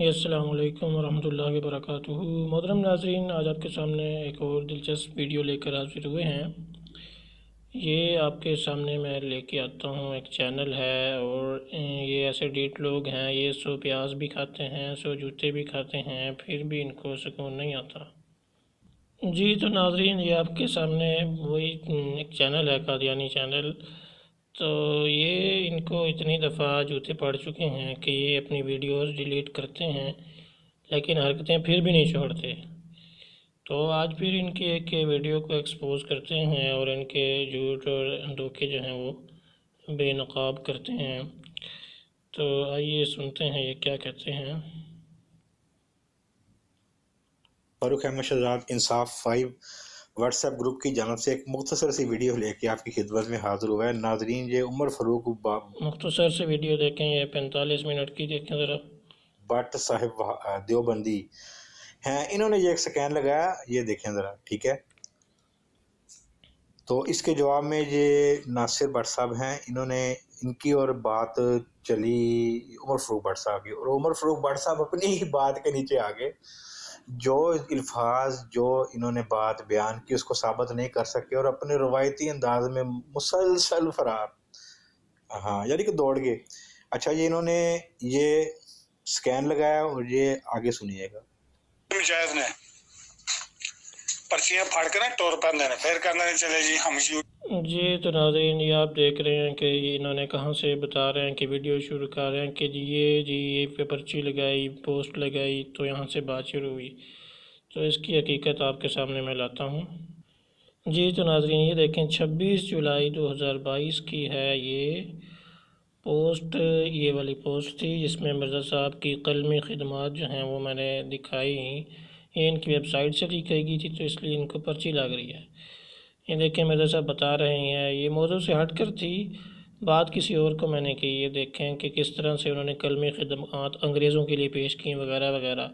السلام علیکم ورحمۃ اللہ وبرکاتہ۔ محترم ناظرین، آج آپ کے سامنے ایک اور دلچسپ ویڈیو لے کر حاضر ہوئے ہیں۔ یہ آپ کے سامنے میں لے کے آتا ہوں، ایک چینل ہے اور یہ ایسے ڈیٹ لوگ ہیں، یہ 100 پیاز بھی کھاتے ہیں، 100 جوتے بھی کھاتے ہیں، پھر بھی ان کو سکون نہیں آتا۔ جی تو ناظرین، یہ آپ کے سامنے وہی ایک چینل ہے، قادیانی چینل۔ تو یہ ان کو اتنی دفعہ جوتے پڑ چکے ہیں کہ یہ اپنی ویڈیوز ڈیلیٹ کرتے ہیں، لیکن حرکتیں پھر بھی نہیں چھوڑتے۔ تو آج پھر ان کی ایک ویڈیو کو ایکسپوز کرتے ہیں اور ان کے جھوٹ اور دھوکے جو ہیں وہ بے نقاب کرتے ہیں۔ تو آئیے سنتے ہیں یہ کیا کہتے ہیں۔ فاروق احمد شہزاد انصاف 5 واٹس ایپ گروپ کی جانب سے ایک مختصر سی ویڈیو لے کے آپ کی خدمت میں حاضر ہوا ہے۔ ناظرین، یہ عمر فاروق مختصر سے ویڈیو دیکھیں، یہ 45 منٹ کی دیکھیں ذرا۔ بٹ صاحب دیوبندی ہیں، انہوں نے یہ ایک سکین لگایا، یہ دیکھیں ذرا، ٹھیک ہے۔ تو اس کے جواب میں یہ ناصر بٹ صاحب ہیں، انہوں نے ان کی اور بات چلی عمر فاروق بٹ صاحب کی، اور عمر فاروق بٹ صاحب اپنی ہی بات کے نیچے آگے جو الفاظ جو انہوں نے بات بیان کی اس کو ثابت نہیں کر سکے اور اپنے روایتی انداز میں مسلسل فرار، ہاں یعنی کہ دوڑ گئے۔ اچھا، یہ انہوں نے یہ سکین لگایا اور یہ آگے سنیے گا۔ جائز نے پرچیاں پھاڑ کے نا ٹور پر دینے، پھر کرنا چلے جی ہم جی تو ناظرین، یہ آپ دیکھ رہے ہیں کہ یہ انہوں نے کہاں سے بتا رہے ہیں کہ ویڈیو شروع کر رہے ہیں کہ یہ پہ پرچی لگائی، پوسٹ لگائی، تو یہاں سے بات شروع ہوئی۔ تو اس کی حقیقت آپ کے سامنے میں لاتا ہوں۔ جی تو ناظرین، یہ دیکھیں 26 جولائی 2022 کی ہے یہ پوسٹ، یہ والی پوسٹ تھی جس میں مرزا صاحب کی قلمی خدمات جو ہیں وہ میں نے دکھائی ہیں۔ یہ ان کی ویب سائٹ سے لی گئی تھی تو اس لیے ان کو پرچی لگ رہی ہے۔ یہ دیکھیں مرزا صاحب بتا رہے ہیں، یہ موضوع سے ہٹ کر تھی، بات کسی اور کو میں نے کی۔ یہ دیکھیں کہ کس طرح سے انہوں نے قلمی خدمات انگریزوں کے لیے پیش کی وغیرہ وغیرہ۔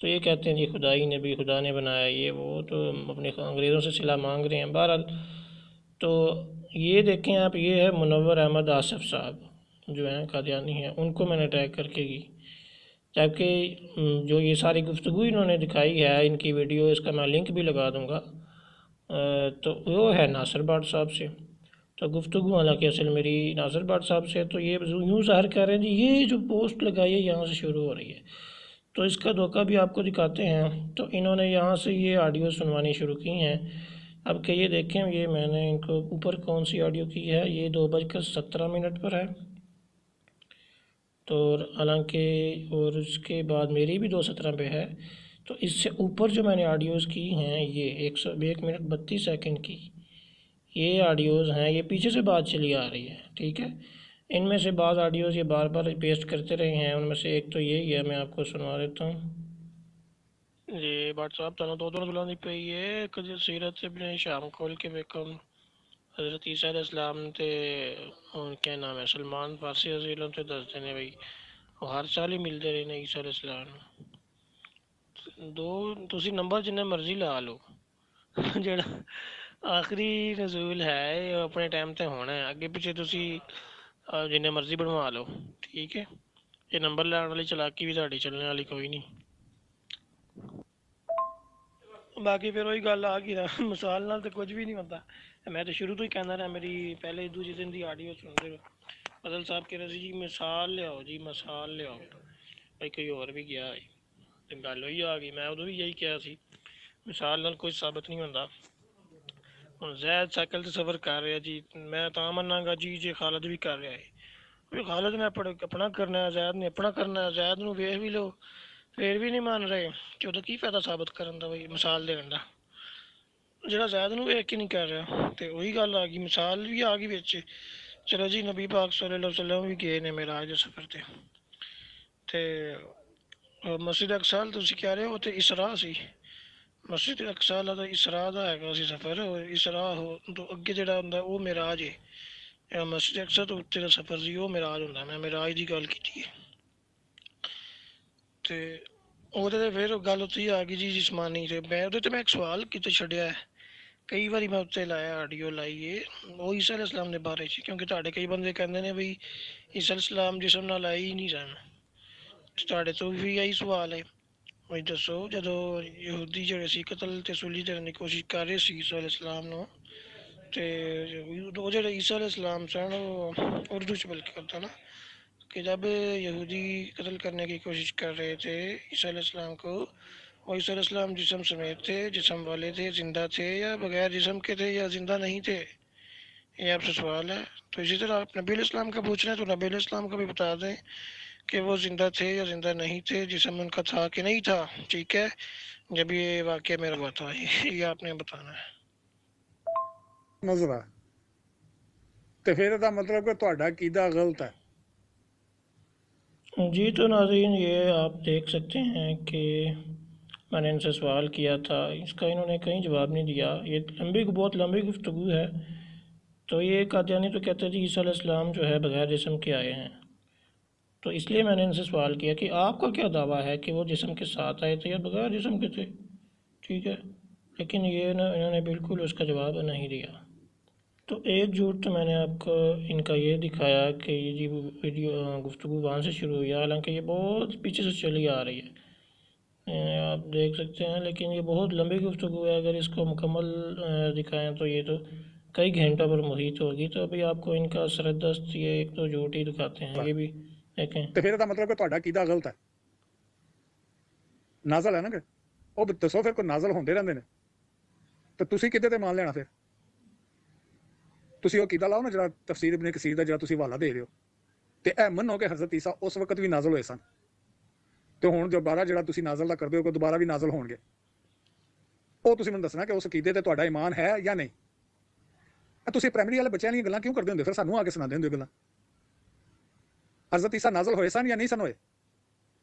تو یہ کہتے ہیں جی خدائی نے بھی، خدا نے بنایا، یہ وہ، تو اپنے انگریزوں سے صلہ مانگ رہے ہیں۔ بہرحال تو یہ دیکھیں آپ، یہ ہے منور احمد آصف صاحب جو ہیں قادیانی ہیں، ان کو میں نے ٹیگ کر کے کی، جبکہ جو یہ ساری گفتگو انہوں نے دکھائی ہے، ان کی ویڈیو، اس کا میں لنک بھی لگا دوں گا، تو وہ ہے ناصر بٹ صاحب سے۔ تو گفتگو حالانکہ اصل میری ناصر بٹ صاحب سے، تو یہ یوں ظاہر کر رہے ہیں جی یہ جو پوسٹ لگائی ہے یہاں سے شروع ہو رہی ہے۔ تو اس کا دھوکہ بھی آپ کو دکھاتے ہیں۔ تو انہوں نے یہاں سے یہ آڈیو سنوانی شروع کی ہیں۔ اب کہ یہ دیکھیں، یہ میں نے ان کو اوپر کون سی آڈیو کی ہے، یہ 2:17 پر ہے۔ تو حالانکہ اور اس کے بعد میری بھی 2:17 پہ ہے۔ تو اس سے اوپر جو میں نے آڈیوز کی ہیں، یہ 1 منٹ 32 سیکنڈ کی یہ آڈیوز ہیں، یہ پیچھے سے بات چلی آ رہی ہے، ٹھیک ہے۔ ان میں سے بعض آڈیوز یہ بار بار پیسٹ کرتے رہے ہیں، ان میں سے ایک تو یہی ہے، میں آپ کو سنوا دیتا ہوں۔ جی بٹ صاحب تنہا دو بلانی پہ یہ کجی سیرت ابن شام کھول کے بیکم حضرت عیسیٰ علیہ السلام تے ان کے نام ہے سلمان فارسی عزیلوں تے دس دینے بھئی، وہ ہر سال ہی ملتے رہے نے عیسیٰ علیہ السلام دو، تسی نمبر جنہیں مرضی لا لو جڑا آخری نزول ہے یہ اپنے ٹائم تے ہونا ہے، اگے پیچھے تسی جنہیں مرضی بنوا لو، ٹھیک ہے۔ یہ نمبر لان والی چلاکی بھی ساڑی چلنے والی کوئی نہیں۔ باقی پھر وہی گل آ گئی نا، مثال نال تو کچھ بھی نہیں ہوتا۔ میں تو شروع تو ہی کہنا رہا، میری پہلے دوسرے دن دی آڈیو سنتے رہو، فضل صاحب کہہ رہے جی مثال لے آؤ، جی مثال لے آؤ، بھائی کوئی اور بھی گیا ہے، گل ہوئی آ گئی۔ میں ادو بھی یہی کہا سی، مثال نال کوئی ثابت نہیں ہوتا۔ ہوں زید سائیکل سے سفر کر رہا جی، میں تو مننا گا جی خالد بھی کر رہا ہے، خالد نے اپنا کرنا ہے، زید نے اپنا کرنا ہے، زید نو ویکھ بھی لو پھر بھی نہیں مان رہے، کہ تو کی فائدہ ثابت کرن دا، بھائی مثال دین دا جڑا زید نو ویکھ کے نہیں کر رہا۔ تے وہی گل آ گئی، مثال بھی آ گئی وچ۔ چلو جی نبی پاک صلی اللہ علیہ وسلم بھی گئے نے معراج دے سفر تے مسجد اقصی تسی کہہ رہے ہو تے اسراء سی، مسجد اقصی دا اسراء دا ہے سی سفر، اسراء ہو تو اگے جڑا ہوندا وہ معراج ہے، مسجد اقصی تو اتنے دا سفر سی وہ معراج ہوندا، میں معراج دی گل کیتی ہے۔ تے وہ پھر گل اتھی آ گئی جی جسمانی سے، میں میں ایک سوال کیتے چھڈیا ہے، کئی باری میں اتنے لایا آڈیو لائیے وہ عیسیٰ علیہ السلام دے بارے چ، کیونکہ تہاڈے کئی بندے کہندے نے بھئی عیسیٰ علیہ السلام جسم نال آئے ہی نہیں سن، ਤੁਹਾਡੇ ਤੋਂ ਵੀ ਇਹੀ ਸਵਾਲ ਹੈ। ਉਹ ਦੱਸੋ, ਜਦੋਂ ਯਹੂਦੀ ਜਿਹੜੇ ਸੀ ਕਤਲ ਤੇ ਸੂਲੀ ਕਰਨ ਦੀ ਕੋਸ਼ਿਸ਼ ਕਰ ਰਹੇ ਸੀ ਈਸਾ ਅਲੈਹਿ ਸਲਾਮ ਨੂੰ, ਤੇ ਉਹ ਜਿਹੜੇ ਈਸਾ علیہ السلام سن وہ اردو سے بلکہ کرتا نا کہ جب یہودی قتل کرنے کی کوشش کر رہے تھے عیسیٰ علیہ السلام کو، وہ عیسیٰ علیہ السلام جسم سمیت تھے، جسم والے تھے، زندہ تھے یا بغیر جسم کے تھے یا زندہ نہیں تھے؟ یہ آپ سے سوال ہے۔ تو اسی طرح آپ نبی علیہ السلام کا پوچھ رہے ہیں تو نبی علیہ السلام کو بھی بتا دیں کہ وہ زندہ تھے یا زندہ نہیں تھے، جسم ان کا تھا کہ نہیں تھا، ٹھیک ہے، جب یہ واقعہ میرا ہوا تھا، یہ آپ نے بتانا ہے۔ نظر ہے تو پھر یہ مطلب کہ تہاڈا عقیدہ غلط ہے۔ جی تو ناظرین، یہ آپ دیکھ سکتے ہیں کہ میں نے ان سے سوال کیا تھا، اس کا انہوں نے کہیں جواب نہیں دیا۔ یہ بہت لمبی گفتگو ہے۔ تو یہ قادیانی تو کہتے تھے عیسیٰ علیہ السلام جو ہے بغیر جسم کے آئے ہیں، تو اس لیے میں نے ان سے سوال کیا کہ آپ کا کیا دعویٰ ہے کہ وہ جسم کے ساتھ آئے تھے یا بغیر جسم کے تھے، ٹھیک ہے، لیکن یہ انہوں نے بالکل اس کا جواب نہیں دیا۔ تو ایک جھوٹ تو میں نے آپ کو ان کا یہ دکھایا کہ یہ جی ویڈیو گفتگو وہاں سے شروع ہوئی ہے، حالانکہ یہ بہت پیچھے سے چلی آ رہی ہے، آپ دیکھ سکتے ہیں، لیکن یہ بہت لمبی گفتگو ہے۔ اگر اس کو مکمل دکھائیں تو یہ تو کئی گھنٹوں پر محیط ہوگی۔ تو ابھی آپ کو ان کا سردست یہ ایک تو جھوٹ ہی دکھاتے ہیں، یہ بھی دیکھیں۔ تو پھر یہ مطلب کہ تہاڈا عقیدہ غلط ہے، نازل ہے نا کہ وہ دسو پھر کوئی نازل ہوندے رہندے نے تو تسی کدے تے مان لینا؟ پھر تسی وہ عقیدہ لاؤ نا جڑا تفسیر ابن کثیر دا جڑا تسی حوالہ دے رہے ہو، تے اے منو کہ حضرت عیسیٰ اس وقت بھی نازل ہوئے سن، تے ہن دوبارہ جڑا تسی نازل دا کردے ہو کہ دوبارہ بھی نازل ہون گے، وہ تسی مینوں دسنا کہ اس عقیدے تے تہاڈا ایمان ہے یا نہیں۔ تسی پرائمری والے بچیاں والیاں گلاں کیوں کردے ہوندے؟ پھر سانوں آ کے سناندے ہوندے گلاں۔ حضرت عیسیٰ نازل ہوئے سن یا نہیں سن ہوئے؟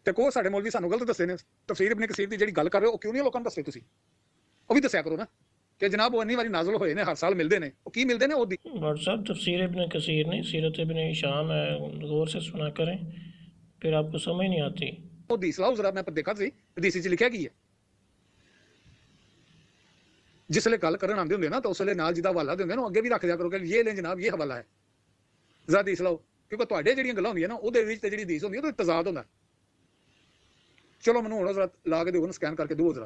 تے کو ساڈے مولوی سانوں غلط دسے نے؟ تفسیر ابن کثیر دی جڑی گل کر رہے ہو وہ کیوں نہیں لوکاں نوں دسے؟ تسی وہ بھی دسیا کرو نا کہ جناب وہ انی واری نازل ہوئے نے، ہر سال ملدے نے، وہ کی ملدے نے؟ وہ ڈاکٹر صاحب تفسیر ابن کثیر نہیں، سیرت ابن ہشام ہے، غور سے سنا کریں، پھر آپ کو سمجھ نہیں آتی۔ وہ حدیث لاؤ ذرا، میں دیکھا سی حدیث وچ لکھیا کی ہے۔ جس لے گل کرن آندے ہوندے نا تو اس لے نال جدا حوالہ دے ہوندے نا اگے بھی رکھ دیا کرو کہ یہ لیں جناب یہ حوالہ ہے، ذرا حدیث لاؤ، کیونکہ تواڈے جڑیاں گلاں ہوندیاں نا اودے وچ تے جڑی حدیث ہوندی ہے تے تضاد ہوندا۔ چلو مینوں ہن ذرا لا کے دیو، سکین کر کے دیو ذرا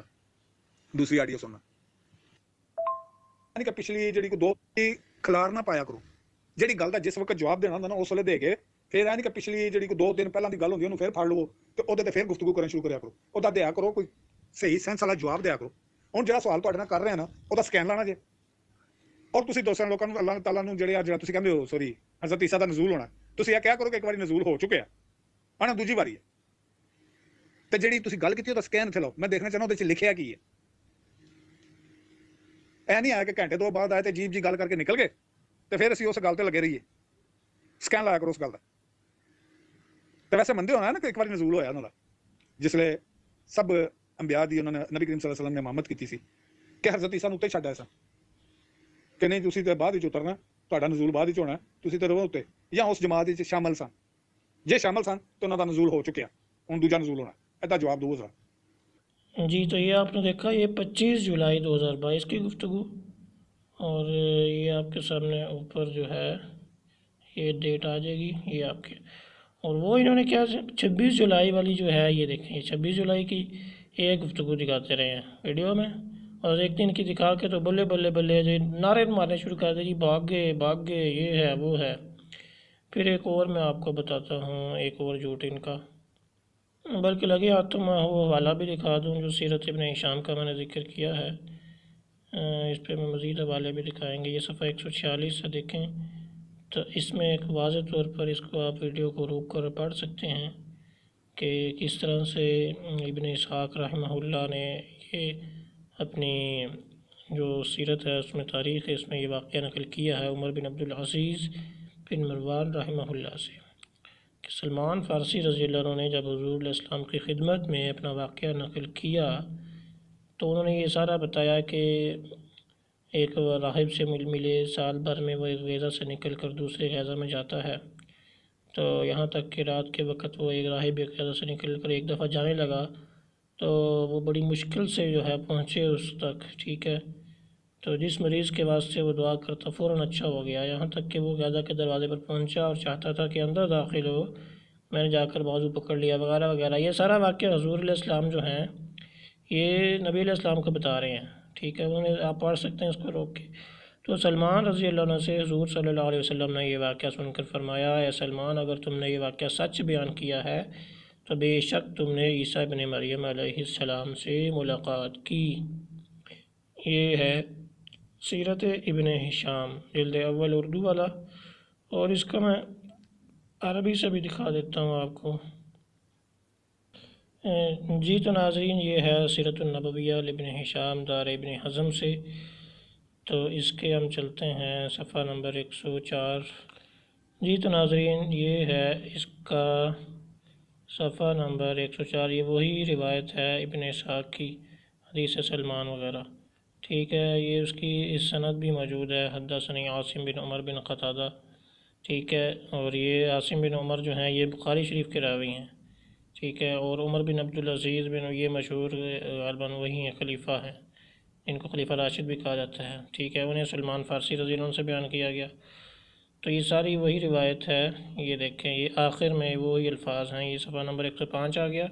دوسری آڈیو سننا، یعنی کہ پچھلی جڑی کو دو کھلار نہ پایا کرو، جڑی گل دا جس وقت جواب دینا ہوندا نا اس ویلے دے کے پھر یعنی کہ پچھلی جڑی کو 2 دن پہلے دی گل ہوندی اونوں پھر پھڑ لو تے اودے تے پھر گفتگو کرنا شروع کریا کرو، اودا دیا کرو کوئی صحیح سینس والا جواب دیا کرو۔ ہن جڑا سوال تہاڈے نال کر رہے ہیں نا اودا سکین لانا جے، اور تسی دوسرے لوکاں نوں اللہ تعالیٰ نوں جڑا تسی کہندے ہو سوری حضرت عیسیٰ دا نزول ہونا، تسی یہ کہا کرو کہ ایک واری نزول ہو چکے ہاں دوجی واری ہے، تے جڑی تسی گل کیتی اودا سکین تے لاؤ، میں دیکھنا چاہنا اودے وچ لکھیا کی ہے۔ اے نہیں آیا کہ گھنٹے 2 بعد آئے تے جیب جی گل کر کے نکل گئے تے پھر اسی اس گل تے لگے رہیے، سکین لایا کرو اس گل دا۔ تے ویسے مندے ہونا ہے نا کہ ایک بار نزول ہویا انہاں دا، جس لے سب انبیاء دی انہوں نے نبی کریم صلی اللہ علیہ وسلم نے امامت کیتی سی کہ حضرت عیسیٰ نوں اتنے چھڈ آئے سن کہ نہیں تسی تے بعد وچ اترنا، تہاڈا نزول بعد وچ ہونا، تسی تے رہو اتنے، یا اس جماعت وچ شامل سن، جے شامل سن تو انہاں دا نزول ہو چکیا، ہن دوجا نزول ہونا، ایدا جواب دو ذرا۔ جی تو یہ آپ نے دیکھا، یہ 25 جولائی 2022 کی گفتگو، اور یہ آپ کے سامنے اوپر جو ہے یہ ڈیٹ آ جائے گی، یہ آپ کے، اور وہ انہوں نے کیا 26 جولائی والی جو ہے یہ دیکھیں، یہ 26 جولائی کی ایک گفتگو دکھاتے رہے ہیں ویڈیو میں، اور ایک دن کی دکھا کے تو بلے بلے بلے جو نعرے مارنے شروع کر دے، جی بھاگ گئے، یہ ہے وہ ہے۔ پھر ایک اور میں آپ کو بتاتا ہوں ایک اور جھوٹ ان کا، بلکہ لگے ہاتھ تو میں وہ حوالہ بھی دکھا دوں جو سیرت ابن ہشام کا میں نے ذکر کیا ہے، اس پہ میں مزید حوالے بھی دکھائیں گے، یہ صفحہ 146 سے دیکھیں تو اس میں ایک واضح طور پر اس کو آپ ویڈیو کو روک کر پڑھ سکتے ہیں کہ کس طرح سے ابن اسحاق رحمہ اللہ نے یہ اپنی جو سیرت ہے اس میں تاریخ ہے اس میں یہ واقعہ نقل کیا ہے عمر بن عبدالعزیز بن مروان رحمہ اللہ سے، کہ سلمان فارسی رضی اللہ عنہ نے جب حضور علیہ السلام کی خدمت میں اپنا واقعہ نقل کیا تو انہوں نے یہ سارا بتایا کہ ایک راہب سے ملے، سال بھر میں وہ ایک غیظہ سے نکل کر دوسرے غیظہ میں جاتا ہے، تو یہاں تک کہ رات کے وقت وہ ایک راہب ایک غیظہ سے نکل کر ایک دفعہ جانے لگا تو وہ بڑی مشکل سے جو ہے پہنچے اس تک، ٹھیک ہے، تو جس مریض کے واسطے وہ دعا کرتا فوراً اچھا ہو گیا، یہاں تک کہ وہ غیظہ کے دروازے پر پہنچا اور چاہتا تھا کہ اندر داخل ہو، میں نے جا کر بازو پکڑ لیا وغیرہ وغیرہ. یہ سارا واقعہ حضور علیہ السلام جو ہیں یہ نبی علیہ السلام کو بتا رہے ہیں. ٹھیک ہے، انہیں آپ پڑھ سکتے ہیں اس کو روک کے. تو سلمان رضی اللہ عنہ سے حضور صلی اللہ علیہ وسلم نے یہ واقعہ سن کر فرمایا، اے سلمان، اگر تم نے یہ واقعہ سچ بیان کیا ہے تو بے شک تم نے عیسیٰ ابن مریم علیہ السلام سے ملاقات کی. یہ ہے سیرت ابن ہشام جلد اول اردو والا، اور اس کا میں عربی سے بھی دکھا دیتا ہوں آپ کو. جی تو ناظرین، یہ ہے سیرت النبویہ ابن ہشام دار ابن حزم سے. تو اس کے ہم چلتے ہیں صفحہ نمبر 104. جی تو ناظرین، یہ ہے اس کا صفحہ نمبر 104. یہ وہی روایت ہے ابن اسحاق کی، حدیث سلمان وغیرہ. ٹھیک ہے، یہ اس کی اس سند بھی موجود ہے، حدثنی عاصم بن عمر بن قتادہ. ٹھیک ہے، اور یہ عاصم بن عمر جو ہیں یہ بخاری شریف کے راوی ہیں. ٹھیک ہے، اور عمر بن عبدالعزیز بن، یہ مشہور غالباً وہی ہیں، خلیفہ ہیں، ان کو خلیفہ راشد بھی کہا جاتا ہے. ٹھیک ہے، انہیں سلمان فارسی رضی اللہ عنہ سے بیان کیا گیا. تو یہ ساری وہی روایت ہے. یہ دیکھیں، یہ آخر میں وہی الفاظ ہیں. یہ صفحہ نمبر 105 آ گیا.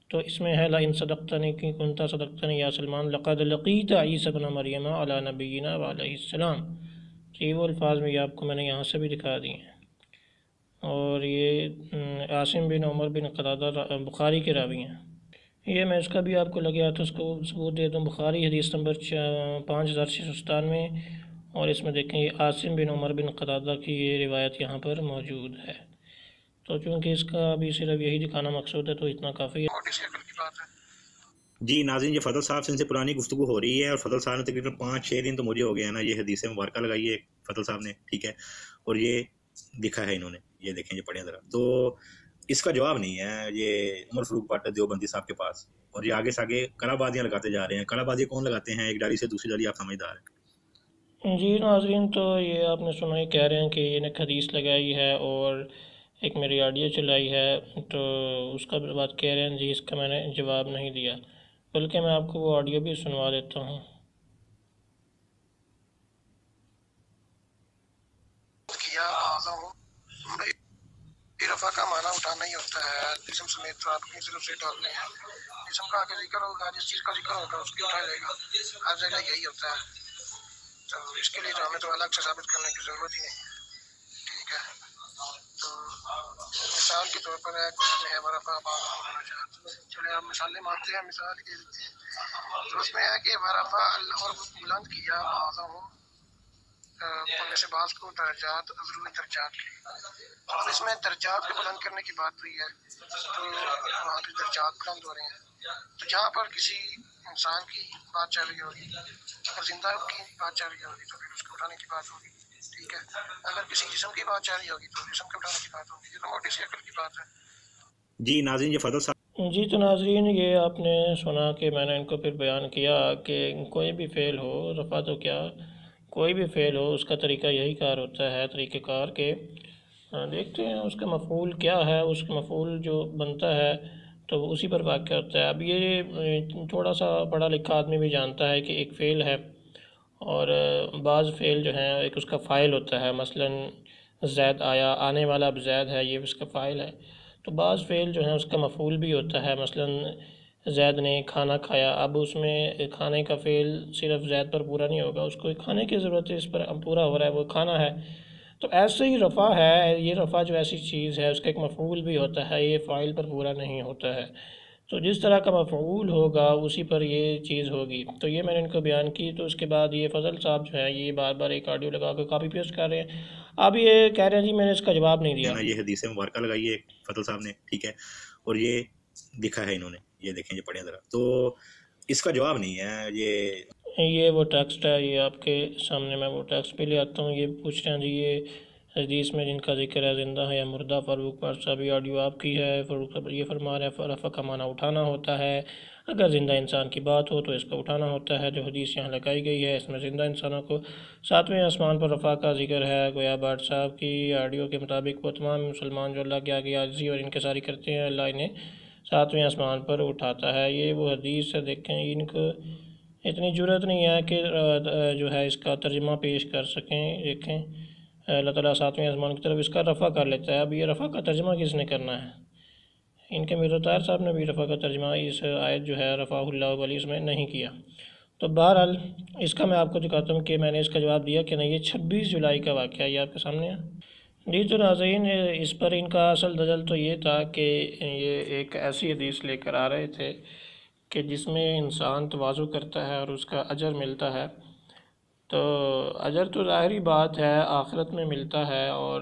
تو اس میں ہے لَإِن صَدَقْتَنِي كُنْتَ صَدَقْتَنِي یا سلمان لَقَدْ لَقِيتَ عِيسَى ابْنَ مَرْيَمَ عَلَى نَبِيِّنَا وَعَلَيْهِ السَّلَامُ. تو یہ وہ الفاظ میں یہ آپ کو میں نے یہاں سے بھی دکھا دی ہیں. اور یہ عاصم بن عمر بن قتادہ بخاری کے راوی ہیں. یہ میں اس کا بھی آپ کو لگے ہاتھ اس کو ثبوت دے دوں. بخاری حدیث نمبر 5697، اور اس میں دیکھیں یہ عاصم بن عمر بن قتادہ کی یہ روایت یہاں پر موجود ہے. تو چونکہ اس کا ابھی صرف یہی دکھانا مقصود ہے تو اتنا کافی ہے. جی ناظرین، یہ فضل صاحب سے ان سے پرانی گفتگو ہو رہی ہے، اور فضل صاحب نے تقریباً 5-6 دن تو مجھے ہو گیا نا یہ حدیث مبارکہ لگائی ہے فضل صاحب نے. ٹھیک ہے، اور یہ لکھا ہے انہوں نے، یہ دیکھیں، یہ پڑھیں ذرا. تو اس کا جواب نہیں ہے یہ عمر فاروق بٹ دیوبندی صاحب کے پاس، اور یہ آگے سے آگے کلا بازیاں لگاتے جا رہے ہیں. کلا بازی کون لگاتے ہیں؟ ایک ڈالی سے دوسری ڈالی، آپ سمجھدار ہیں. جی ناظرین، تو یہ آپ نے سنا ہی، کہہ رہے ہیں کہ انہیں حدیث لگائی ہے اور ایک میری آڈیو چلائی ہے، تو اس کا بات کہہ رہے ہیں جی اس کا میں نے جواب نہیں دیا، بلکہ میں آپ کو وہ آڈیو بھی سنوا دیتا ہوں. رفع کا معنی اٹھانا ہی ہوتا ہے، جسم سمیت تو آپ کی طرف سے ڈالنے ہیں. جسم کا آگے ذکر ہوگا، جس چیز کا ذکر ہوگا اس کی اٹھایا جائے گا. ہر جگہ یہی ہوتا ہے، تو اس کے لیے تو ہمیں تو الگ سے ثابت کرنے کی ضرورت ہی نہیں. ٹھیک ہے، تو مثال کے طور پر ہے قرآن ہے ورفع بعضهم درجات. چلے آپ مثالیں مانتے ہیں، مثال کے دیتے ہیں. تو اس میں ہے کہ ورفع اللہ، اور بلند کیا بعضهم، ان سے بعض کو درجات، ضروری درجات کے. اور اس میں درجات کو بلند کرنے کی بات ہوئی ہے، تو وہاں پہ درجات بلند ہو رہے ہیں. تو جہاں پر کسی انسان کی بات چل رہی ہوگی، اگر زندہ کی بات چل رہی ہوگی تو پھر اس کو اٹھانے کی بات ہوگی. ٹھیک ہے، اگر کسی جسم کی بات چل رہی ہوگی تو جسم کو اٹھانے کی بات ہوگی. یہ تو موٹی سی عقل کی بات ہے. جی ناظرین، یہ فضل صاحب. جی تو ناظرین، یہ آپ نے سنا کہ میں نے ان کو پھر بیان کیا کہ کوئی بھی فعل ہو، رفع تو کیا، کوئی بھی فعل ہو، اس کا طریقہ یہی کار ہوتا ہے، طریقہ کار کے دیکھتے ہیں اس کا مفعول کیا ہے، اس کا مفعول جو بنتا ہے تو اسی پر واقع ہوتا ہے. اب یہ تھوڑا سا پڑھا لکھا آدمی بھی جانتا ہے کہ ایک فعل ہے، اور بعض فعل جو ہیں ایک اس کا فاعل ہوتا ہے. مثلا زید آیا، آنے والا اب زید ہے، یہ اس کا فاعل ہے. تو بعض فعل جو ہیں اس کا مفعول بھی ہوتا ہے. مثلا زید نے کھانا کھایا، اب اس میں کھانے کا فعل صرف زید پر پورا نہیں ہوگا، اس کو کھانے کی ضرورت ہے، اس پر اب پورا ہو رہا ہے، وہ کھانا ہے. تو ایسے ہی رفع ہے، یہ رفع جو ایسی چیز ہے اس کا ایک مفعول بھی ہوتا ہے، یہ فاعل پر پورا نہیں ہوتا ہے. تو جس طرح کا مفعول ہوگا اسی پر یہ چیز ہوگی. تو یہ میں نے ان کو بیان کی. تو اس کے بعد یہ فضل صاحب جو ہیں یہ بار بار ایک آڈیو لگا کے کاپی پیسٹ کر رہے ہیں. اب یہ کہہ رہے ہیں جی میں نے اس کا جواب نہیں دیا. یہ حدیث مبارکہ لگائی ہے فضل صاحب نے. ٹھیک ہے، اور یہ لکھا ہے انہوں نے، یہ دیکھیں، یہ پڑھیں ذرا. تو اس کا جواب نہیں ہے یہ وہ ٹیکسٹ ہے، یہ آپ کے سامنے میں وہ ٹیکسٹ بھی لے آتا ہوں. یہ پوچھ رہے ہیں جی یہ حدیث میں جن کا ذکر ہے زندہ ہے یا مردہ. فاروق بٹ صاحب یہ آڈیو آپ کی ہے. فاروق صاحب یہ فرما رہے ہیں رفع کا معنی اٹھانا ہوتا ہے، اگر زندہ انسان کی بات ہو تو اس کو اٹھانا ہوتا ہے. جو حدیث یہاں لگائی گئی ہے اس میں زندہ انسانوں کو 7ویں آسمان پر رفع کا ذکر ہے. گویا بٹ صاحب کی آڈیو کے مطابق وہ تمام مسلمان جو اللہ کے آگے عاجزی اور انکساری کرتے ہیں، اللہ انہیں 7ویں آسمان پر اٹھاتا ہے. یہ وہ حدیث ہے. دیکھیں ان کو اتنی جرت نہیں ہے کہ جو ہے اس کا ترجمہ پیش کر سکیں. دیکھیں اللہ تعالیٰ ساتویں آسمان کی طرف اس کا رفع کر لیتا ہے۔ اب یہ رفع کا ترجمہ کس نے کرنا ہے؟ ان کے مرزا طاہر صاحب نے بھی رفع کا ترجمہ اس آیت جو ہے رفع اللہ علیہ اس میں نہیں کیا۔ تو بہرحال اس کا میں آپ کو دکھاتا ہوں کہ میں نے اس کا جواب دیا کہ نہیں، یہ 26 جولائی کا واقعہ یہ آپ کے سامنے ہے۔ جی تو ناظرین، اس پر ان کا اصل دجل تو یہ تھا کہ یہ ایک ایسی حدیث لے کر آ رہے تھے کہ جس میں انسان تواضع کرتا ہے اور اس کا اجر ملتا ہے۔ تو اجر تو ظاہری بات ہے آخرت میں ملتا ہے، اور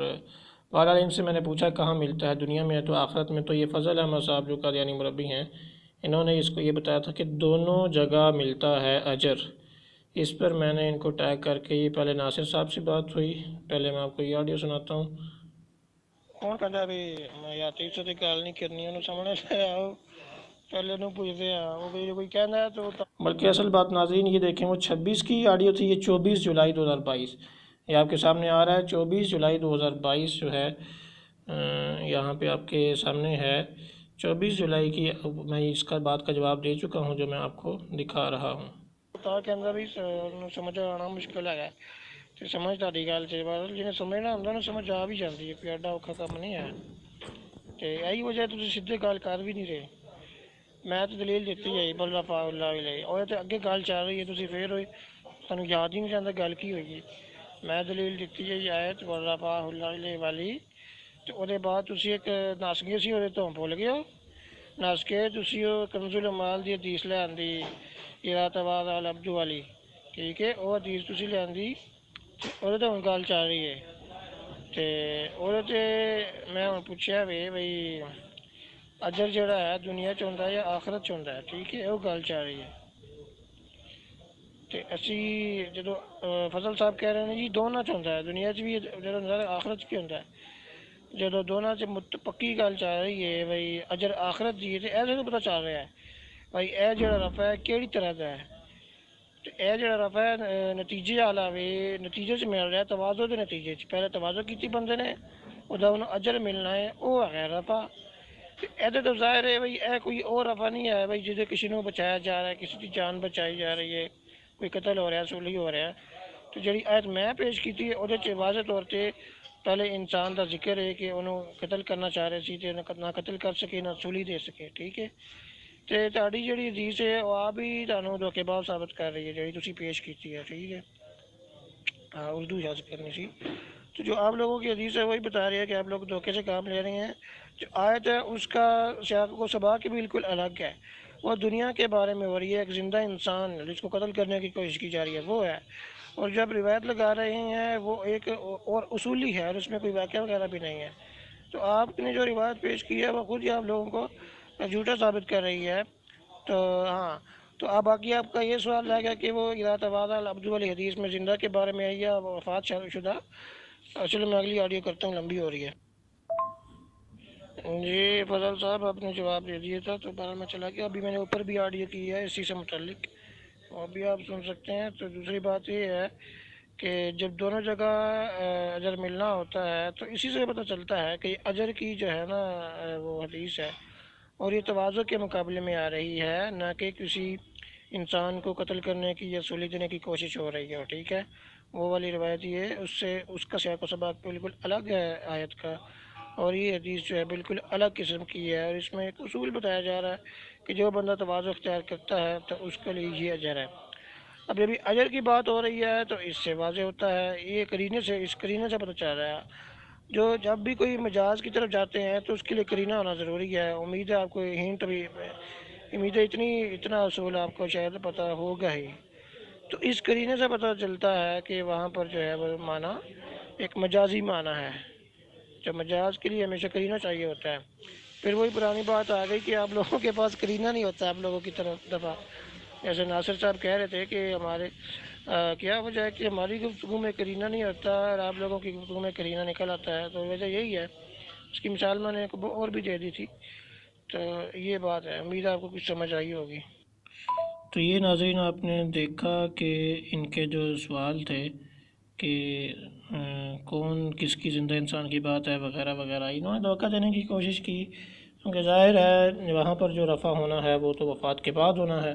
بہرحال ان سے میں نے پوچھا کہاں ملتا ہے، دنیا میں ہے تو آخرت میں؟ تو یہ فضل احمد صاحب جو قادیانی مربی ہیں، انہوں نے اس کو یہ بتایا تھا کہ دونوں جگہ ملتا ہے اجر۔ اس پر میں نے ان کو ٹیگ کر کے، یہ پہلے ناصر صاحب سے بات ہوئی، پہلے میں آپ کو یہ آڈیو سناتا ہوں۔ کون کہتا بھی میں یا تیس سے گل نہیں کرنی، انہوں سامنے سے آؤ پہلے انہوں پوچھتے ہیں وہ کوئی کہنا ہے تو بلکہ اصل بات ناظرین یہ دیکھیں، وہ 26 کی آڈیو تھی، یہ 24 جولائی 2022 یہ آپ کے سامنے آ رہا ہے۔ 24 جولائی 2022 جو ہے یہاں پہ آپ کے سامنے ہے 24 جولائی کی۔ میں اس کا بات کا جواب دے چکا ہوں جو میں آپ کو دکھا رہا ہوں۔ کے اندر بھی سمجھ آنا مشکل ہے، تو سمجھ تاری گل سے جنہیں سمجھنا ہوتا نا سمجھ آ بھی جاتی ہے، کوئی ایڈا اوکھا کام نہیں ہے۔ تو یہی وجہ تھی سیدھے گل کر بھی نہیں رہے، میں تو دلیل دیتی ہے بل رفع اللہ علیہ، اور تو اگے گل چل رہی ہے، تسی پھر ہوئی سانوں یاد ہی نہیں جاتا گل کی ہوئی۔ میں دلیل دیتی ہے یہ آیت بل رفع اللہ علیہ والی، تو وہ بعد تسی ایک نس گئے سی، وہ تو بھول گئے ہو نس کے تسی وہ کنز المال دی حدیث لے آندی اذا تواضع العبد والی، ٹھیک ہے، وہ حدیث تسی لے آندی، وہ تو ہن گل چل رہی ہے۔ تے وہ میں ہن پوچھیا بھئی اجر جڑا ہے دنیا چ ہوندا ہے یا آخرت چ ہوندا ہے، ٹھیک ہے، وہ گل چل رہی ہے۔ تے اسی جدو فضل صاحب کہہ رہے ہیں جی دونوں چ ہوندا ہے، دنیا چ بھی جڑا ہوندا ہے آخرت چ بھی ہوندا ہے۔ جدو دونوں چ پکی گل چل رہی ہے بھئی اجر آخرت دی ہے، تے ایسے تو پتہ چل رہا ہے بھئی اے جڑا رفع ہے کیڑی طرح دا ہے، تے اے جڑا رفع ہے نتیجے والا وے، نتیجے چ مل رہا ہے تواضع دے نتیجے چ، پہلے تواضع کیتی بندے نے ادا انہوں اجر ملنا ہے، وہ ہے رفع۔ ایسے تو ظاہر ہے بھئی اے کوئی اور رفع نہیں ہے بھئی جسے کسی نے بچایا جا رہا ہے، کسی کی جان بچائی جا رہی ہے، کوئی قتل ہو رہا ہے، سولی ہو رہا ہے۔ تو جڑی آیت میں پیش کی تھی وہ واضح طور پہ پہلے انسان دا ذکر ہے کہ انہوں قتل کرنا چاہ رہے سی تے نہ قتل کر سکے نہ سولی دے سکے، ٹھیک ہے۔ تے تہاڈی جڑی حدیث ہے وہ آپ ہی تانوں دھوکے باز ثابت کر رہی ہے جڑی تسی پیش کیتی ہے، ٹھیک ہے۔ ہاں اردو اجازت کرنی سی، تو جو آپ لوگوں کی حدیث ہے وہی بتا رہی ہے کہ آپ لوگ دھوکے سے کام لے رہے ہیں۔ جو آیت ہے اس کا سیاق و سباق بالکل الگ ہے، وہ دنیا کے بارے میں ہو رہی ہے، ایک زندہ انسان جس کو قتل کرنے کی کوشش کی جا رہی ہے وہ ہے، اور جب روایت لگا رہے ہیں وہ ایک اور اصولی ہے اور اس میں کوئی واقعہ وغیرہ بھی نہیں ہے۔ تو آپ نے جو روایت پیش کی ہے وہ خود ہی آپ لوگوں کو جھوٹا ثابت کر رہی ہے۔ تو ہاں، تو اب باقی آپ کا یہ سوال رہ گیا کہ وہ اذا تواضع العبد والی حدیث میں زندہ کے بارے میں ہے یا وفات شدہ۔ چلو میں اگلی آڈیو کرتا ہوں، لمبی ہو رہی ہے۔ جی فضل صاحب آپ نے جواب دے دیا تھا، تو بہرحال میں چلا گیا، ابھی میں نے اوپر بھی آڈیو کی ہے اسی سے متعلق، وہ بھی آپ سن سکتے ہیں۔ تو دوسری بات یہ ہے کہ جب دونوں جگہ اجر ملنا ہوتا ہے تو اسی سے پتہ چلتا ہے کہ اجر کی جو ہے نا وہ حدیث ہے، اور یہ تواضع کے مقابلے میں آ رہی ہے، نہ کہ کسی انسان کو قتل کرنے کی یا سولی دینے کی کوشش ہو رہی ہے، ٹھیک ہے۔ وہ والی روایت یہ ہے، اس کا سیاق و سباق بالکل الگ ہے آیت کا، اور یہ حدیث جو ہے بالکل الگ قسم کی ہے، اور اس میں ایک اصول بتایا جا رہا ہے کہ جو بندہ تواضع اختیار کرتا ہے تو اس کے لیے یہ اجر ہے۔ اب جب اجر کی بات ہو رہی ہے تو اس سے واضح ہوتا ہے، یہ اس قرینے سے پتہ چل رہا ہے، جو جب بھی کوئی مجاز کی طرف جاتے ہیں تو اس کے لیے قرینہ ہونا ضروری ہے۔ امید ہے آپ کو ہنٹ بھی، امید ہے اتنا اصول آپ کو شاید پتہ ہوگا ہی۔ تو اس قرینے سے پتہ چلتا ہے کہ وہاں پر جو ہے وہ معنی ایک مجازی معنی ہے، جو مجاز کے لیے ہمیشہ قرینہ چاہیے ہوتا ہے۔ پھر وہی پرانی بات آ گئی کہ آپ لوگوں کے پاس قرینہ نہیں ہوتا، آپ لوگوں کی طرف دفعہ جیسے ناصر صاحب کہہ رہے تھے کہ ہمارے کیا وجہ ہے کہ ہماری گفتگو میں قرینہ نہیں ہوتا اور آپ لوگوں کی گفتگو میں قرینہ نکل آتا ہے، تو وجہ یہی ہے۔ اس کی مثال میں نے اور بھی دے دی تھی، تو یہ بات ہے، امید ہے آپ کو کچھ سمجھ آئی ہوگی۔ تو یہ ناظرین آپ نے دیکھا کہ ان کے جو سوال تھے کہ کون کس کی زندہ انسان کی بات ہے وغیرہ وغیرہ، انہوں نے دھوکہ دینے کی کوشش کی، کیونکہ ظاہر ہے وہاں پر جو رفع ہونا ہے وہ تو وفات کے بعد ہونا ہے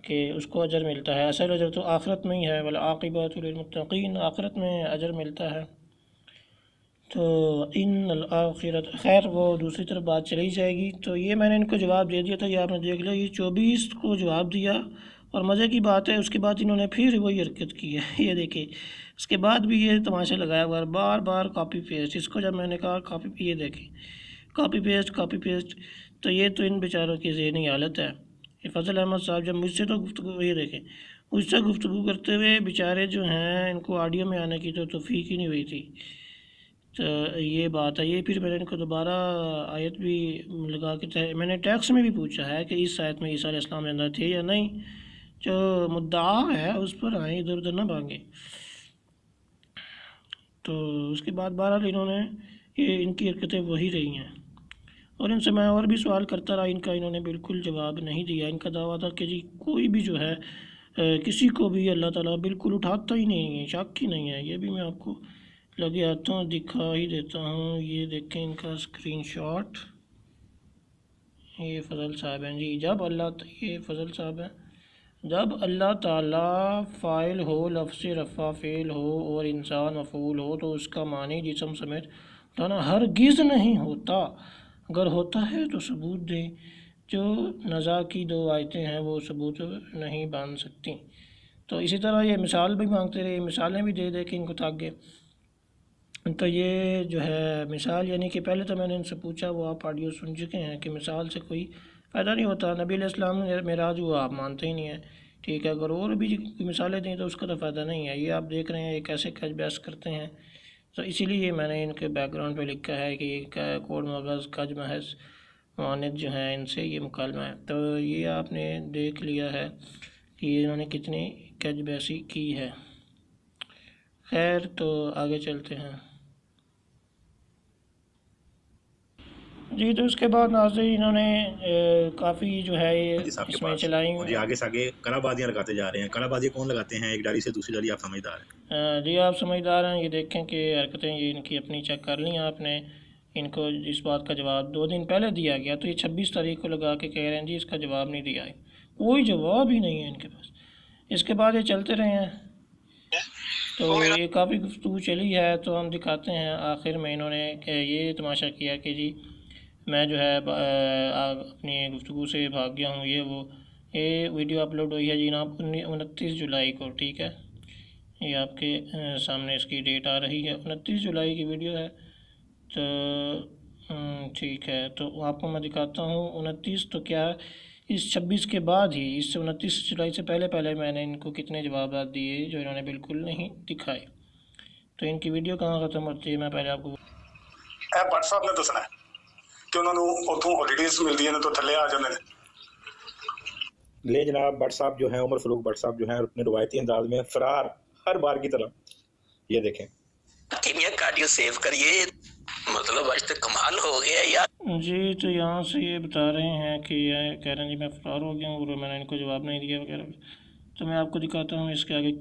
کہ اس کو اجر ملتا ہے، اصل اجر تو آخرت میں ہی ہے، والعاقبۃ للمتقین، آخرت میں اجر ملتا ہے۔ تو ان الآخرت، خیر وہ دوسری طرف بات چلی جائے گی. تو یہ میں نے ان کو جواب دے دیا تھا، یہ آپ نے دیکھ لیا، یہ 24 کو جواب دیا. اور مزے کی بات ہے اس کے بعد انہوں نے پھر وہی حرکت کی ہے. یہ دیکھیں اس کے بعد بھی یہ تماشا لگایا ہوا ہے، بار بار کاپی پیسٹ. اس کو جب میں نے کہا کاپی، یہ دیکھیں کاپی پیسٹ کاپی پیسٹ. تو یہ تو ان بیچاروں کی ذہنی حالت ہے. یہ فضل احمد صاحب جب مجھ سے تو گفتگو، یہ دیکھیں مجھ سے گفتگو کرتے ہوئے بیچارے جو ہیں ان کو آڈیو میں آنے کی تو توفیق ہی نہیں ہوئی تھی. تو یہ بات ہے. یہ پھر میں نے ان کو دوبارہ آیت بھی لگا کے میں نے ٹیکسٹ میں بھی پوچھا ہے کہ اس آیت میں عیسیٰ علیہ السلام زندہ تھے یا نہیں. جو مدعا ہے اس پر آئیں، ادھر ادھر نہ بھاگیں. تو اس کے بعد بہرحال انہوں نے یہ ان کی حرکتیں وہی رہی ہیں. اور ان سے میں اور بھی سوال کرتا رہا، ان کا انہوں نے بالکل جواب نہیں دیا. ان کا دعویٰ تھا کہ جی کوئی بھی جو ہے کسی کو بھی اللہ تعالیٰ بالکل اٹھاتا ہی نہیں ہے، شک ہی نہیں ہے. یہ بھی میں آپ کو لگے آتا ہوں، دکھا ہی دیتا ہوں. یہ دیکھیں ان کا اسکرین شاٹ. یہ فضل صاحب ہیں جی. یہ فضل صاحب ہیں. جب اللہ تعالیٰ فاعل ہو، لفظ رفع فعل ہو اور انسان مفعول ہو تو اس کا معنی جسم سمیت اٹھانا ہرگز نہیں ہوتا. اگر ہوتا ہے تو ثبوت دیں. جو نزاع کی 2 آیتیں ہیں وہ ثبوت نہیں بن سکتی. تو اسی طرح یہ مثال بھی مانگتے رہے، مثالیں بھی دے دے کے ان کو تھک گئے. تو یہ جو ہے مثال، یعنی کہ پہلے تو میں نے ان سے پوچھا، وہ آپ آڈیو سن چکے ہیں کہ مثال سے کوئی فائدہ نہیں ہوتا. نبی علیہ السلام نے معراج ہوا، آپ مانتے ہی نہیں ہیں. ٹھیک ہے، اگر اور بھی مثالیں دیں تو اس کا تو فائدہ نہیں ہے. یہ آپ دیکھ رہے ہیں یہ کیسے کج بحث کرتے ہیں. تو اسی لیے میں نے ان کے بیک گراؤنڈ پہ لکھا ہے کہ یہ کوڑ مغز کج محض معاند جو ہیں ان سے یہ مکالمہ ہے. تو یہ آپ نے دیکھ لیا ہے کہ انہوں نے کتنی کج بحثی کی ہے. خیر تو آگے چلتے ہیں. جی تو اس کے بعد ناظرین انہوں نے کافی جو ہے اس میں چلائیں. جی آگے سے آگے کلا بازیاں لگاتے جا رہے ہیں. کلا بازی کون لگاتے ہیں؟ ایک ڈالی سے دوسری ڈالی. آپ سمجھدار ہیں؟ جی آپ سمجھدار ہیں. یہ دیکھیں کہ حرکتیں یہ ان کی اپنی چیک کر لیں آپ نے. ان کو اس بات کا جواب 2 دن پہلے دیا گیا، تو یہ 26 تاریخ کو لگا کے کہہ رہے ہیں جی اس کا جواب نہیں دیا ہے. کوئی جواب ہی نہیں ہے ان کے پاس. اس کے بعد یہ چلتے رہے ہیں. تو یہ کافی گفتگو چلی ہے. تو ہم دکھاتے ہیں آخر میں انہوں نے کہ یہ تماشا کیا کہ جی میں جو ہے اپنی گفتگو سے بھاگ گیا ہوں. یہ ویڈیو اپلوڈ ہوئی ہے جناب 29 جولائی کو. ٹھیک ہے، یہ آپ کے سامنے اس کی ڈیٹ آ رہی ہے، 29 جولائی کی ویڈیو ہے. تو ٹھیک ہے، تو آپ کو میں دکھاتا ہوں 29. تو کیا اس 26 کے بعد ہی، اس سے 29 جولائی سے پہلے میں نے ان کو کتنے جوابات دیے جو انہوں نے بالکل نہیں دکھائے. تو ان کی ویڈیو کہاں ختم ہوتی ہے میں پہلے آپ کو بٹ صاحب نے دسنا ہے کہ انہوں نے اتوں ہالیڈیز ملتی ہیں تو تھلے آ جاتے ہیں. لے جناب بٹ صاحب جو ہیں، عمر فاروق بٹ صاحب جو ہیں اپنے روایتی انداز میں فرار ہر بار کی طرح. یہ دیکھیں کارڈیو سیو کریے، مطلب آج تک کمال ہو گیا یار. جی. تو یہاں سے یہ بتا رہے ہیں کہ یہ کہہ رہے ہیں جی میں فرار ہو گیا ہوں اور میں نے ان کو جواب نہیں دیا وغیرہ. تو میں آپ کو دکھاتا ہوں اس کے آگے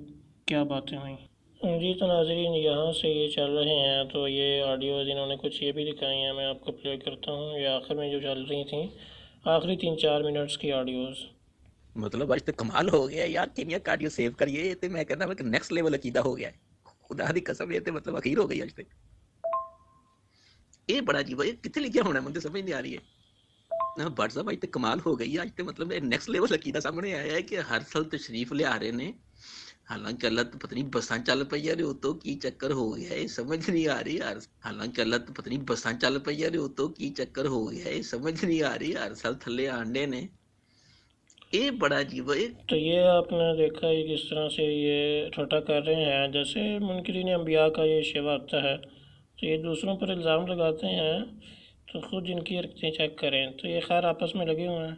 کیا باتیں ہوئیں. جی تو ناظرین یہاں سے یہ چل رہے ہیں. تو یہ آڈیوز انہوں نے کچھ یہ بھی دکھائی ہیں، میں آپ کو پلے کرتا ہوں. یہ آخر میں جو چل رہی تھیں، آخری 3-4 منٹس کی آڈیوز. مطلب آج تک کمال ہو گیا یار. کینیا کارڈیو سیو کریے تے میں کہنا کہ نیکسٹ لیول عقیدہ ہو گیا ہے. خدا دی قسم یہ تے مطلب اخیر ہو گئی اج تک. یہ بڑا عجیب ہے، کتنے لکھیا ہونا ہے مجھے سمجھ نہیں آ رہی ہے. بٹ صاحب اج تک کمال ہو گئی ہے. اج تک مطلب نیکسٹ لیول عقیدہ سامنے آیا ہے کہ ہر سال تشریف لے آ رہے نے. حالانکہ اللہ تو پتہ نہیں بساں چل پئی ہے تو کی چکر ہو گیا ہے سمجھ نہیں آ رہی یار. حالانکہ اللہ تو پتہ نہیں بساں چل پئی ہے تو کی چکر ہو گیا ہے سمجھ نہیں آ رہی. ہر سال تھلے آنڈے نے. یہ بڑا عجیب ہے. تو یہ آپ نے دیکھا ہے کس طرح سے یہ ٹھٹا کر رہے ہیں. جیسے منکرین انبیاء کا یہ شیوا ہوتا ہے، تو یہ دوسروں پر الزام لگاتے ہیں. تو خود ان کی حرکتیں چیک کریں. تو یہ خیر آپس میں لگے ہوئے ہیں.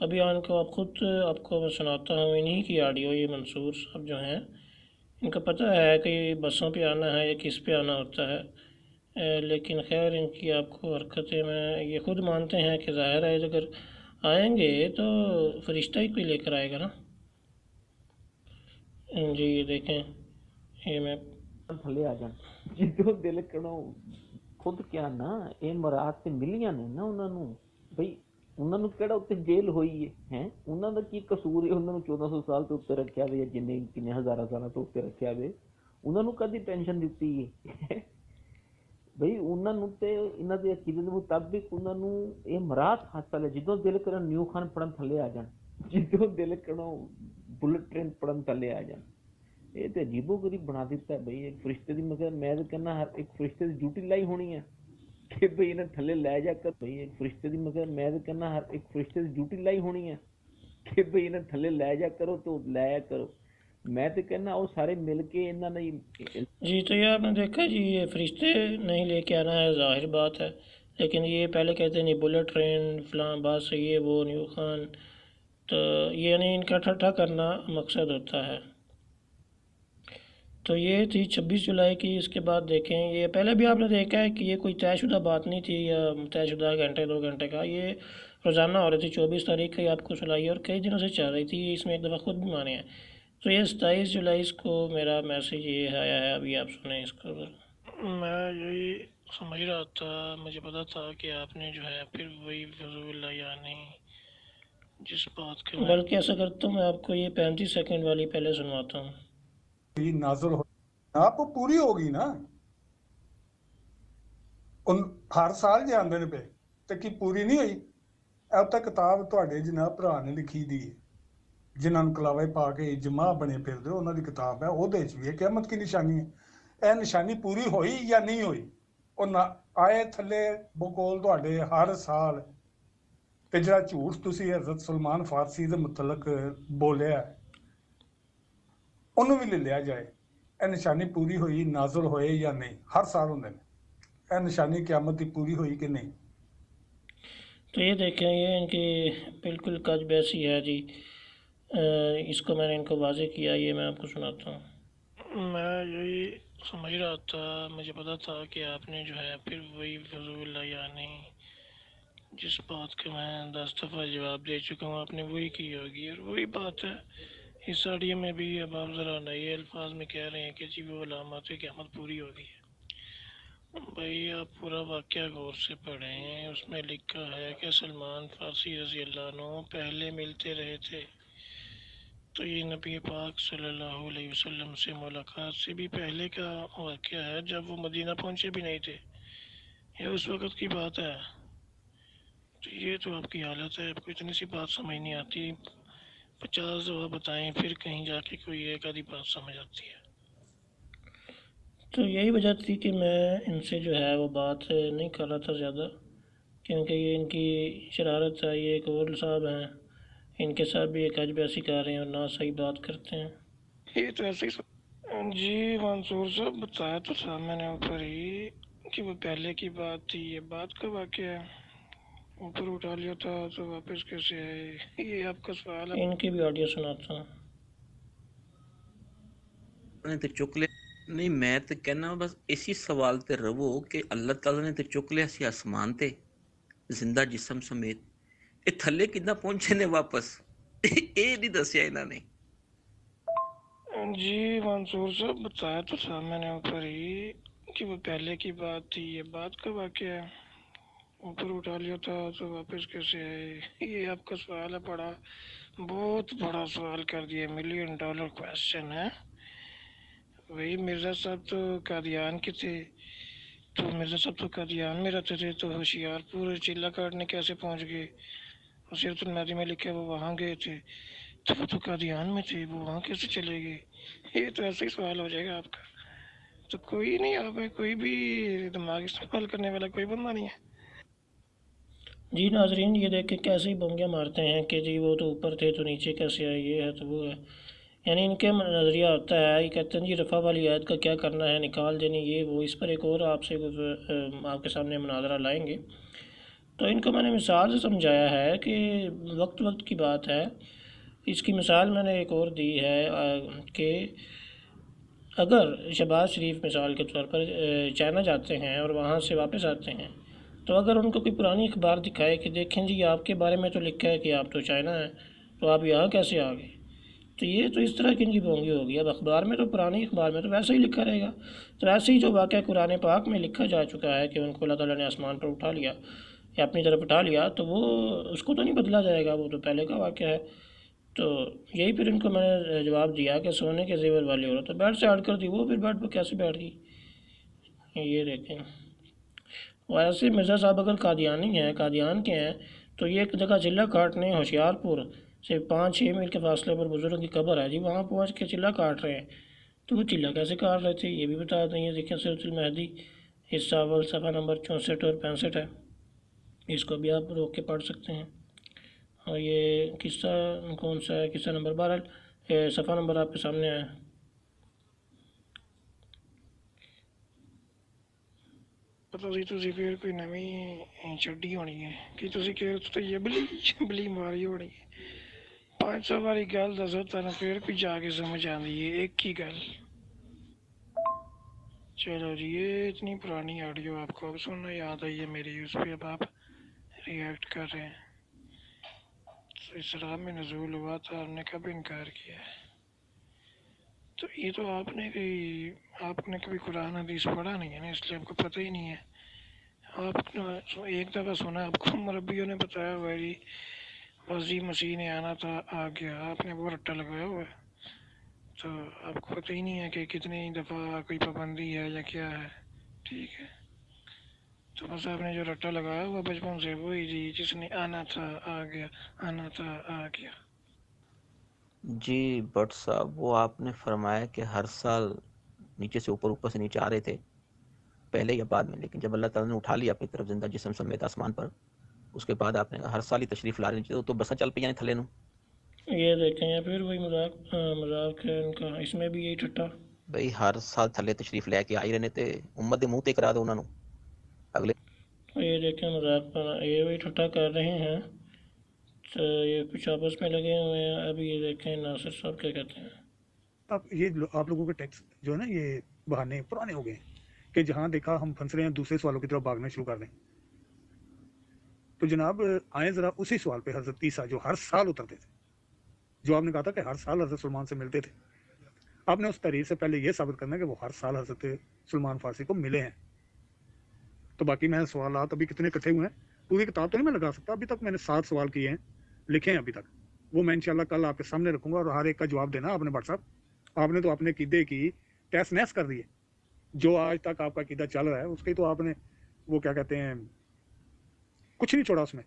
ابھی ان کو آپ کو میں سناتا ہوں انہی کی آڈیو. یہ منصور صاحب جو ہیں ان کا پتہ ہے کہ بسوں پہ آنا ہے یا کس پہ آنا ہوتا ہے، لیکن خیر ان کی آپ کو حرکتیں میں یہ خود مانتے ہیں کہ ظاہر ہے اگر آئیں گے تو فرشتہ ہی کوئی لے کر آئے گا نا. جی یہ دیکھیں، یہ میں تھلے آ جان جدوں دل کرو خود کیا نا یہ مراد تے ملیاں نے نا انہاں نوں. بھئی انہاں نوں کیڑا اوتے جیل ہوئی ہے انہاں دا کی قصور ہے؟ انہاں نوں 1400 سال تو اوپر رکھیا وے، جنے کنے ہزاراں سالاں تو اوپر رکھیا وے. انہاں نوں کدی ٹینشن دتی ہے؟ ਬਈ ਉਹਨਾਂ ਨੂੰ ਤੇ ਇਹਨਾਂ ਦੇ ਅਕੀਦੇ ਦੇ ਮੁਤਾਬਿਕ ਉਹਨਾਂ ਨੂੰ ਇਹ ਮਰਾਤ ਹਾਸਲ ਹੈ ਜਦੋਂ ਦਿਲ ਕਰਨ ਨਿਊ ਖਾਨ ਪੜਨ ਥੱਲੇ ਆ ਜਾਣ, ਜਦੋਂ ਦਿਲ ਕਰੋ ਬੁਲਟ ਟ੍ਰੇਨ ਪੜਨ ਥੱਲੇ ਆ ਜਾਣ। ਇਹ ਤੇ ਅਜੀਬੋ ਗਰੀਬ ਬਣਾ ਦਿੱਤਾ ਬਈ ਇੱਕ ਫਰਿਸ਼ਤੇ ਦੀ, ਮਗਰ ਮੈਂ ਤਾਂ ਕਹਿੰਦਾ ਹਰ ਇੱਕ ਫਰਿਸ਼ਤੇ ਦੀ ਡਿਊਟੀ ਲਾਈ ਹੋਣੀ ਹੈ ਕਿ ਬਈ ਇਹਨਾਂ ਥੱਲੇ ਲੈ ਜਾ ਕਰ ਬਈ ਇੱਕ ਫਰਿਸ਼ਤੇ ਦੀ, ਮਗਰ ਮੈਂ ਤਾਂ ਕਹਿੰਦਾ ਹਰ ਇੱਕ ਫਰਿਸ਼ਤੇ ਦੀ ਡਿਊਟੀ ਲਾਈ ਹੋਣੀ ਹੈ کہ بھئی انہیں تھلے لے جا کرو تو لایا کرو. میں تو کہنا وہ سارے مل کے انہوں نے جی. تو یہ آپ نے دیکھا جی یہ فرشتے نہیں لے کے آنا ہے ظاہر بات ہے، لیکن یہ پہلے کہتے ہیں نہیں بلٹ ٹرین فلاں بات یہ وہ نیو خان، تو یہ یعنی ان کا ٹھٹھا کرنا مقصد ہوتا ہے. تو یہ تھی 26 جولائی کی. اس کے بعد دیکھیں یہ پہلے بھی آپ نے دیکھا ہے کہ یہ کوئی طے شدہ بات نہیں تھی یا طے شدہ گھنٹے 2 گھنٹے کا، یہ روزانہ ہو رہی تھی. 24 تاریخ کا یہ آپ کو سنائی اور کئی دنوں سے چل رہی تھی. اس میں ایک دفعہ خود بھی مانے ہیں. تو یہ 27 جولائی کو میرا میسیج یہ آیا ہے، ابھی آپ سنیں اس کو. میں یہی سمجھ رہا تھا، مجھے پتا تھا کہ آپ نے جو ہے پھر وہی فضول یا نہیں جس بات کے، بلکہ ایسا کرتا ہوں میں آپ کو یہ 35 سیکنڈ والی پہلے سنواتا ہوں. نازل ہو آپ کو پوری ہوگی نا ان ہر سال جے آندے نے پہ تے کی پوری نہیں ہوئی. اب تک کتاب تواڈے جناب بھرا نے لکھی دی ہے جنہاں نوں کلاوے پا کے اجماع بنے پھردے انہاں دی کتاب ہے. او دے وچ وی قیامت کی نشانی ہے. اے نشانی پوری ہوئی یا نہیں ہوئی. او آئے تھلے بقول تواڈے ہر سال تے جڑا جھوٹ تسی حضرت سلمان فارسی دے متعلق بولیا ہے انہوں بھی لے لیا جائے. اے نشانی پوری ہوئی نازل ہوئے یا نہیں. ہر سال ہوندے نے. اے نشانی قیامت دی پوری ہوئی کہ نہیں. تو یہ دیکھیں یہ ان کی بالکل کج بیسی ہے جی. اس کو میں نے ان کو واضح کیا، یہ میں آپ کو سناتا ہوں. میں یہی سمجھ رہا تھا، مجھے پتا تھا کہ آپ نے جو ہے پھر وہی فضول یا نہیں جس بات کا میں 10 دفعہ جواب دے چکا ہوں آپ نے وہی کی ہوگی. اور وہی بات ہے اس آڈیو میں بھی. اب آپ ذرا نئے الفاظ میں کہہ رہے ہیں کہ جی وہ علامات قیامت پوری ہو گئی ہے. بھائی آپ پورا واقعہ غور سے پڑھیں، اس میں لکھا ہے کہ سلمان فارسی رضی اللہ عنہ پہلے ملتے رہے تھے. تو یہ نبی پاک صلی اللہ علیہ وسلم سے ملاقات سے بھی پہلے کا واقعہ ہے، جب وہ مدینہ پہنچے بھی نہیں تھے. یہ اس وقت کی بات ہے. تو یہ تو آپ کی حالت ہے، آپ کو اتنی سی بات سمجھ نہیں آتی. 50 دفعہ بتائیں پھر کہیں جا کے کوئی ایک آدھی بات سمجھ آتی ہے. تو یہی وجہ تھی کہ میں ان سے جو ہے وہ بات نہیں کر رہا تھا زیادہ، کیونکہ یہ ان کی شرارت ہے. یہ ایک اور صاحب ہیں، ان کے ساتھ بھی ایک حج بیسی کر رہے ہیں اور نہ صحیح بات کرتے ہیں. یہ تو ایسے ہی جی منصور صاحب بتایا تو تھا میں نے اوپر ہی کہ وہ پہلے کی بات تھی، یہ بات کا واقعہ ہے. اوپر اٹھا لیا تھا تو واپس کیسے آئے، یہ آپ کا سوال ہے. ان کی بھی آڈیو سناتا ہوں. تو چک لیا نہیں، میں تو کہنا بس اسی سوال تے رہو کہ اللہ تعالیٰ نے تو چک لیا سی آسمان تے زندہ جسم سمیت، یہ تھلے کداں پہنچے نے واپس یہ نہیں دسیا انہوں نے. جی منصور صاحب بتایا تو تھا میں نے اوپر ہی کہ وہ پہلے کی بات تھی، یہ بات کا واقعہ ہے. اوپر اٹھا لیا تھا تو واپس کیسے آئے، یہ آپ کا سوال ہے. بڑا بہت بڑا سوال کر دیا، $1 ملین کویسچن ہے. وہی مرزا صاحب تو قادیان کے تھے، تو مرزا صاحب تو قادیان میں رہتے تھے، تو ہوشیار پور چیلا کاٹنے کیسے پہنچ گئے. سیرت المہدی میں لکھے وہ وہاں گئے تھے، تو وہ تو قادیان میں تھے، وہ وہاں کیسے چلے گئے. یہ تو ایسا ہی سوال ہو جائے گا آپ کا. تو کوئی نہیں، آپ میں کوئی بھی دماغ استعمال کرنے والا کوئی بندہ نہیں ہے. جی ناظرین یہ دیکھ کے کیسے ہی بنگیاں مارتے ہیں کہ جی وہ تو اوپر تھے تو نیچے کیسے آئے، یہ ہے تو وہ ہے. یعنی ان کے نظریہ ہوتا ہے، یہ کہتے ہیں جی رفع والی آیت کا کیا کرنا ہے، نکال دینی یہ وہ. اس پر ایک اور آپ کے سامنے مناظرہ لائیں گے. تو ان کو میں نے مثال سے سمجھایا ہے کہ وقت کی بات ہے. اس کی مثال میں نے ایک اور دی ہے کہ اگر شہباز شریف مثال کے طور پر چائنا جاتے ہیں اور وہاں سے واپس آتے ہیں، تو اگر ان کو کوئی پرانی اخبار دکھائے کہ دیکھیں جی آپ کے بارے میں تو لکھا ہے کہ آپ تو چائنا ہیں، تو آپ یہاں کیسے آ گئے. تو یہ تو اس طرح کی ان کی بونگی ہوگی. اب اخبار میں تو پرانی اخبار میں تو ویسے ہی لکھا رہے گا. تو ایسے ہی جو واقعہ قرآن پاک میں لکھا جا چکا ہے کہ ان کو اللہ تعالیٰ نے آسمان پر اٹھا لیا یا اپنی طرف اٹھا لیا، تو وہ اس کو تو نہیں بدلا جائے گا، وہ تو پہلے کا واقعہ ہے. تو یہی پھر ان کو میں نے جواب دیا کہ سونے کے زیور والی عورت تو بیڈ سے ہٹ کر دی، وہ پھر بیڈ پہ کیسے بیٹھ گئی. یہ دیکھیں ویسے مرزا صاحب اگر قادیانی ہیں، قادیان کے ہیں، تو یہ ایک جگہ چلہ کاٹنے ہوشیار پور سے 5-6 میل کے فاصلے پر بزرگ کی قبر ہے جی، وہاں پہنچ کے چلہ کاٹ رہے ہیں، تو وہ چلہ کیسے کاٹ رہے تھے یہ بھی بتا دیں۔ یہ دیکھیں سورۃ المہدی حصہ اول صفحہ نمبر 64 اور 65 ہے، اس کو بھی آپ روک کے پڑھ سکتے ہیں۔ اور یہ قصہ کون سا ہے؟ قصہ نمبر 12 صفحہ نمبر آپ کے سامنے ہے۔ ਤੁਸੀਂ ਫਿਰ ਕੋਈ ਨਵੀਂ ਛੱਡੀ ਹੋਣੀ ਹੈ ਕਿ ਤੁਸੀਂ ਕਹਿ ਰਹੇ ਹੋ ਬਲੀ ਮਾਰੀ ਹੋਣੀ ਹੈ। 500 ਵਾਲੀ ਗੱਲ ਦੱਸੋ ਤੁਹਾਨੂੰ ਫਿਰ ਵੀ ਜਾ کے سمجھ آتی ہے ایک ہی گل۔ چلو جی یہ اتنی پرانی آڈیو آپ کو اب سننا یاد آئی ہے میری، اس پہ اب آپ ریئیکٹ کر رہے ہیں۔ تو اسراء میں نزول ہوا تھا، آپ نے کب انکار کیا ہے؟ تو یہ تو آپ نے کبھی قرآن حدیث پڑھا نہیں ہے نا، اس لیے آپ کو پتہ ہی نہیں ہے۔ آپ ایک دفعہ سنا، آپ کو مربیوں نے بتایا ہوا جی وسیع مسیح نے آنا تھا، آ گیا، آپ نے وہ رٹا لگایا ہوا ہے، تو آپ کو پتہ ہی نہیں ہے کہ کتنی دفعہ کوئی پابندی ہے یا کیا ہے، ٹھیک ہے؟ تو بس آپ نے جو رٹا لگایا ہوا بچپن سے وہی جی، جس نے آنا تھا آ گیا، آنا تھا آ گیا۔ جی بٹ صاحب، وہ آپ نے فرمایا کہ ہر سال نیچے سے اوپر، اوپر سے نیچے آ رہے تھے، پہلے یا بعد میں، لیکن جب اللہ تعالیٰ نے اٹھا لیا اپنی طرف زندہ جسم سمیت آسمان پر، اس کے بعد آپ نے کہا ہر سال ہی تشریف لا رہے ہیں، تو بسا چل پہ یعنی تھلے نو۔ یہ دیکھیں یا پھر وہی مذاق ہے ان کا، اس میں بھی یہی ٹھٹا۔ بھئی ہر سال تھلے تشریف لے کے آئی رہنے تے امت دے منہ تے کرا دو انہوں اگلے۔ یہ دیکھیں مذاق بنا، یہ وہی ٹھٹا کر رہے ہیں، تو یہ کچھ آپس میں لگے ہوئے ہیں۔ اب یہ دیکھیں ناصر صاحب کیا کہتے ہیں۔ اب یہ آپ لوگوں کے ٹیکس جو ہے نا، یہ بہانے پرانے ہو گئے ہیں کہ جہاں دیکھا ہم پھنس رہے ہیں دوسرے سوالوں کی طرف بھاگنا شروع کر دیں۔ تو جناب آئیں ذرا اسی سوال پہ، حضرت عیسیٰ جو ہر سال اترتے تھے، جو آپ نے کہا تھا کہ ہر سال حضرت سلمان سے ملتے تھے، آپ نے اس تحریر سے پہلے یہ ثابت کرنا ہے کہ وہ ہر سال حضرت سلمان فارسی کو ملے ہیں۔ تو باقی میں سوالات ابھی کتنے اکٹھے ہوئے ہیں پوری کتاب تو نہیں میں لگا سکتا، ابھی تک میں نے 7 سوال کیے ہیں، لکھے ہیں ابھی تک، وہ میں انشاءاللہ کل آپ کے سامنے رکھوں گا، اور ہر ایک کا جواب دینا آپ نے۔ بٹ صاحب آپ نے تو اپنے عقیدے کی ٹیس نیس کر دی ہے، جو آج تک آپ کا عقیدہ چل رہا ہے اس کی تو آپ نے وہ کیا کہتے ہیں کچھ نہیں چھوڑا اس میں،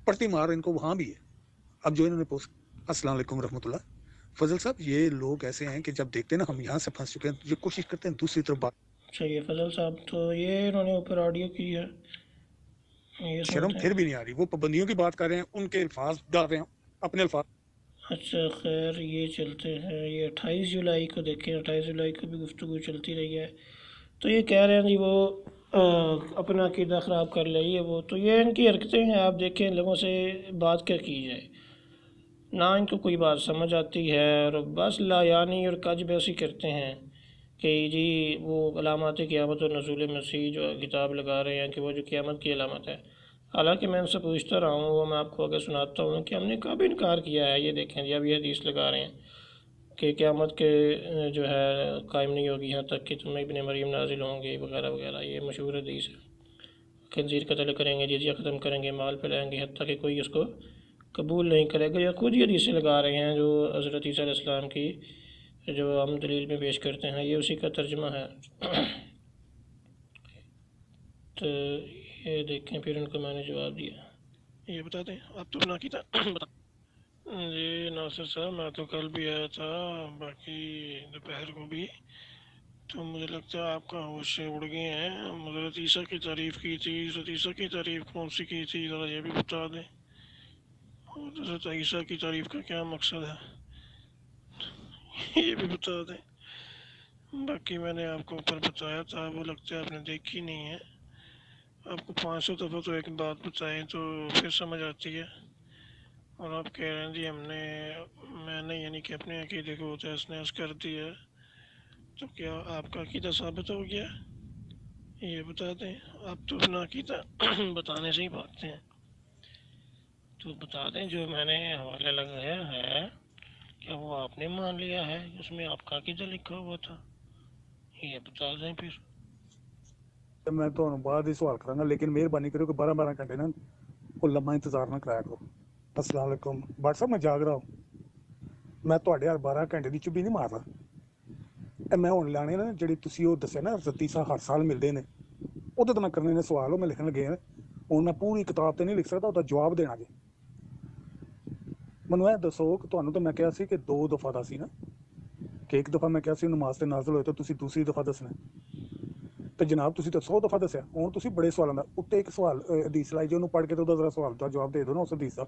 پڑتی مار ان کو وہاں بھی ہے۔ اب جو انہوں نے پوسٹ، السلام علیکم رحمۃ اللہ، فضل صاحب یہ لوگ ایسے ہیں کہ جب دیکھتے ہیں نا ہم یہاں سے پھنس چکے ہیں، یہ کوشش کرتے ہیں دوسری طرف بات۔ اچھا یہ فضل صاحب، تو یہ انہوں نے اوپر آڈیو کی ہے، یہ شرم سنتے پھر ہیں۔ بھی نہیں آ رہی، وہ پابندیوں کی بات کر رہے ہیں، ان کے الفاظ ڈال رہے ہیں اپنے الفاظ۔ اچھا خیر یہ چلتے ہیں، یہ 28 جولائی کو دیکھیں، 28 جولائی کو بھی گفتگو چلتی رہی ہے، تو یہ کہہ رہے ہیں جی وہ اپنا عقیدہ خراب کر لئے وہ، تو یہ ان کی حرکتیں ہیں، آپ دیکھیں لوگوں سے بات کیا کی جائے، نہ ان کو کوئی بات سمجھ آتی ہے، اور بس لا یعنی اور کجب ایسی کرتے ہیں کہ جی وہ علامات قیامت اور نزول مسیح جو کتاب لگا رہے ہیں کہ وہ جو قیامت کی علامت ہے، حالانکہ میں ان سے پوچھتا رہا ہوں، وہ میں آپ کو اگر سناتا ہوں کہ ہم نے کب انکار کیا ہے۔ یہ دیکھیں جی اب یہ حدیث لگا رہے ہیں کہ قیامت کے جو ہے قائم نہیں ہوگی یہاں تک کہ تم ابن مریم نازل ہوں گے وغیرہ وغیرہ، یہ مشہور حدیث ہے۔ خنزیر قتل کریں گے، جزیہ ختم کریں گے، مال پھیلائیں گے، حتیٰ کہ کوئی اس کو قبول نہیں کرے گا، یا خود ہی حدیثیں لگا رہے ہیں جو حضرت عیسیٰ علیہ السلام کی جو ہم دلیل میں پیش کرتے ہیں، یہ اسی کا ترجمہ ہے۔ تو یہ دیکھیں پھر ان کو میں نے جواب دیا، یہ بتا دیں آپ تو بنا کی تھا جی ناصر صاحب، میں تو کل بھی آیا تھا، باقی دوپہر کو بھی، تو مجھے لگتا ہے آپ کا ہوش سے اڑ گئے ہیں۔ حضرت عیسیٰ کی تعریف کی تھی، حضرت عیسیٰ کی تعریف کون سی کی تھی ذرا یہ بھی بتا دیں، حضرت عیسیٰ کی تعریف کا کیا مقصد ہے یہ بھی بتا دیں۔ باقی میں نے آپ کو اوپر بتایا تھا، وہ لگتا ہے آپ نے دیکھی نہیں ہے، آپ کو 500 دفعہ تو ایک بات بتائیں تو پھر سمجھ آتی ہے، اور آپ کہہ رہے ہیں جی میں نے یعنی کہ اپنے عقیدے کو تہس نہس کر دیا، تو کیا آپ کا عقیدہ ثابت ہو گیا یہ بتا دیں۔ آپ تو اپنا عقیدہ بتانے سے ہی بھاگتے ہیں، تو بتا دیں جو میں نے حوالہ لگایا ہے کیا وہ آپ نے مان لیا ہے، اس میں آپ کا عقیدہ لکھا ہوا تھا، یہ بتا دیں پھر۔ میں تو بعد ہی سوال کراں گا، لیکن مہربانی کرو کہ 12 گھنٹے نا وہ لمبا انتظار نہ کرایا کرو۔ السلام علیکم بٹ صاحب، میں جاگ رہا ہوں، میں تہاڈے 12 گھنٹے دی چبی نہیں مار رہا، ਇਹ ਮੈਂ ਹੁਣ ਲਾਣੇ ਨਾ ਜਿਹੜੀ ਤੁਸੀਂ ਉਹ ਦੱਸਿਆ ਨਾ ਰਤੀਸਾ ਹਰ ਸਾਲ ਮਿਲਦੇ ਨੇ, ਉਹਦੇ ਤੋਂ ਮੈਂ ਕਰਨੇ ਨੇ ਸਵਾਲ, ਉਹ ਮੈਂ ਲਿਖਣ ਲੱਗੇ ਹੁਣ ਮੈਂ ਪੂਰੀ ਕਿਤਾਬ ਤੇ ਨਹੀਂ ਲਿਖ ਸਕਦਾ, ਉਹਦਾ ਜਵਾਬ ਦੇਣਾ ਜੇ। ਮੈਨੂੰ ਇਹ ਦੱਸੋ ਕਿ ਤੁਹਾਨੂੰ ਤਾਂ ਮੈਂ ਕਿਹਾ ਸੀ ਕਿ 2 ਦਫਾ ਦਾ ਸੀ ਨਾ, ਕਿ ਇੱਕ ਦਫਾ ਮੈਂ ਕਿਹਾ ਸੀ ਨਮਾਜ਼ ਤੇ ਨਾਜ਼ਲ ਹੋਏ ਤਾਂ ਤੁਸੀਂ ਦੂਸਰੀ ਦਫਾ ਦੱਸਣਾ, ਤੇ ਜਨਾਬ ਤੁਸੀਂ ਤਾਂ 100 ਦਫਾ ਦੱਸਿਆ। ਹੁਣ ਤੁਸੀਂ ਬੜੇ ਸਵਾਲਾਂ ਦਾ ਉੱਤੇ ਇੱਕ ਸਵਾਲ ਹਦੀਸ ਲਾਈ ਜੇ, ਉਹਨੂੰ ਪੜ੍ਹ ਕੇ ਤੇ ਉਹਦਾ ਜ਼ਰਾ ਸਵਾਲ ਦਾ ਜਵਾਬ ਦੇ ਦਿਓ ਨਾ ਉਸ ਹਦੀਸ ਦਾ,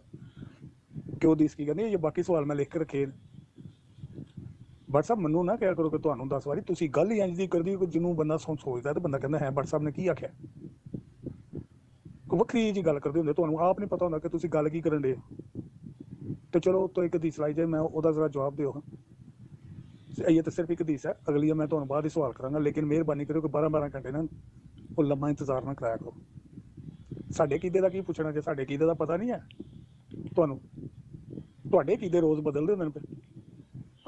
ਕਿ ਉਹ ਹਦੀਸ ਕੀ ਕਹਿੰਦੀ ਹੈ। ਇਹ ਬਾਕੀ ਸਵਾਲ ਮੈਂ ਲਿਖ ਕੇ ਰੱਖੇ ਨੇ। ਬਟ ਸਾਹਿਬ ਮੈਨੂੰ ਨਾ ਕਿਹਾ ਕਰੋ ਕਿ ਤੁਹਾਨੂੰ 10 ਵਾਰੀ ਤੁਸੀਂ ਗੱਲ ਹੀ ਇੰਝ ਦੀ ਕਰਦੀ ਕਿ ਜਿਹਨੂੰ ਬੰਦਾ ਸੋਚਦਾ ਤੇ ਬੰਦਾ ਕਹਿੰਦਾ ਹੈ ਬਟ ਸਾਹਿਬ ਨੇ ਕੀ ਆਖਿਆ, ਕੋਈ ਵੱਖਰੀ ਜਿਹੀ ਗੱਲ ਕਰਦੇ ਹੁੰਦੇ, ਤੁਹਾਨੂੰ ਆਪ ਨਹੀਂ ਪਤਾ ਹੁੰਦਾ ਕਿ ਤੁਸੀਂ ਗੱਲ ਕੀ ਕਰਨ ਦੇ। ਤੇ ਚਲੋ ਉੱਤੋਂ ਇੱਕ ਹਦੀਸ ਲਾਈ ਜਾਏ, ਮੈਂ ਉਹਦਾ ਜ਼ਰਾ ਜਵਾਬ ਦਿਓ। ਇਹ ਤਾਂ ਸਿਰਫ ਇੱਕ ਹਦੀਸ ਹੈ, ਅਗਲੀ ਮੈਂ ਤੁਹਾਨੂੰ ਬਾਅਦ ਹੀ ਸਵਾਲ ਕਰਾਂਗਾ, ਲੇਕਿਨ ਮਿਹਰਬਾਨੀ ਕਰਿਓ ਕਿ 12-12 ਘੰਟੇ ਨਾ ਉਹ ਲੰਮਾ ਇੰਤਜ਼ਾਰ ਨਾ ਕਰਾਇਆ ਕਰੋ। ਸਾਡੇ ਕੀਦੇ ਦਾ ਕੀ ਪੁੱਛਣਾ, ਜੇ ਸਾਡੇ ਕੀਦੇ ਦਾ ਪਤਾ ਨਹੀਂ ਹੈ ਤੁਹਾਨੂੰ, ਤੁਹਾਡੇ ਕੀਦੇ ਰੋਜ਼ ਬਦਲਦੇ ਹੁੰਦੇ ਨੇ।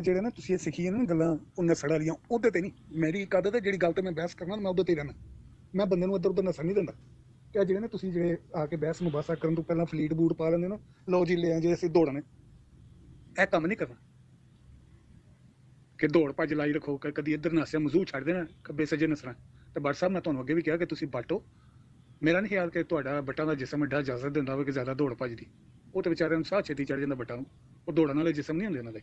ਜਿਹੜੇ ਨਾ ਤੁਸੀਂ ਇਹ ਸਿੱਖੀ ਨਾ ਗੱਲਾਂ ਉਹ ਨਸੜ ਵਾਲੀਆਂ, ਉਹਦੇ ਤੇ ਨਹੀਂ ਮੇਰੀ ਇੱਕ ਆਦਤ ਹੈ, ਜਿਹੜੀ ਗੱਲ ਤੇ ਮੈਂ ਬਹਿਸ ਕਰਨਾ ਮੈਂ ਉਹਦੇ ਤੇ ਰਹਿਣਾ, ਮੈਂ ਬੰਦੇ ਨੂੰ ਇੱਧਰ ਉੱਧਰ ਨਸਣ ਨਹੀਂ ਦਿੰਦਾ। ਤੇ ਜਿਹੜੇ ਨੇ ਤੁਸੀਂ ਜਿਹੜੇ ਆ ਕੇ ਬਹਿਸ ਮੁਬਾਸਾ ਕਰਨ ਤੋਂ ਪਹਿਲਾਂ ਫਲੀਟ ਬੂਟ ਪਾ ਲੈਂਦੇ ਨਾ, ਲਓ ਜੀ ਲਿਆ ਜੇ ਅਸੀਂ ਦੌੜਨੇ, ਇਹ ਕੰਮ ਨਹੀਂ ਕਰਨਾ ਕਿ ਦੌੜ ਭੱਜ ਲਾਈ ਰੱਖੋ, ਕਦੀ ਇੱਧਰ ਨਸਿਆ ਮਜ਼ੂ ਛੱਡ ਦੇਣਾ, ਖੱਬੇ ਸੱਜੇ ਨਸਣਾ। ਤੇ ਬਟ ਸਾਹਿਬ ਮੈਂ ਤੁਹਾਨੂੰ ਅੱਗੇ ਵੀ ਕਿਹਾ ਕਿ ਤੁਸੀਂ ਬਟੋ, ਮੇਰਾ ਨਹੀਂ ਖਿਆਲ ਕਿ ਤੁਹਾਡਾ ਬੱਟਾਂ ਦਾ ਜਿਸਮ ਐਡਾ ਇਜਾਜ਼ਤ ਦਿੰਦਾ ਹੋਵੇ ਕਿ ਜ਼ਿਆਦਾ ਦੌੜ ਭੱਜ ਦੀ। ਉਹ ਤੇ ਵਿਚਾਰਿਆਂ ਨੂੰ ਸਾਹ ਛੇਤੀ ਚੜ ਜਾਂਦਾ ਬੱਟਾਂ ਨੂੰ, ਉਹ ਦੌੜਨ ਵਾਲੇ ਜਿਸਮ ਨਹੀਂ ਹੁੰਦੇ ਉਹਨਾਂ ਦੇ।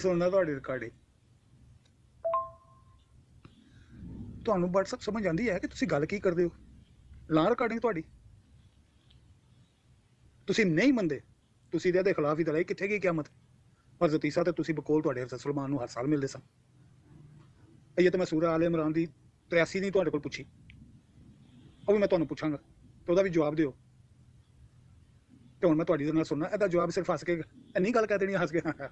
ਸੁਣਨਾ ਤੁਹਾਡੀ ਰਿਕਾਰਡਿੰਗ ਤੁਹਾਨੂੰ WhatsApp ਸਮਝ ਆਉਂਦੀ ਹੈ ਕਿ ਤੁਸੀਂ ਗੱਲ ਕੀ ਕਰਦੇ ਹੋ। ਲਾ ਰਿਕਾਰਡਿੰਗ ਤੁਹਾਡੀ, ਤੁਸੀਂ ਨਹੀਂ ਮੰਨਦੇ, ਤੁਸੀਂ ਇਹਦੇ ਖਿਲਾਫ ਹੀ ਲੜਾਈ, ਕਿੱਥੇ ਗਈ ਕਿਆਮਤ। ਹਜ਼ਰਤ ਈਸਾ ਤੇ ਤੁਸੀਂ ਬਕੌਲ ਤੁਹਾਡੇ ਹਜ਼ਰਤ ਸੁਲੈਮਾਨ ਨੂੰ ਹਰ ਸਾਲ ਮਿਲਦੇ ਸਨ। ਇਹ ਤਾਂ ਮੈਂ ਸੂਰਾ ਆਲ ਇਮਰਾਨ ਦੀ 83 ਨਹੀਂ ਤੁਹਾਡੇ ਕੋਲ ਪੁੱਛੀ, ਉਹ ਵੀ ਮੈਂ ਤੁਹਾਨੂੰ ਪੁੱਛਾਂਗਾ ਤੇ ਉਹਦਾ ਵੀ ਜਵਾਬ ਦਿਓ। ਤੇ ਹੁਣ ਮੈਂ ਤੁਹਾਡੀ ਨਾਲ ਸੁਣਨਾ, ਇਹਦਾ ਜਵਾਬ ਸਿਰਫ ਹੱਸ ਕੇ ਇੰਨੀ ਗੱਲ ਕਹਿ ਦੇਣੀ ਹੱਸ ਕੇ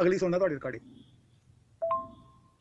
ਅਗਲੀ ਸੁਣਨਾ ਤੁਹਾਡੀ ਰਿਕਾਰਡਿੰਗ।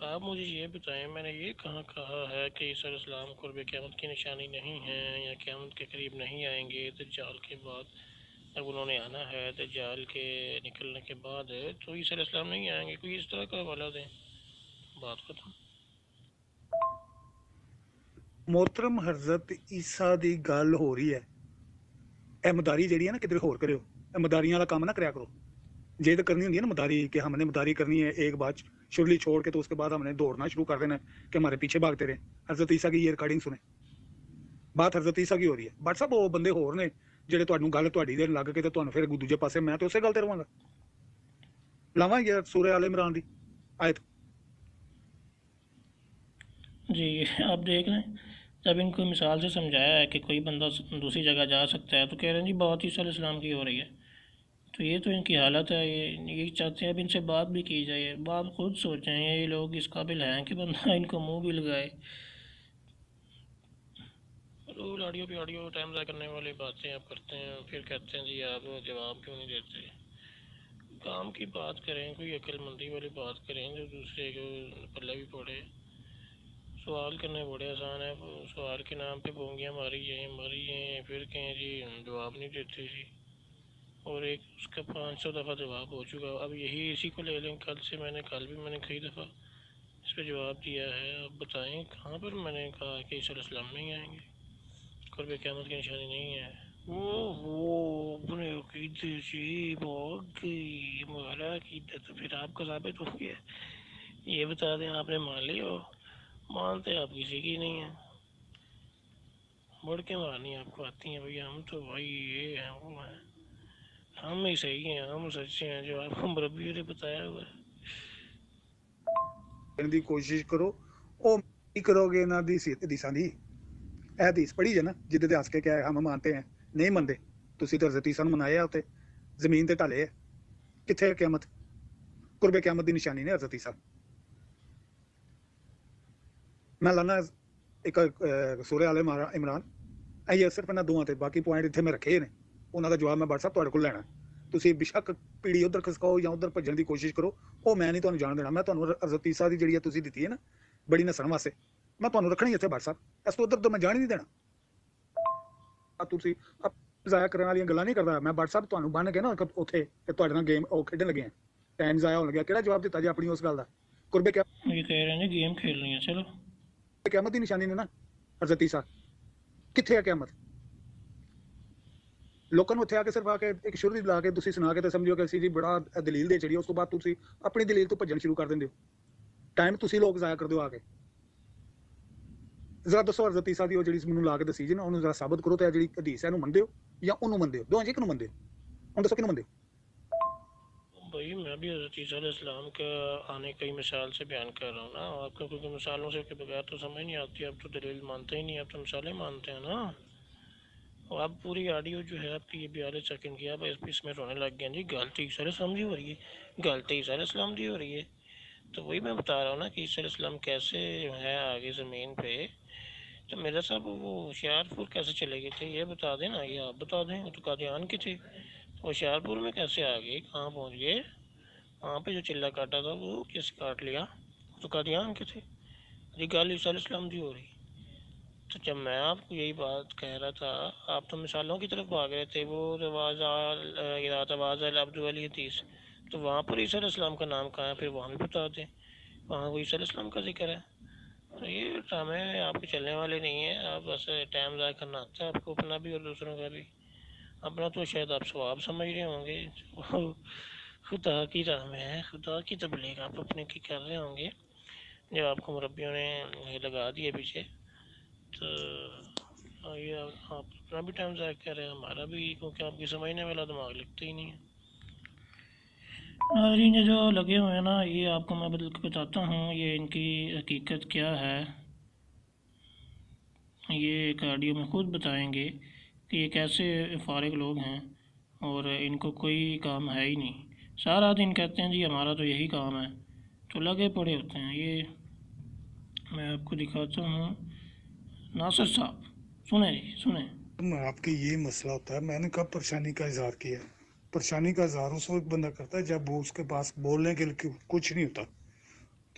آپ مجھے یہ بتائیں، میں نے یہ کہاں کہا ہے کہ عیسی علیہ السلام قرب قیامت کی نشانی نہیں ہیں یا قیامت کے قریب نہیں آئیں گے؟ دجال کے بعد جب انہوں نے آنا ہے، دجال کے نکلنے کے بعد تو عیسی علیہ السلام نہیں آئیں گے؟ کوئی اس طرح کا حوالہ دیں، بات ختم۔ محترم حضرت عیسیٰ دی گل ہو رہی ہے، اے مداری جیڑی ہے نا کدھر ہور کریو، اے مداریاں والا کام نہ کریا کرو۔ جے تو کرنی ہوتی ہے نا مداری کہ ہم نے مداری کرنی ہے ایک بات شرلی چھوڑ کے تو اس کے بعد ہم نے دوڑنا شروع کر دینا ہے کہ ہمارے پیچھے بھاگتے رہے۔ حضرت عیسیٰ کی یہ ریکارڈنگ سنیں، بات حضرت عیسیٰ کی ہو رہی ہے۔ بٹ صاحب وہ بندے ہور نے جڑے تانوں گل تہاڈی دے لگ کے تے تانوں پھر دوجے پاسے میں تے اسی گل تے رواں گا۔ لاواں یہ سورہ آل عمران دی آیت۔ جی آپ دیکھ لیں، جب ان کو مثال سے سمجھایا ہے کہ کوئی بندہ دوسری جگہ جا سکتا ہے تو کہہ رہے ہیں جی بات عیسیٰ علیہ السلام کی ہو رہی ہے۔ تو یہ تو ان کی حالت ہے، یہ چاہتے ہیں اب ان سے بات بھی کی جائے۔ بات خود سوچیں، یہ لوگ اس قابل ہیں کہ بندہ ان کو منہ بھی لگائے؟ رول آڈیو پہ آڈیو ٹائم ضائع کرنے والی باتیں آپ کرتے ہیں، پھر کہتے ہیں جی آپ جواب کیوں نہیں دیتے؟ کام کی بات کریں، کوئی عقل مندی والی بات کریں جو دوسرے کو پلے بھی پڑے۔ سوال کرنے بڑے آسان ہے، سوال کے نام پہ بونگیاں ماری جائیں پھر کہیں جی جواب نہیں دیتے جی، اور ایک اس کا 500 دفعہ جواب ہو چکا۔ اب یہی اسی کو لے لیں، کل بھی میں نے کئی دفعہ اس پہ جواب دیا ہے۔ اب بتائیں کہاں پر میں نے کہا کہ عیسی علیہ السلام نہیں آئیں گے، قرب قیامت کی نشانی نہیں ہے؟ وہ اپنے عقیدے سے بھاگ گئی، ہمارا عقیدہ تو پھر آپ کا ثابت ہو گیا۔ یہ بتا دیں آپ نے مان لی ہو؟ مانتے آپ کسی کی نہیں ہیں، بڑھ کے مارنی آپ کو آتی ہیں بھائی، ہم تو بھائی یہ ہیں وہ ہیں، ہم ہی صحیح ہیں، ہم سچے ہیں جو آپ کو مربیوں نے بتایا ہوا ہے۔ دی کوشش کرو، او کرو گے انہاں دی حدیثاں دی حدیث پڑھی جائے نا جدے تے ہس کے کہ ہم مانتے ہیں، نہیں منتے تسی تے حضرت عیسیٰ نوں منایا ہوتے زمین تے ٹالے، کتھے قیامت؟ قرب قیامت دی نشانی نے حضرت عیسیٰ۔ میں لانا ایک سورہ آل عمران، یہ صرف انہاں دوواں تے، باقی پوائنٹ اتنے میں رکھے نے، انہاں دا جواب میں بٹ صاحب تہاڈے کول لینا۔ تسی بے شک پیڑی ادھر کھسکاؤ یا ادھر بھجن دی کوشش کرو، وہ میں نہیں تانوں جان دینا۔ میں تانوں حضرت عیسیٰ دی جڑی ہے تسی دتی ہے نا بڑی نسن واسطے، میں تانوں رکھنی اتنے بٹ صاحب، اس تو ادھر تو میں جان ہی نہیں دینا۔ تسی ضائع کرنے والی گلاں نہیں کردا میں بٹ صاحب، تانوں بن کے نا اوتھے تے تہاڈے نال گیم او کھیڈن لگے ہیں، ٹائم ضائع ہون لگا، کیڑا جواب دیتا جی اپنی اس گل دا؟ قرب یہ کہہ رہے ہیں گیم کھیل رہی ہیں، چلو قیامت دی نشانی نے نا حضرت عیسیٰ، کتھے ہے قیامت؟ لوکاں نوں اتھے آ کے صرف آ کے ایک شروع لا کے تسی سنا کے تے سمجھو کہ اسی جی بڑا دلیل دے چڑی، اس تو بعد تسی اپنی دلیل تو بھجن شروع کر دیندے ہو، ٹائم تسی لوگ ضائع کر دیو آ کے۔ ذرا دسو حضرت عیسیٰ دی او جڑی مینوں لا کے دسی جی نا، انہوں ذرا ثابت کرو تے جڑی حدیث ہے انہوں مندے ہو یا انہوں مندے ہو؟ دوواں چ کنوں مندے ہو؟ ہن دسو کنوں مندے ہو؟ بھائی میں بھی حضرت عیسیٰ علیہ السلام کا آنے کی مثال سے بیان کر رہا ہوں نا، آپ کو کیونکہ مثالوں سے کے بغیر تو سمجھ نہیں آتی، آپ تو دلیل مانتے ہی نہیں، آپ تو مثالیں مانتے ہیں نا۔ اور آپ پوری آڈیو جو ہے آپ کی یہ 42 سیکنڈ کی، آپ اس میں رونے لگ گئے ہیں جی غلطی عیسیٰ علیہ السلام دی ہو رہی ہے، غلطی عیسیٰ علیہ السلام دی ہو رہی ہے۔ تو وہی میں بتا رہا ہوں نا کہ عیسیٰ علیہ السلام کیسے ہے آگے زمین پہ، تو مرزا صاحب وہ ہوشیارپور کیسے چلے گئے تھے یہ بتا دیں نا، یہ آپ بتا دیں، وہ تو قادیان کی تھے، ہوشیارپور میں کیسے آ گئے، کہاں پہنچ گئے؟ وہاں پہ جو چلا کاٹا تھا وہ کیسے کاٹ لیا؟ تو قادیان کے تھے جی، گل عیسیٰ علیہ السلام دی ہو رہی۔ تو جب میں آپ کو یہی بات کہہ رہا تھا، آپ تو مثالوں کی طرف بھاگ رہے تھے، وہ رواز العبد والی حدیث، تو وہاں پر عیسیٰ علیہ السلام کا نام کہاں ہے؟ پھر وہاں بھی بتا دیں، وہاں وہ عیسیٰ علیہ السلام کا ذکر ہے۔ یہ ڈرامے آپ کے چلنے والے نہیں ہیں، آپ بس ٹائم ضائع کرنا آتا ہے آپ کو، اپنا بھی اور دوسروں کا بھی۔ اپنا تو شاید آپ ثواب سمجھ رہے ہوں گے، خدا کی راہ میں ہے، خدا کی تبلیغ آپ اپنے کی کر رہے ہوں گے، جب آپ کو مربیوں نے لگا دیا پیچھے، تو یہ آپ اپنا بھی ٹائم ضائع کر رہے ہیں، ہمارا بھی، کیونکہ آپ کی سمجھنے والا دماغ لگتا ہی نہیں ہے۔ ناظرین یہ جو لگے ہوئے ہیں نا، یہ آپ کو میں بدل کے بتاتا ہوں یہ ان کی حقیقت کیا ہے، یہ ایک آڈیو میں خود بتائیں گے کہ یہ کیسے فارغ لوگ ہیں اور ان کو کوئی کام ہے ہی نہیں، سارا دن کہتے ہیں جی ہمارا تو یہی کام ہے، تو لگے پڑے ہوتے ہیں۔ یہ میں آپ کو دکھاتا ہوں، ناصر صاحب سنیں جی سنیں۔ آپ کے یہ مسئلہ ہوتا ہے، میں نے کب پریشانی کا اظہار کیا؟ پریشانی کا اظہار اس وقت بندہ کرتا ہے جب وہ اس کے پاس بولنے کے لیے کچھ نہیں ہوتا،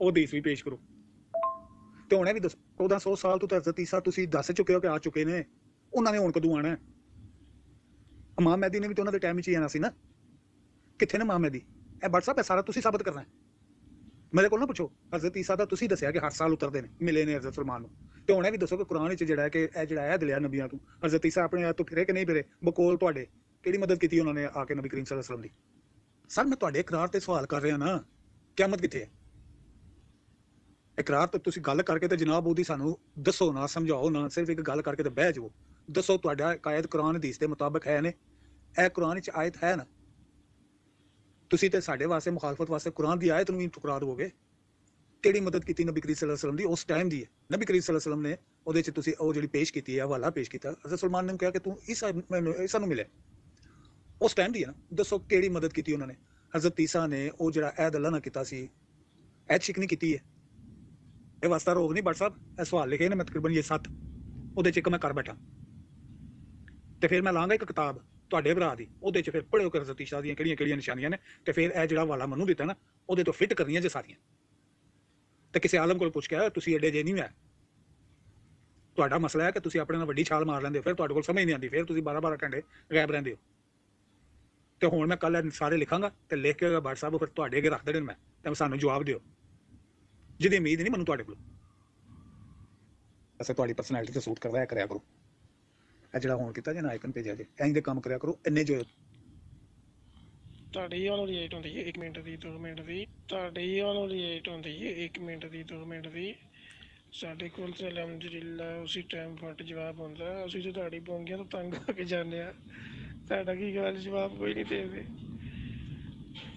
ਉਹ ਹਦੀਸ ਵੀ ਪੇਸ਼ ਕਰੋ ਤੇ ਹੁਣੇ ਵੀ ਦੱਸੋ 1400 ਸਾਲ ਤੋਂ ਹਜ਼ਰਤ ਈਸਾ ਤੁਸੀਂ ਦੱਸ ਚੁੱਕੇ ਹੋ ਕਿ ਆ ਚੁੱਕੇ ਨੇ। ਉਹਨਾਂ ਨੇ ਹੁਣ ਕਦੋਂ ਆਣਾ? ਇਮਾਮ ਮਹਿਦੀ ਨੇ ਵੀ ਤਾਂ ਉਹਨਾਂ ਦੇ ਟਾਈਮ 'ਚ ਹੀ ਆਣਾ ਸੀ ਨਾ। ਕਿੱਥੇ ਨੇ ਇਮਾਮ ਮਹਿਦੀ? ਇਹ WhatsApp ਹੈ ਸਾਰਾ ਤੁਸੀਂ ਸਾਬਤ ਕਰਨਾ ਹੈ। ਮੇਰੇ ਕੋਲ ਨਾ ਪੁੱਛੋ। ਹਜ਼ਰਤ ਈਸਾ ਦਾ ਤੁਸੀਂ ਦੱਸਿਆ ਕਿ ਹਰ ਸਾਲ ਉਤਰਦੇ ਨੇ, ਮਿਲੇ ਨੇ ਹਜ਼ਰਤ ਸਲਮਾਨ ਨੂੰ। ਤੇ ਹੁਣੇ ਵੀ ਦੱਸੋ ਕਿ ਕੁਰਾਨ ਵਿੱਚ ਜਿਹੜਾ ਹੈ ਕਿ ਇਹ ਜਿਹੜਾ ਹੈ ਦਲਿਆ ਨਬੀਆਂ ਤੋਂ ਹਜ਼ਰਤ ਈਸਾ ਆਪਣੇ ਆਪ ਤੋਂ ਫਿਰੇ ਕਿ ਨਹੀਂ ਫਿਰੇ? ਬਕੋਲ ਤੁਹਾਡੇ ਕਿਹੜੀ ਮਦਦ ਕੀਤੀ ਉਹਨਾਂ ਨੇ ਆ ਕੇ ਨਬੀ ਕਰੀਮ ਸੱਲੱਲਾਹੁ ਅਲੈਹਿ ਵਸੱਲਮ ਦੀ? ਸਰ ਮੈਂ ਤੁਹਾਡੇ ਇਕਰਾਰ ਤੇ ਸਵਾਲ ਕਰ ਰਿਹਾ ਨਾ, ਕਿਆਮਤ ਕਿੱਥੇ ਹੈ? ਇਕਰਾਰ ਤਾਂ ਤੁਸੀਂ ਗੱਲ ਕਰਕੇ ਤੇ ਜਨਾਬ ਉਹਦੀ ਸਾਨੂੰ ਦੱਸੋ ਨਾ, ਸਮਝਾਓ ਨਾ, ਸਿਰਫ ਇੱਕ ਗੱਲ ਕਰਕੇ ਤੇ ਬਹਿ ਜਾਓ। ਦੱਸੋ ਤੁਹਾਡਾ ਆਇਤ ਕੁਰਾਨ ਹਦੀਸ ਦੇ ਮੁਤਾਬਕ ਹੈ ਨੇ? ਇਹ ਕੁਰਾਨ ਵਿੱਚ ਆਇਤ ਹੈ ਨਾ? ਤੁਸੀਂ ਤੇ ਸਾਡੇ ਵਾਸਤੇ ਮੁਖਾਲਫਤ ਵਾਸਤੇ ਕੁਰਾਨ ਦੀ ਆਇਤ ਨੂੰ ਵੀ ਠੁਕਰਾ ਦੋਗੇ। ਕਿਹੜੀ ਮਦਦ ਕੀਤੀ ਨਬੀ ਕਰੀਮ ਸੱਲੱਲਾਹੁ ਅਲੈਹਿ ਵਸੱਲਮ ਦੀ? ਉਸ ਟਾਈਮ ਦੀ ਹੈ। ਨਬੀ ਕਰੀਮ ਸੱਲੱਲਾਹੁ ਅਲੈਹਿ ਵਸੱਲਮ ਨੇ ਉਹਦੇ 'ਚ ਤੁਸੀਂ ਉਹ ਜਿਹੜੀ ਪੇਸ਼ ਕੀਤੀ ਹੈ, ਹਵਾਲਾ ਪੇਸ਼ ਕੀਤਾ। ਹਜ਼ਰਤ ਸਲਮਾਨ ਨੇ ਕਿਹਾ ਕਿ ਤੂੰ ਈਸਾ ਨੂੰ ਮਿਲੇ, ਉਸ ਟਾਈਮ ਦੀ ਹੈ ਨਾ। ਦੱਸੋ ਕਿਹੜੀ ਮਦਦ ਕੀਤੀ ਉਹਨਾਂ ਨੇ? ਹਜ਼ਰਤ ਈਸਾ ਨੇ ਉਹ ਜਿਹੜਾ ਐਦ ਅੱਲਾ ਨਾਲ ਕੀਤਾ ਸੀ, ਐਦ ਸ਼ਿਕਨੀ ਕੀਤੀ ਹੈ। ਇਹ ਵਾਸਤਾ ਰੋਗ ਨਹੀਂ। ਬਟ ਸਾਹਿਬ ਇਹ ਸਵਾਲ ਲਿਖੇ ਨੇ ਮੈਂ ਤਕਰੀਬਨ ਇਹ 7, ਉਹਦੇ 'ਚ ਇੱਕ ਮੈਂ ਕਰ ਬੈਠਾ ਤੇ ਫਿਰ ਮੈਂ ਲਾਂਗਾ ਇੱਕ ਕਿਤਾਬ ਤੁਹਾਡੇ ਭਰਾ ਦੀ, ਉਹਦੇ 'ਚ ਫਿਰ ਪੜ੍ਹਿਓ ਕਿ ਹਜ਼ਰਤ ਈਸਾ ਦੀਆਂ ਕਿਹੜੀਆਂ ਕਿਹੜੀਆਂ ਨਿਸ਼ਾਨੀਆਂ ਨੇ। ਤੇ ਫਿਰ ਇਹ ਜਿਹੜਾ ਹਵਾਲਾ ਮੈਨੂੰ ਦਿੱਤਾ ਨਾ, ਉਹਦੇ ਤੋਂ ਫਿੱਟ ਕਰਨੀਆਂ ਜੇ ਸਾਰੀਆਂ। ਤੇ ਕਿਸੇ ਆਲਮ ਕੋਲ ਪੁੱਛ ਕੇ ਆਇਆ, ਤੁਸੀਂ ਐਡੇ ਜੇ ਨਹੀਂ ਹੈ। ਤੁਹਾਡਾ ਮਸਲਾ ਹੈ ਕਿ ਤੁਸੀਂ ਆਪਣੇ ਨਾਲ ਵੱਡੀ ਛਾਲ ਮਾਰ ਲੈਂਦੇ ਹੋ, ਫਿਰ ਤੁਹਾਡੇ ਕੋਲ ਸਮਝ ਨਹੀਂ ਆਉਂਦੀ, ਫਿਰ ਤੁਸੀਂ 12-12 ਘੰਟੇ ਗਾਇਬ ਰਹਿੰਦੇ ਹੋ। ਤੇ ਹੁਣ ਮੈਂ ਕੱਲ੍ਹ ਸਾਰੇ ਲਿਖਾਂਗਾ ਤੇ ਲਿਖ ਕੇ WhatsApp ਫਿਰ ਤੁਹਾਡੇ ਅੱਗੇ ਰੱਖ ਦੇਣੇ ਮੈਂ, ਤੇ ਸਾਨੂੰ ਜਵਾਬ ਦਿਓ, ਜਿਹਦੀ ਉਮੀਦ ਨਹੀਂ ਮੈਨੂੰ ਤੁਹਾਡੇ ਕੋਲ। ਵੈਸੇ ਤੁਹਾਡੀ ਪਰਸਨੈਲਿਟੀ ਤੇ ਸੂਟ ਕਰਦਾ, ਕਰਿਆ ਕਰੋ। ਇਹ ਜਿਹੜਾ ਹੁਣ ਕੀਤਾ ਜੇ ਨਾ ਆਈਕਨ ਭੇਜਿਆ ਜੇ ਇੰਜ ਦੇ ਕੰਮ ਕਰਿਆ ਕਰੋ ਇੰਨੇ ਜੋ ਤੁਹਾਡੀ ਆਨ ਲੇਟ ਹੁੰਦੀ ਹੈ 1 ਮਿੰਟ ਦੀ 2 ਮਿੰਟ ਦੀ ਤੁਹਾਡੀ ਆਨ ਲੇਟ ਹੁੰਦੀ ਹੈ 1 ਮਿੰਟ ਦੀ 2 ਮਿੰਟ ਦੀ ਸਾਡੇ ਕੋਲ ਤਾਂ ਅਲਹਮਦੁਲਿਲਾ ਉਸੇ ਟਾਈਮ ਫਟ ਜਵਾਬ ਹੁੰਦਾ ਅਸੀਂ ਤਾਂ ਤੁਹਾਡੀ ਬੋਂਗੀਆਂ ਤੋਂ ਤੰਗ ਹੋ ਕੇ ਜਾਂਦੇ ਆ ਤੁਹਾਡਾ ਕੀ ਗੱਲ ਜਵਾਬ ਕੋਈ ਨਹੀਂ ਦੇਵੇ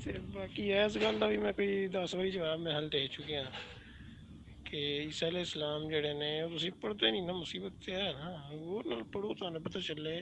ਤੇ ਬਾਕੀ ਇਸ ਗੱਲ ਦਾ ਵੀ ਮੈਂ ਕੋਈ 10 ਵਾਰੀ ਜਵਾਬ ਮੈਂ ਹਲ ਦੇ ਚੁੱਕਿਆ ਕਿ ਈਸਾ ਅਲੈਹ ਇਸਲਾਮ ਜਿਹੜੇ ਨੇ ਉਹ ਤੁਸੀਂ ਪੜ੍ਹਦੇ ਨਹੀਂ ਨਾ ਮੁਸੀਬਤ ਤੇ ਹੈ ਨਾ ਉਹ ਨਾਲ ਪੜ੍ਹੋ ਤੁਹਾਨੂੰ ਪਤਾ ਚੱਲੇ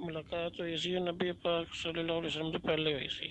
ਮੁਲਾਕਾਤ ਹੋਈ ਸੀ ਨਬੀ ਪਾਕ ਸੱਲੱਲਾਹੁ ਅਲੈਹਿ ਵਸੱਲਮ ਤੋਂ ਪਹਿਲੇ ਹੋਈ ਸੀ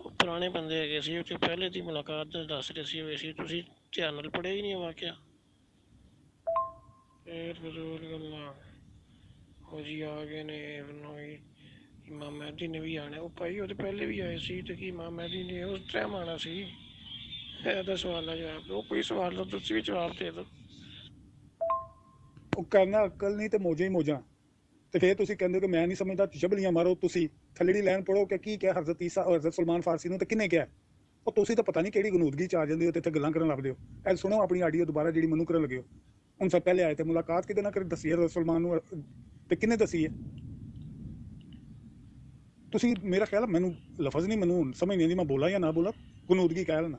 ਉਹ ਪੁਰਾਣੇ ਬੰਦੇ ਹੈਗੇ ਸੀ ਉਹ ਤੇ ਪਹਿਲੇ ਦੀ ਮੁਲਾਕਾਤ ਦੱਸ ਰਹੇ ਸੀ ਹੋਈ ਸੀ ਤੁਸੀਂ ਧਿਆਨ ਨਾਲ ਪੜ੍ਹਿਆ ਹੀ ਨਹੀਂ ਵਾਕਿਆ ਫਿਰ ਬਜ਼ੁਰਗ ਅੱਲਾ ਉਹ ਜੀ ਆ ਗਏ ਨੇ ਇਮਾਮ ਮਹਿਦੀ ਨੇ ਵੀ ਆਣਾ ਉਹ ਭਾਈ ਉਹ ਤੇ ਪਹਿਲੇ ਵੀ ਆਏ ਸੀ ਤੇ ਕੀ ਇਮਾਮ ਮਹਿਦੀ ਨੇ ਉਸ ਟਾਈਮ ਆਣਾ ਸੀ ਇਹਦਾ ਸਵਾਲ ਦਾ ਜਵਾਬ ਦਿਓ ਕੋਈ ਸਵਾਲ ਦਾ ਤੁਸੀਂ ਵੀ ਜਵਾਬ ਦੇ ਦਿਓ ਉਹ ਕਰਨਾ ਅਕਲ ਨਹੀਂ ਤੇ ਮੋਜਾਂ ਹੀ ਮੋਜਾਂ ਤੇ ਫਿਰ ਤੁਸੀਂ ਕਹਿੰਦੇ ਕਿ ਮੈਂ ਨਹੀਂ ਸਮਝਦਾ ਜਬਲੀਆਂ ਮਾਰੋ ਤੁਸੀਂ ਥੱਲੜੀ ਲਾਈਨ ਪੜੋ ਕਿ ਕੀ ਕਿਹਾ ਹਜ਼ਰਤ ਈਸਾ ਹਜ਼ਰਤ ਸਲਮਾਨ ਫਾਰਸੀ ਨੂੰ ਤੇ ਕਿਹਨੇ ਕਿਹਾ ਉਹ ਤੁਸੀਂ ਤਾਂ ਪਤਾ ਨਹੀਂ ਕਿਹੜੀ ਗਨੂਦਗੀ ਚ ਆ ਜਾਂਦੇ ਹੋ ਤੇ ਇੱਥੇ ਗੱਲਾਂ ਕਰਨ ਲੱਗਦੇ ਹੋ ਇਹ ਸੁਣੋ ਆਪਣੀ ਆਡੀਓ ਦੁਬਾਰਾ ਜਿਹੜੀ ਮੈਨੂੰ ਕਰਨ ਲੱਗੇ ਹੋ ਹੁਣ ਸਭ ਪਹਿਲੇ ਆਏ ਤੇ ਮੁਲਾਕਾਤ ਕਿਹਦੇ ਨਾਲ ਕਰ ਦੱਸੀ ਹਜ਼ਰਤ ਸਲਮਾਨ ਨੂੰ ਤੇ ਕਿਹਨੇ ਦੱਸੀ ਹੈ ਤੁਸੀਂ ਮੇਰਾ ਖਿਆਲ ਮੈਨੂੰ ਲਫ਼ਜ਼ ਨਹੀਂ ਮੈਨੂੰ ਸਮਝ ਨਹੀਂ ਆਉਂਦੀ ਮੈਂ ਬੋਲਾਂ ਜਾਂ ਨਾ ਬੋਲਾਂ ਗਨੂਦਗੀ ਕਹਿ ਲੈਣਾ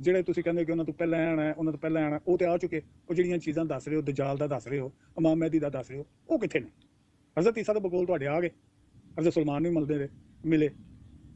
ਜਿਹੜੇ ਤੁਸੀਂ ਕਹਿੰਦੇ ਕਿ ਉਹਨਾਂ ਤੋਂ ਪਹਿਲਾਂ ਆਣਾ ਉਹਨਾਂ ਤੋਂ ਪਹਿਲਾਂ ਆਣਾ ਉਹ ਤੇ ਆ ਚੁੱਕੇ ਉਹ ਜਿਹੜੀਆਂ ਚੀਜ਼ਾਂ ਦੱਸ ਰਹੇ ਹੋ ਦਜਾਲ ਦਾ ਦੱਸ ਰਹੇ ਹੋ ਇਮਾਮ ਮਹਿਦੀ ਦਾ ਦੱਸ ਰਹੇ ਹੋ ਉਹ ਕਿੱਥੇ ਨੇ ਹਜ਼ਰਤ ਈਸਾ ਦੇ ਬਕੌਲ ਤੁਹਾਡੇ ਆ ਗਏ ਹਜ਼ਰਤ ਸੁਲਮਾਨ ਨੂੰ ਮਿਲੇ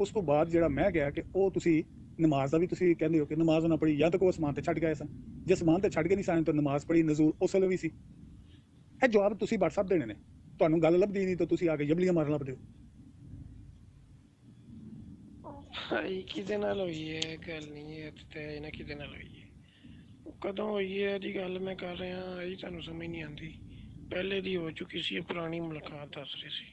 ਉਸ ਤੋਂ ਬਾਅਦ ਜਿਹੜਾ ਮੈਂ ਗਿਆ ਕਿ ਉਹ ਤੁਸੀਂ ਨਮਾਜ਼ ਦਾ ਵੀ ਤੁਸੀਂ ਕਹਿੰਦੇ ਹੋ ਕਿ ਨਮਾਜ਼ ਨਾ ਪੜ੍ਹੀ ਜਾਂ ਤਾਂ ਕੋਈ ਅਸਮਾਨ ਤੇ ਛੱਡ ਗਏ ਸਨ ਜੇ ਅਸਮਾਨ ਤੇ ਛੱਡ ਕੇ ਨਹੀਂ ਸਾਂ ਤਾਂ ਨਮਾਜ਼ ਪੜ੍ਹੀ ਨਜ਼ੂਲ ਉਸ ਵੇਲੇ ਵੀ ਸੀ ਇਹ ਜਵਾਬ ਤੁਸੀਂ WhatsApp ਦੇਣੇ ਨੇ ਤੁਹਾਨੂੰ ਗੱਲ ਲੱਭਦੀ ਨਹੀਂ ਤਾਂ ਤੁਸੀਂ ਆ ਕੇ ਜਬਲੀਆਂ ਮਾਰਨ ਲੱਭਦੇ ਹੋ ਭਾਈ ਕਿਹਦੇ ਨਾਲ ਹੋਈ ਹੈ ਗੱਲ ਨਹੀਂ ਹੈ ਤੇ ਇਹਨਾਂ ਕਿਹਦੇ ਨਾਲ ਹੋਈ ਹੈ ਕਦੋਂ ਹੋਈ ਹੈ ਦੀ ਗੱਲ ਮੈਂ ਕਰ ਰਿਹਾ ਇਹ ਤੁਹਾਨੂੰ ਸਮਝ ਨਹੀਂ ਆਉਂਦੀ ਪਹਿਲੇ ਦੀ ਹੋ ਚੁੱਕੀ ਸੀ ਪੁਰਾਣੀ ਮੁਲਾਕਾਤ ਦੱਸ ਰਹੀ ਸੀ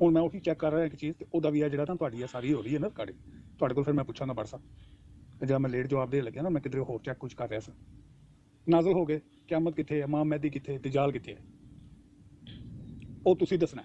ਹੁਣ ਮੈਂ ਉਹੀ ਚੈੱਕ ਕਰ ਰਿਹਾ ਇੱਕ ਚੀਜ਼ ਤੇ ਉਹਦਾ ਵੀ ਆ ਜਿਹੜਾ ਨਾ ਤੁਹਾਡੀ ਆ ਸਾਰੀ ਹੋ ਰਹੀ ਹੈ ਨਾ ਤੁਹਾਡੇ ਕੋਲ ਫਿਰ ਮੈਂ ਪੁੱਛਾਂਗਾ ਬੜ ਸਾਹਿਬ ਤੇ ਜਦ ਮੈਂ ਲੇਟ ਜਵਾਬ ਦੇਣ ਲੱਗਿਆ ਨਾ ਮੈਂ ਕਿਧਰੇ ਹੋਰ ਚੈੱਕ ਕੁਝ ਕਰ ਰਿਹਾ ਸੀ ਨਾਜ਼ਲ ਹੋ ਗਏ ਕਿਆਮਤ ਕਿੱਥੇ ਹੈ ਇਮਾਮ ਮਹਿਦੀ ਕਿੱਥੇ ਦਜਾਲ ਕਿੱਥੇ ਹੈ ਉਹ ਤੁਸੀਂ ਦੱਸਣਾ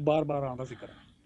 ਬਾਰ-ਬਾਰ ਆਉਣ ਦਾ ਜ਼ਿਕਰ ਹੈ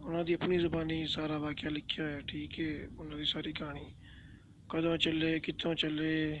ਉਹਨਾਂ ਦੀ ਆਪਣੀ ਜ਼ੁਬਾਨੀ ਸਾਰਾ ਵਾਕਿਆ ਲਿਖਿਆ ਹੋਇਆ ਠੀਕ ਹੈ ਉਹਨਾਂ ਦੀ ਸਾਰੀ ਕਹਾਣੀ ਕਦੋਂ ਚੱਲੇ ਕਿੱਥੋਂ ਚੱਲੇ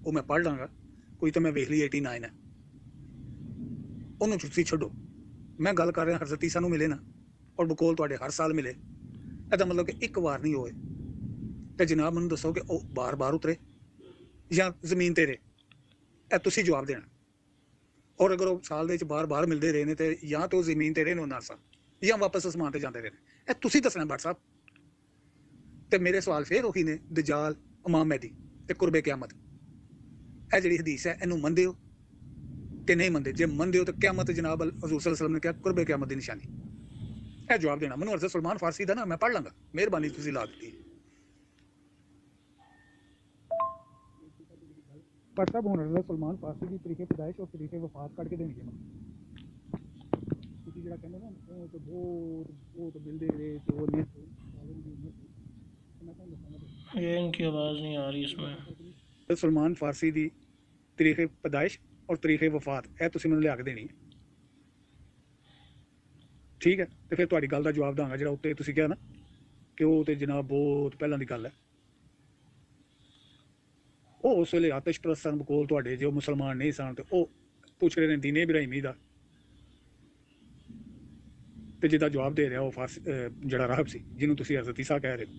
ਉਹ ਮੈਂ ਪੜ੍ਹ ਲਾਂਗਾ ਕੋਈ ਤਾਂ ਮੈਂ ਵੇਖ ਲਈ 89 ਹੈ ਉਹਨੂੰ ਤੁਸੀਂ ਛੱਡੋ ਮੈਂ ਗੱਲ ਕਰ ਰਿਹਾ ਹਜ਼ਰਤ ਈਸਾ ਨੂੰ ਮਿਲੇ ਨਾ ਔਰ ਬਕੌਲ ਤੁਹਾਡੇ ਹਰ ਸਾਲ ਮਿਲੇ ਇਹਦਾ ਮਤਲਬ ਕਿ ਇੱਕ ਵਾਰ ਨਹੀਂ ਹੋਏ ਤੇ ਜਨਾਬ ਮੈਨੂੰ ਦੱਸੋ ਕਿ ਉਹ ਬਾਰ-ਬਾਰ ਉਤਰੇ ਜਾਂ ਜ਼ਮੀਨ ਤੇ ਰਹੇ ਇਹ ਤੁਸੀਂ ਜਵਾਬ ਦੇਣਾ ਔਰ ਅਗਰ ਉਹ ਸਾਲ ਦੇ ਵਿੱਚ ਬਾਰ-ਬਾਰ ਮਿਲਦੇ ਰਹੇ ਨੇ ਤੇ ਜਾਂ ਤਾਂ ਉਹ ਜ਼ਮੀਨ ਤੇ ਰਹੇ ਨੇ ਉਹਨਾਂ ਨਾਲ ਜਾਂ ਵਾਪਸ ਅਸਮਾਨ ਤੇ ਜਾਂਦੇ ਰਹੇ ਨੇ ਇਹ ਤੁਸੀਂ ਦੱਸਣਾ ਬਟ ਸਾਹਿਬ ਤੇ ਮੇਰੇ ਸਵਾਲ ਫੇਰ ਉਹੀ ਨੇ ਦਜਾਲ ਇਮਾਮ ਮਹਿਦੀ ਤੇ ਕੁਰਬੇ ਕਿਆਮਤ ਇਹ ਜਿਹੜੀ ਹਦੀਸ ਹੈ ਇਹਨੂੰ ਮੰਨਦੇ ਹੋ ਕਿ ਨਹੀਂ ਮੰਨਦੇ ਜੇ ਮੰਨਦੇ ਹੋ ਤਾਂ ਕਿਆਮਤ ਜਨਾਬ ਹਜ਼ੂਰ ਸੱਲੱਲਾਹੁ ਅਲੈਹਿ ਵਸੱਲਮ ਨੇ ਕਿਹਾ ਕੁਰਬੇ ਕਿਆਮਤ ਦੀ ਨਿਸ਼ਾਨੀ ਇਹ ਜਵਾਬ ਦੇਣਾ ਮੈਨੂੰ। ਹਜ਼ਰਤ ਸਲਮਾਨ ਫਾਰਸੀ ਦਾ ਨਾ ਮੈਂ ਪੜ੍ਹ ਲਾਂਗਾ, ਮਿਹਰਬਾਨੀ ਤੁਸੀਂ ਲਾ ਦਿੱਤੀ। ਪਰ ਸਾਹਿਬ ਹੁਣ ਹਜ਼ਰਤ ਸਲਮਾਨ ਫਾਰਸੀ ਦੀ ਤਰੀਕੇ ਪੈਦਾਇਸ਼ ਔਰ ਤਰੀਕੇ ਵਫਾਤ ਕੱਢ ਕੇ ਦੇਣਗੇ ਮੈਨੂੰ। ਤੁਸੀਂ ਜਿਹੜਾ ਕਹਿੰਦੇ ਨਾ ਉਹ ਤਾਂ ਬਹੁਤ ਮਿਲਦੇ ਰਹੇ ਤੇ ਉਹ ਨਹੀਂ یہ ان کی آواز نہیں آ رہی اس میں۔ سلمان فارسی دی طریقے پیدائش اور طریقے وفات ਇਹ ਤੁਸੀਂ ਮੈਨੂੰ ਲਿਆ ਕੇ ਦੇਣੀ ਹੈ, ਠੀਕ ਹੈ। ਤੇ ਫਿਰ ਤੁਹਾਡੀ ਗੱਲ ਦਾ ਜਵਾਬ ਦਾਂਗਾ ਜਿਹੜਾ ਉੱਤੇ ਤੁਸੀਂ ਕਿਹਾ ਨਾ ਕਿ ਉਹ ਤੇ ਜਨਾਬ ਬਹੁਤ ਪਹਿਲਾਂ ਦੀ ਗੱਲ ਹੈ। ਉਹ ਉਸ ਵੇਲੇ ਆਤਿਸ਼ ਪ੍ਰਸਤਨ ਕੋਲ ਤੁਹਾਡੇ ਜੋ ਮੁਸਲਮਾਨ ਨਹੀਂ ਸਨ ਤੇ ਉਹ ਪੁੱਛ ਰਹੇ ਨੇ ਦੀਨੇ ਇਬਰਾਹੀਮੀ ਦਾ, ਤੇ ਜਿਹਦਾ ਜਵਾਬ ਦੇ ਰਿਹਾ ਉਹ ਫਾਰਸੀ ਜਿਹੜਾ ਰਾਹਬ ਸੀ ਜਿਹਨੂੰ ਤੁਸੀਂ ਹਜ਼ਰਤ ਈਸਾ ਕਹਿ ਰਹੇ ਹੋ।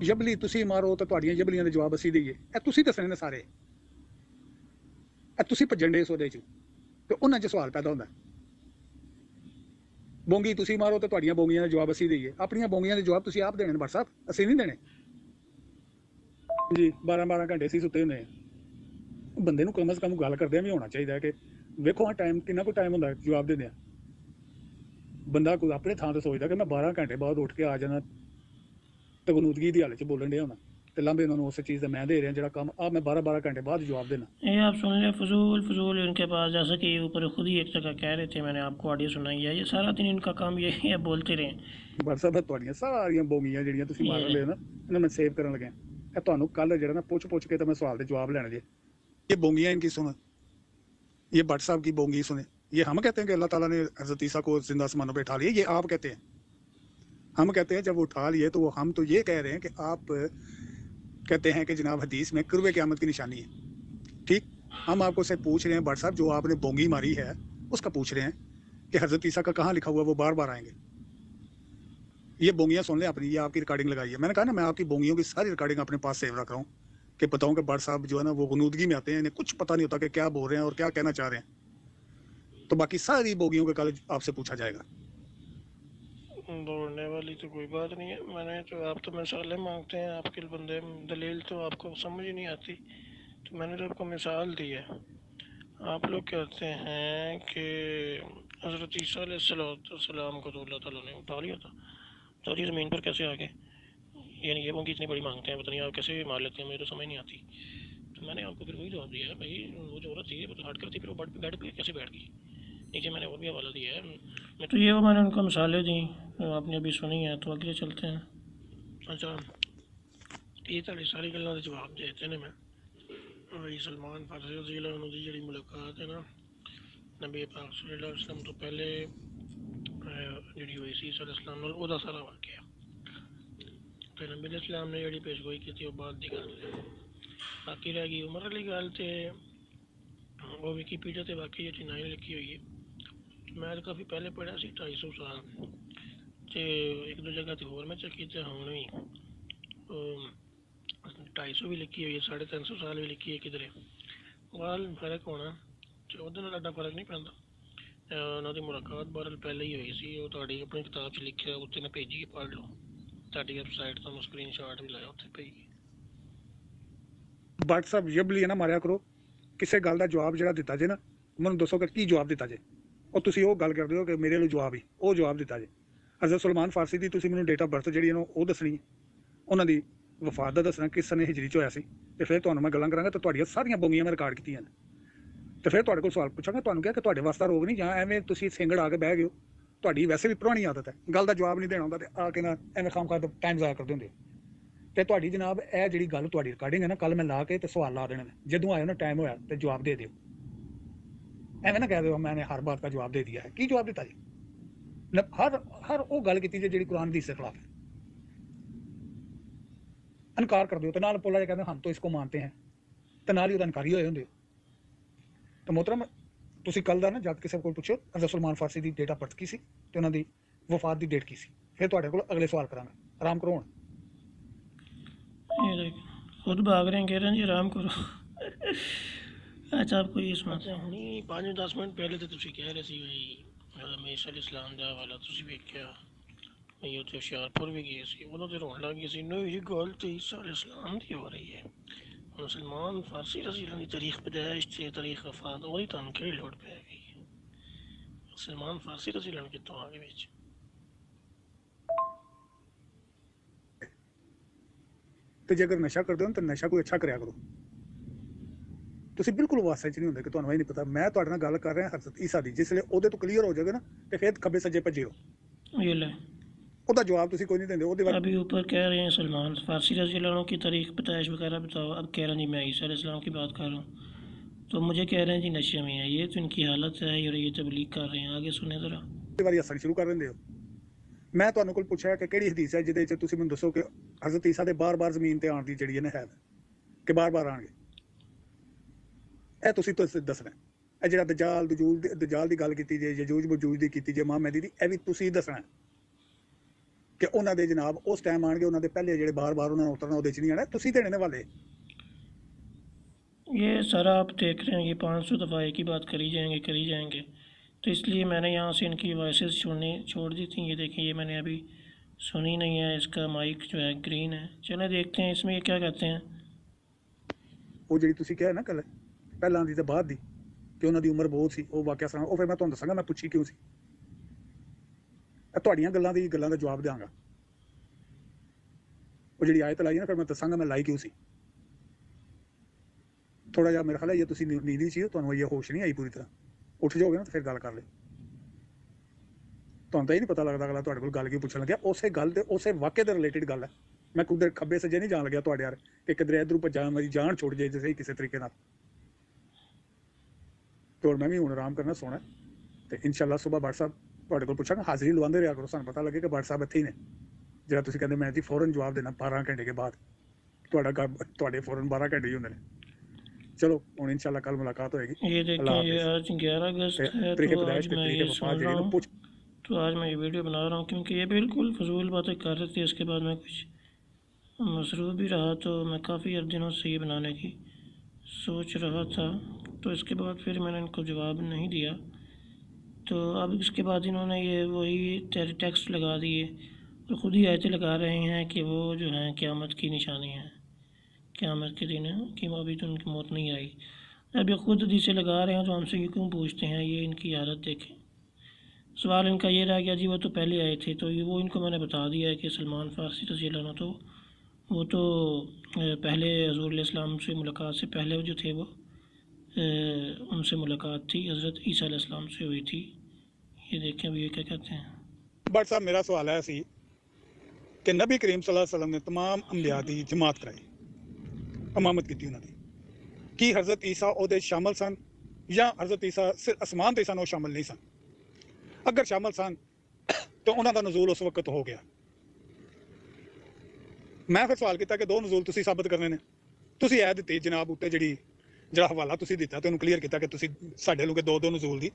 ਜਬਲੀ ਤੁਸੀਂ ਮਾਰੋ ਤਾਂ ਤੁਹਾਡੀਆਂ ਜਬਲੀਆਂ ਦੇ ਜਵਾਬ ਅਸੀਂ ਦਈਏ, ਇਹ ਤੁਸੀਂ ਦੱਸਣੇ ਨੇ ਸਾਰੇ। ਇਹ ਤੁਸੀਂ ਭੱਜਣ ਦੇ ਉਹਦੇ 'ਚ ਤੇ ਉਹਨਾਂ 'ਚ ਸਵਾਲ ਪੈਦਾ ਹੁੰਦਾ। ਬੋਂਗੀ ਤੁਸੀਂ ਮਾਰੋ ਤਾਂ ਤੁਹਾਡੀਆਂ ਬੋਂਗੀਆਂ ਦੇ ਜਵਾਬ ਅਸੀਂ ਦਈਏ, ਆਪਣੀਆਂ ਬੋਂਗੀਆਂ ਦੇ ਜਵਾਬ ਤੁਸੀਂ ਆਪ ਦੇਣੇ ਨੇ। ਬਟ ਸਾਹਿਬ ਅਸੀਂ ਨਹੀਂ ਦੇਣੇ ਜੀ। 12 ਘੰਟੇ ਅਸੀਂ ਸੁੱਤੇ ਹੁੰਦੇ ਹਾਂ। ਬੰਦੇ ਨੂੰ ਕਮ ਸੇ ਕਮ ਗੱਲ ਕਰਦਿਆਂ ਵੀ ਹੋਣਾ ਚਾਹੀਦਾ ਕਿ ਵੇਖੋ ਹਾਂ ਟਾਈਮ ਕਿੰਨਾ ਕੁ ਟਾਈਮ ਹੁੰਦਾ ਜਵਾਬ ਦਿੰਦਿਆਂ। ਬੰਦਾ ਕੋਈ ਆਪਣੇ ਥਾਂ ਤੇ ਸੋਚਦਾ ਕਿ ਮੈਂ 12 ਘੰਟੇ ਬਾਅਦ ਉੱਠ ਕੇ ਆ ਜਾਣਾ ਤੇ ਗਨੂਦਗੀ ਦੀ ਹਾਲਤ 'ਚ بولਣ ਡਿਆ ਹੋਣਾ ਤੇ ਲਾਂਭੇ ਉਹਨਾਂ ਨੂੰ ਉਸ چیز ਦਾ ਮੈਂ ਦੇ ਰਿਹਾ ਜਿਹੜਾ ਕੰਮ ਆ ਮੈਂ 12 گھنٹے بعد جواب دینا۔ یہ آپ سن لیں فضول ان کے پاس، جیسا کہ یہ اوپر خود ہی ایک جگہ کہہ رہے تھے، میں نے آپ کو آڈیو سنائی ہے، یہ سارا دن ان کا کام یہی ہے، بولتے رہیں۔ بٹ صاحب ਤੁਹਾਡੀਆਂ ਸਾਰੀਆਂ ਬੋਗੀਆਂ ਜਿਹੜੀਆਂ ਤੁਸੀਂ ਮਾਰਨ ਲਏ ਨਾ ਇਹਨਾਂ ਮੈਂ ਸੇਵ ਕਰਨ ਲੱਗਿਆ। ਇਹ ਤੁਹਾਨੂੰ ਕੱਲ ਜਿਹੜਾ ਨਾ ਪੁੱਛ ਕੇ ਤਾਂ ਮੈਂ ਸਵਾਲ ਦੇ ਜਵਾਬ ਲੈਣੇ ਜੇ। یہ بونگیاں ان کی سنیں، یہ بٹ صاحب کی بونگی سنیں۔ یہ ہم کہتے ہیں کہ اللہ تعالیٰ نے حضرت عیسیٰ کو زندہ آسمانوں پہ اٹھا لیا، یہ آپ کہتے ہیں۔ ہم کہتے ہیں جب وہ اٹھا لیے تو ہم تو یہ کہہ رہے ہیں کہ آپ کہتے ہیں کہ جناب حدیث میں قرب قیامت کی نشانی ہے، ٹھیک۔ ہم آپ کو سے پوچھ رہے ہیں بٹ صاحب جو آپ نے بونگی ماری ہے اس کا پوچھ رہے ہیں کہ حضرت عیسیٰ کا کہاں لکھا ہوا ہے وہ بار بار آئیں گے۔ یہ بونگیاں سن لیں اپنی، یہ آپ کی ریکارڈنگ لگائی ہے۔ میں نے کہا نا میں آپ کی بونگیوں کی ساری ریکارڈنگ اپنے پاس سیو رکھ رہا ہوں کہ بتاؤں کہ بٹ صاحب جو ہے نا وہ غنودگی میں آتے ہیں، انہیں کچھ پتہ نہیں ہوتا کہ کیا بول رہے ہیں اور کیا کہنا چاہ رہے ہیں۔ تو باقی ساری بونگیوں کا کل آپ سے پوچھا جائے گا۔ دوڑنے والی تو کوئی بات نہیں ہے، میں نے تو آپ تو مثالیں مانگتے ہیں، آپ کے بندے دلیل تو آپ کو سمجھ ہی نہیں آتی، تو میں نے تو آپ کو مثال دی ہے۔ آپ لوگ کہتے ہیں کہ حضرت عیسیٰ علیہ السلام کو تو اللہ تعالیٰ نے اٹھا لیا تھا، تو یہ زمین پر کیسے آ گئے؟ یعنی یہ بونگی اتنی بڑی مانگتے ہیں، پتہ نہیں آپ کیسے مار لیتے ہیں، مجھے تو سمجھ نہیں آتی۔ تو میں نے آپ کو پھر وہی جواب دیا ہے بھائی، وہ جو عورت تھی وہ تو ہٹ کر تھی، پھر وہ بیڈ پہ کیسے بیٹھ گئی؟ نیچے میں نے اور بھی حوالہ دیا ہے۔ تو یہ میں نے ان کو مثالیں دیں، آپ نے ابھی سنی ہیں، تو اگلے چلتے ہیں۔ اچھا یہ تاری ساری گلوں کے جواب دیتے ہیں میں۔ بھائی سلمان فارسی رضی اللہ عنہ کی جڑی ملاقات ہے نا نبی پاک صلی اللہ علیہ وسلم تو پہلے جڑی ہوئی سی صلی اللہ علیہ وسلم وہ دا سارا واقعہ، تو نبی علیہ السلام نے جڑی پیش گوئی کی تھی وہ بعد دی گل ہے۔ باقی رہ گئی عمر والی گل تے وہ ویکیپیڈیا تے واقعی 89 لکھی ہوئی ہے، میں تو کافی پہلے پڑھا سی 250 سال تے ایک دو جگہ تے ہور میں چکی تے ہون بھی 250 بھی لکھی ہوئی ہے، 350 سال بھی لکھی ہے کدھر بہرحال فرق ہونا تے اودے نال ایڈا فرق نہیں پیندا۔ انہاں دی ملاقات بہرحال پہلے ہی ہوئی سی، وہ تہاڈی اپنی کتاب 'ਚ لکھیا اوتے میں بھیجی ہے، پڑھ لو، تہاڈی ویب سائٹ تو میں اسکرین شاٹ بھی لایا اوتے پئی۔ بٹ صاحب جبلی نہ ماریا کرو، ਕਿਸੇ ਗੱਲ ਦਾ ਜਵਾਬ ਜਿਹੜਾ ਦਿੱਤਾ ਜੇ ਨਾ ਮੈਨੂੰ ਦੱਸੋ ਕਿ ਕੀ ਜਵਾਬ ਦਿੱਤਾ ਜੇ, ਉਹ ਤੁਸੀਂ ਉਹ ਗੱਲ ਕਰਦੇ ਹੋ ਕਿ ਮੇਰੇ ਲਈ ਜਵਾਬ ਹੀ ਉਹ ਜਵਾਬ ਦਿੱਤਾ ਜੇ। ਹਜ਼ਰਤ ਸੁਲੇਮਾਨ ਫਾਰਸੀ ਦੀ ਤੁਸੀਂ ਮੈਨੂੰ ਡੇਟ ਆਫ ਬਰਥ ਜਿਹੜੀ ਉਹ ਦੱਸਣੀ ਹੈ, ਉਹਨਾਂ ਦੀ ਵਫਾਤ ਦਾ ਦੱਸਣਾ ਕਿਸ ਸਨੇ ਹਿਜਰੀ 'ਚ ਹੋਇਆ ਸੀ, ਤੇ ਫਿਰ ਤੁਹਾਨੂੰ ਮੈਂ ਗੱਲਾਂ ਕਰਾਂਗਾ ਤੇ ਤੁਹਾਡੀਆਂ ਸਾਰੀਆਂ ਬੋਂਗੀਆਂ ਮੈਂ ਰਿਕਾਰਡ ਕੀਤੀਆਂ ਨੇ, ਤੇ ਫਿਰ ਤੁਹਾਡੇ ਕੋਲ ਸਵਾਲ ਪੁੱਛਾਂਗਾ ਤੁਹਾਨੂੰ ਕਿਹਾ ਕਿ ਤੁਹਾਡੇ ਵਾਸਤਾ ਰੋਗ ਨਹੀਂ ਜਾਂ ਐਵੇਂ ਤੁਸੀਂ ਸਿੰਗੜ ਆ ਕੇ ਬਹਿ ਗਏ ਹੋ, ਤੁਹਾਡੀ ਵੈਸੇ ਵੀ ਪੁਰਾਣੀ ਆਦਤ ਹੈ ਗੱਲ ਦਾ ਜਵਾਬ ਨਹੀਂ ਦੇਣਾ ਹੁੰਦਾ ਤੇ ਆ ਕੇ ਨਾ ਐਵੇਂ ਖਾਮ ਖਾ ਟਾਈਮ ਜ਼ਾਇਆ ਕਰਦੇ ਹੁੰਦੇ। ਤੇ ਤੁਹਾਡੀ ਜਨਾਬ ਇਹ ਜਿਹੜੀ ਗੱਲ ਤੁਹਾਡੀ ਰਿਕਾਰਡਿੰਗ ਹੈ ਨਾ ਕੱਲ ਮੈਂ ਲਾ ਕੇ ਤੇ ਸਵਾਲ ਲਾ ਦੇਣੇ ਨੇ, ਜਦੋਂ ਆਏ ਨਾ ਟਾਈਮ ਹੋਇਆ ਤੇ ਜਵਾਬ ਦੇ ਦਿਓ, ਐਵੇਂ ਨਾ ਕਹਿ ਦਿਓ ਮੈਂ ਹਰ ਬਾਤ ਦਾ ਜਵਾਬ ਦੇ ਦਿਆ ਹੈ। ਕੀ ਜਵਾਬ ਦਿੱਤਾ ਜੀ? ਹਰ ਉਹ ਗੱਲ ਕੀਤੀ ਜਿਹੜੀ ਕੁਰਾਨ ਦੀ ਖਿਲਾਫ ਹੈ ਇਨਕਾਰ ਕਰ ਦਿਓ ਤੇ ਨਾਲ ਪੋਲਾ ਜਿਹਾ ਕਹਿੰਦੇ ਹਮ ਤਾਂ ਇਸਕੋ ਮਾਨਤੇ ਹੈ ਤੇ ਨਾਲ ਹੀ ਉਹਦਾ ਇਨਕਾਰੀ ਹੋਏ ਹੁੰਦੇ। ਤਾਂ ਮੋਹਤਰਮ ਤੁਸੀਂ ਕੱਲ ਦਾ ਨਾ ਜਦ ਕਿਸੇ ਕੋਲ ਪੁੱਛੋ ਹਜ਼ਰਤ ਸੁਲੇਮਾਨ ਫਾਰਸੀ ਦੀ ਡੇਟ ਆਫ ਬਰਥ ਕੀ ਸੀ ਤੇ ਉਹਨਾਂ ਦੀ ਵਫਾਤ ਦੀ ਡੇਟ ਕੀ ਸੀ, ਫਿਰ ਤੁਹਾਡੇ ਕੋਲ ਅਗਲੇ ਸਵਾਲ ਕਰਾਂਗਾ। ਆਰਾਮ ਕਰੋ ਹੁਣ। خود بھاگ رہے ہیں، کہہ رہے ہیں جی آرام کرو۔ اچھا آپ کو یہ سناتے ہیں، نہیں 5-10 منٹ پہلے تو تسی کہہ رہے سی بھائی عیسیٰ علیہ السلام دا حوالہ تسی ویکھیا بھائی اتنے ہوشیارپور بھی گئے سی، انہوں تے رون لگ گئی سی نہیں یہ گل تو عیسیٰ علیہ السلام دی ہو رہی ہے، ہن سلمان فارسی رضی اللہ عنہ دی تاریخ پیدائش تے تاریخ وفات وہی تانوں کیڑی لوڑ پے گئی؟ سلمان فارسی رضی اللہ عنہ کتوں آگے بیچ تو جے اگر نشہ کرتے ہو تو نشہ کوئی اچھا کریا کرو. ਤੁਸੀਂ ਬਿਲਕੁਲ ਵਾਸਤੇ ਚ ਨਹੀਂ ਹੁੰਦੇ ਕਿ ਤੁਹਾਨੂੰ ਇਹ ਨਹੀਂ ਪਤਾ. ਮੈਂ ਤੁਹਾਡੇ ਨਾਲ ਗੱਲ ਕਰ ਰਿਹਾ ਹਜ਼ਰਤ ਈਸਾ ਦੀ. ਜਿਸ ਵੇਲੇ ਉਹਦੇ ਤੋਂ ਕਲੀਅਰ ਹੋ ਜਾਏਗਾ ਨਾ ਤੇ ਫਿਰ ਖੱਬੇ ਸੱਜੇ ਭੱਜਿਓ. یہ لے ਉਹਦਾ ਜਵਾਬ ਤੁਸੀਂ ਕੋਈ ਨਹੀਂ ਦਿੰਦੇ. ਉਹਦੇ ਬਾਰੇ ابھی اوپر کہہ رہے ہیں سلمان فارسی رضی اللہ عنہ کی تاریخ پیدائش وغیرہ بتاؤ. اب کہہ رہے ہیں جی میں عیسیٰ علیہ السلام کی بات کر رہا ہوں تو مجھے کہہ رہے ہیں جی نشے میں ہے. یہ تو ان کی حالت ہے اور یہ تبلیغ کر رہے ہیں. آگے سنیں ذرا. ਵਾਰੀ ਹੱਸਣ ਸ਼ੁਰੂ ਕਰ ਦਿੰਦੇ ਹੋ. ਮੈਂ ਤੁਹਾਨੂੰ ਕੋਲ ਪੁੱਛਿਆ ਕਿ ਕਿਹੜੀ ਹਦੀਸ ਹੈ ਜਿਹਦੇ ਵਿੱਚ ਤੁਸੀਂ ਮੈਨੂੰ ਦੱਸੋ ਕਿ ਹਜ਼ਰਤ ਈਸਾ ਦੇ ਬਾਰ-ਬਾਰ ਜ਼ਮੀਨ ਤੇ ਆਉਣ ਦੀ ਜਿਹੜੀ ਇਹਨੇ ਹੈ ਕਿ ਬਾਰ-ਬਾਰ ਆਣਗੇ. ਇਹ ਤੁਸੀਂ ਦੱਸਣਾ. ਇਹ ਜਿਹੜਾ ਦਜਾਲ ਦੀ ਗੱਲ ਕੀਤੀ ਜੇ ਯਜੂਜ ਮਜੂਜ ਦੀ ਕੀਤੀ ਜੇ ਮੁਹੰਮਦ ਦੀ, ਇਹ ਵੀ ਤੁਸੀਂ ਦੱਸਣਾ کہ انہوں نے جناب اس ٹائم آن گے. انہوں نے پہلے جڑے بار بار انہوں نے اترنا وہ نہیں آنا. تسی دینے والے یہ سارا آپ دیکھ رہے ہیں یہ 500 دفعہ ایک ہی بات کری جائیں گے. تو اس لیے میں نے یہاں سے ان کی وائسز چھوڑ دی تھیں. یہ دیکھیں یہ میں نے ابھی سنی نہیں ہے. اس کا مائک جو ہے گرین ہے. چلیں دیکھتے ہیں اس میں یہ کیا کہتے ہیں. وہ جڑی تسی کہا نا کل پہلے دی تے بعد دی کہ انہوں دی عمر بہت سی وہ واقعہ سنا. وہ پھر میں تمہیں دساں گا میں پوچھی کیوں سی. تھوڑیاں گلاں دا جواب دیاں گا. وہ جڑی آیت لائی نا پھر میں دساں گا میں لائی کیوں سی. تھوڑا جہا میرا خیال ہے یہ تسی نیندی سی تمہیں یہ ہوش نہیں آئی پوری طرح. اٹھ جاؤ گے نا تو پھر گل کر لے. تمہیں تو یہ نہیں پتا لگتا اگلا تھوڑے کول گل کیوں پوچھن لگیا. اسے گل دے اسے واقعے دے ریلیٹڈ گل ہے. میں کدھر کھبے سجے نہیں جان لگیا تھوڑے یار کہ کدھر ادھر بھجا میری جان چھوڑ جائے جیسے کسی طریقے نال. تو میں بھی ہوں آرام کرنا سونا تو انشاءاللہ صبح بٹ صاحب تھوڑے کول پوچھاں گا. حاضری لواندے رہا کرو. سانوں پتہ لگے کہ بٹ صاحب اتھے ہی نے جہاں تسی کہندے میں جی فوراً جواب دینا 12 گھنٹے کے بعد. تھوڑے فوراً 12 گھنٹے ہی ہوندے نے. چلو ہوں انشاءاللہ کل ملاقات ہوئے گی. یہ دیکھیں یہ آج 11 اگست ہے تو آج میں یہ ویڈیو بنا رہا ہوں کیونکہ یہ بالکل فضول باتیں کر رہے تھے. اس کے بعد میں کچھ مصروف بھی رہا تو میں کافی دنوں سے یہ بنانے کی سوچ رہا تھا. تو اس کے بعد پھر میں نے ان کو جواب نہیں دیا. تو اب اس کے بعد انہوں نے یہ وہی ٹیکسٹ لگا دیے اور خود ہی آیتیں لگا رہے ہیں کہ وہ جو ہیں قیامت کی نشانی ہیں. قیامت کے دن کہ ابھی تو ان کی موت نہیں آئی. اب یہ خود حدیثیں لگا رہے ہیں تو ہم سے یہ کیوں پوچھتے ہیں. یہ ان کی حالت دیکھیں. سوال ان کا یہ رہ گیا جی وہ تو پہلے آئے تھے. تو یہ وہ ان کو میں نے بتا دیا ہے کہ سلمان فارسی رضی اللہ عنہ تو وہ تو پہلے حضور علیہ السلام سے ملاقات سے پہلے جو تھے وہ ان سے ملاقات تھی حضرت عیسیٰ علیہ السلام سے ہوئی تھی. یہ دیکھیں ابھی یہ کیا کہتے ہیں. بٹ صاحب میرا سوال ہے سی کہ نبی کریم صلی اللہ علیہ وسلم نے تمام انبیاء دی جماعت کرائی امامت کی انہوں نے کی حضرت عیسیٰ او دے شامل سن یا حضرت عیسیٰ صرف اسمان تے سن وہ شامل نہیں سن. اگر شامل سن تو انہوں دا نزول اس وقت ہو گیا. میں پھر سوال کیتا کہ 2 نزول تسی ثابت کرنے نے. تسی اے دتی جناب اوتے جڑا حوالہ تسی دیتا تے انہوں کلیئر کیتا کہ تسی ساڈے لوگ 2 نزول دی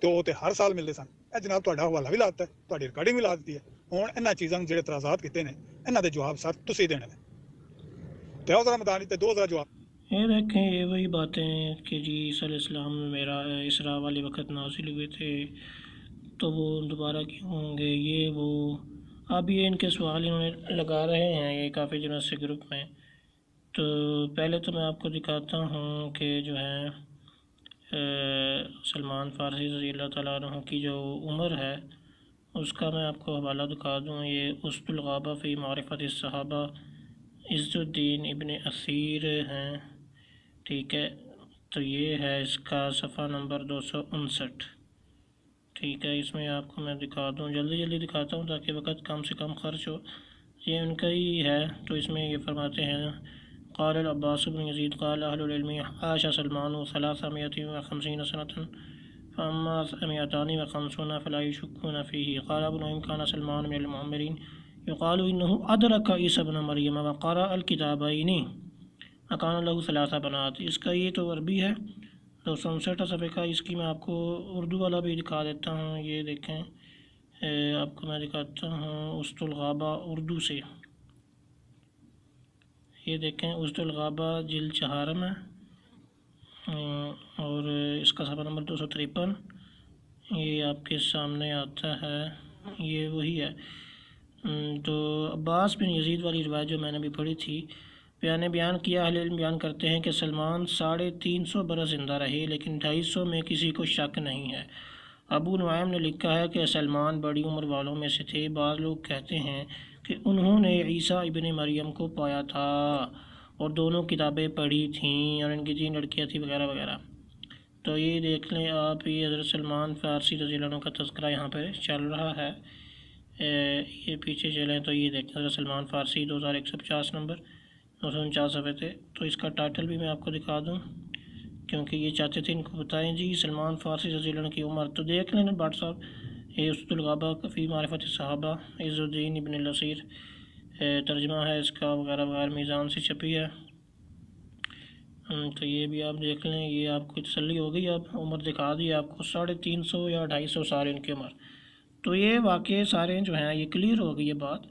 تو وہ ہر سال ملتے سن. اے جناب تہاڈا حوالہ بھی لاتا ہے تہاڈی ریکارڈنگ بھی لا دیتی ہے. ہوں انہاں چیزاں جڑے اعتراضات کیتے نے انہاں دے جواب سر تسی دینے نے. تے او ذرا مدانی تے 2 ذرا جواب. یہ دیکھیں یہ وہی باتیں ہیں کہ جی عیسیٰ علیہ السلام میرا اسراء والے وقت نازل ہوئے تھے تو وہ دوبارہ کیوں ہوں گے یہ وہ. اب یہ ان کے سوال انہوں نے لگا رہے ہیں یہ کافی دنوں سے گروپ میں. تو پہلے تو میں آپ کو دکھاتا ہوں کہ جو ہے سلمان فارسی رضی اللہ تعالیٰ عنہ کی جو عمر ہے اس کا میں آپ کو حوالہ دکھا دوں. یہ اسد الغابہ فی معرفت الصحابہ عز الدین ابن اثیر ہیں. ٹھیک ہے تو یہ ہے اس کا صفحہ نمبر 259. ٹھیک ہے اس میں آپ کو میں دکھا دوں جلدی دکھاتا ہوں تاکہ وقت کم سے کم خرچ ہو. یہ ان کا ہی ہے. تو اس میں یہ فرماتے ہیں قال العباس بن یزید قال اہل العلم عاش سلمان 350 سنة فاما 250 فلا يشكون فيه. قال ابن نعیم كان سلمان من المعمرين يقال انه ادرك عیسی ابن مریم وقرأ الكتابین وكان له 3 بنات. اس کا یہ تو عربی ہے 259 صفحے کا. اس کی میں آپ کو اردو والا بھی دکھا دیتا ہوں. یہ دیکھیں آپ کو میں دکھاتا ہوں اسد الغابہ اردو سے. یہ دیکھیں اسد الغابہ جلد 4 ہے اور اس کا صفحہ نمبر 253 یہ آپ کے سامنے آتا ہے. یہ وہی ہے. تو عباس بن یزید والی روایت جو میں نے بھی پڑھی تھی بیان کیا. اہل علم بیان کرتے ہیں کہ سلمان 350 برس زندہ رہے لیکن 250 میں کسی کو شک نہیں ہے. ابو نعیم نے لکھا ہے کہ سلمان بڑی عمر والوں میں سے تھے۔ بعض لوگ کہتے ہیں کہ انہوں نے عیسیٰ ابن مریم کو پایا تھا اور دونوں کتابیں پڑھی تھیں اور ان کی 3 لڑکیاں تھیں وغیرہ وغیرہ۔ تو یہ دیکھ لیں آپ، یہ حضرت سلمان فارسی رضی اللہ عنہ کا تذکرہ یہاں پہ چل رہا ہے۔ یہ پیچھے چلیں تو یہ دیکھیں حضرت سلمان فارسی 2150 نمبر 949 صفحے تھے۔ تو اس کا ٹائٹل بھی میں آپ کو دکھا دوں کیونکہ یہ چاہتے تھے ان کو بتائیں جی سلمان فارسی رضی اللہ عنہ کی عمر۔ تو دیکھ لیں بٹ صاحب، یہ اسد الغابہ فی معرفت صحابہ، عز الدین ابن الاسیر ترجمہ ہے اس کا وغیرہ وغیرہ، میزان سے چھپی ہے۔ تو یہ بھی آپ دیکھ لیں، یہ آپ کو تسلی ہو گئی۔ اب عمر دکھا دی آپ کو 350 یا 250 سال ان کی عمر۔ تو یہ واقعے سارے جو ہیں یہ کلیئر ہو گئی یہ بات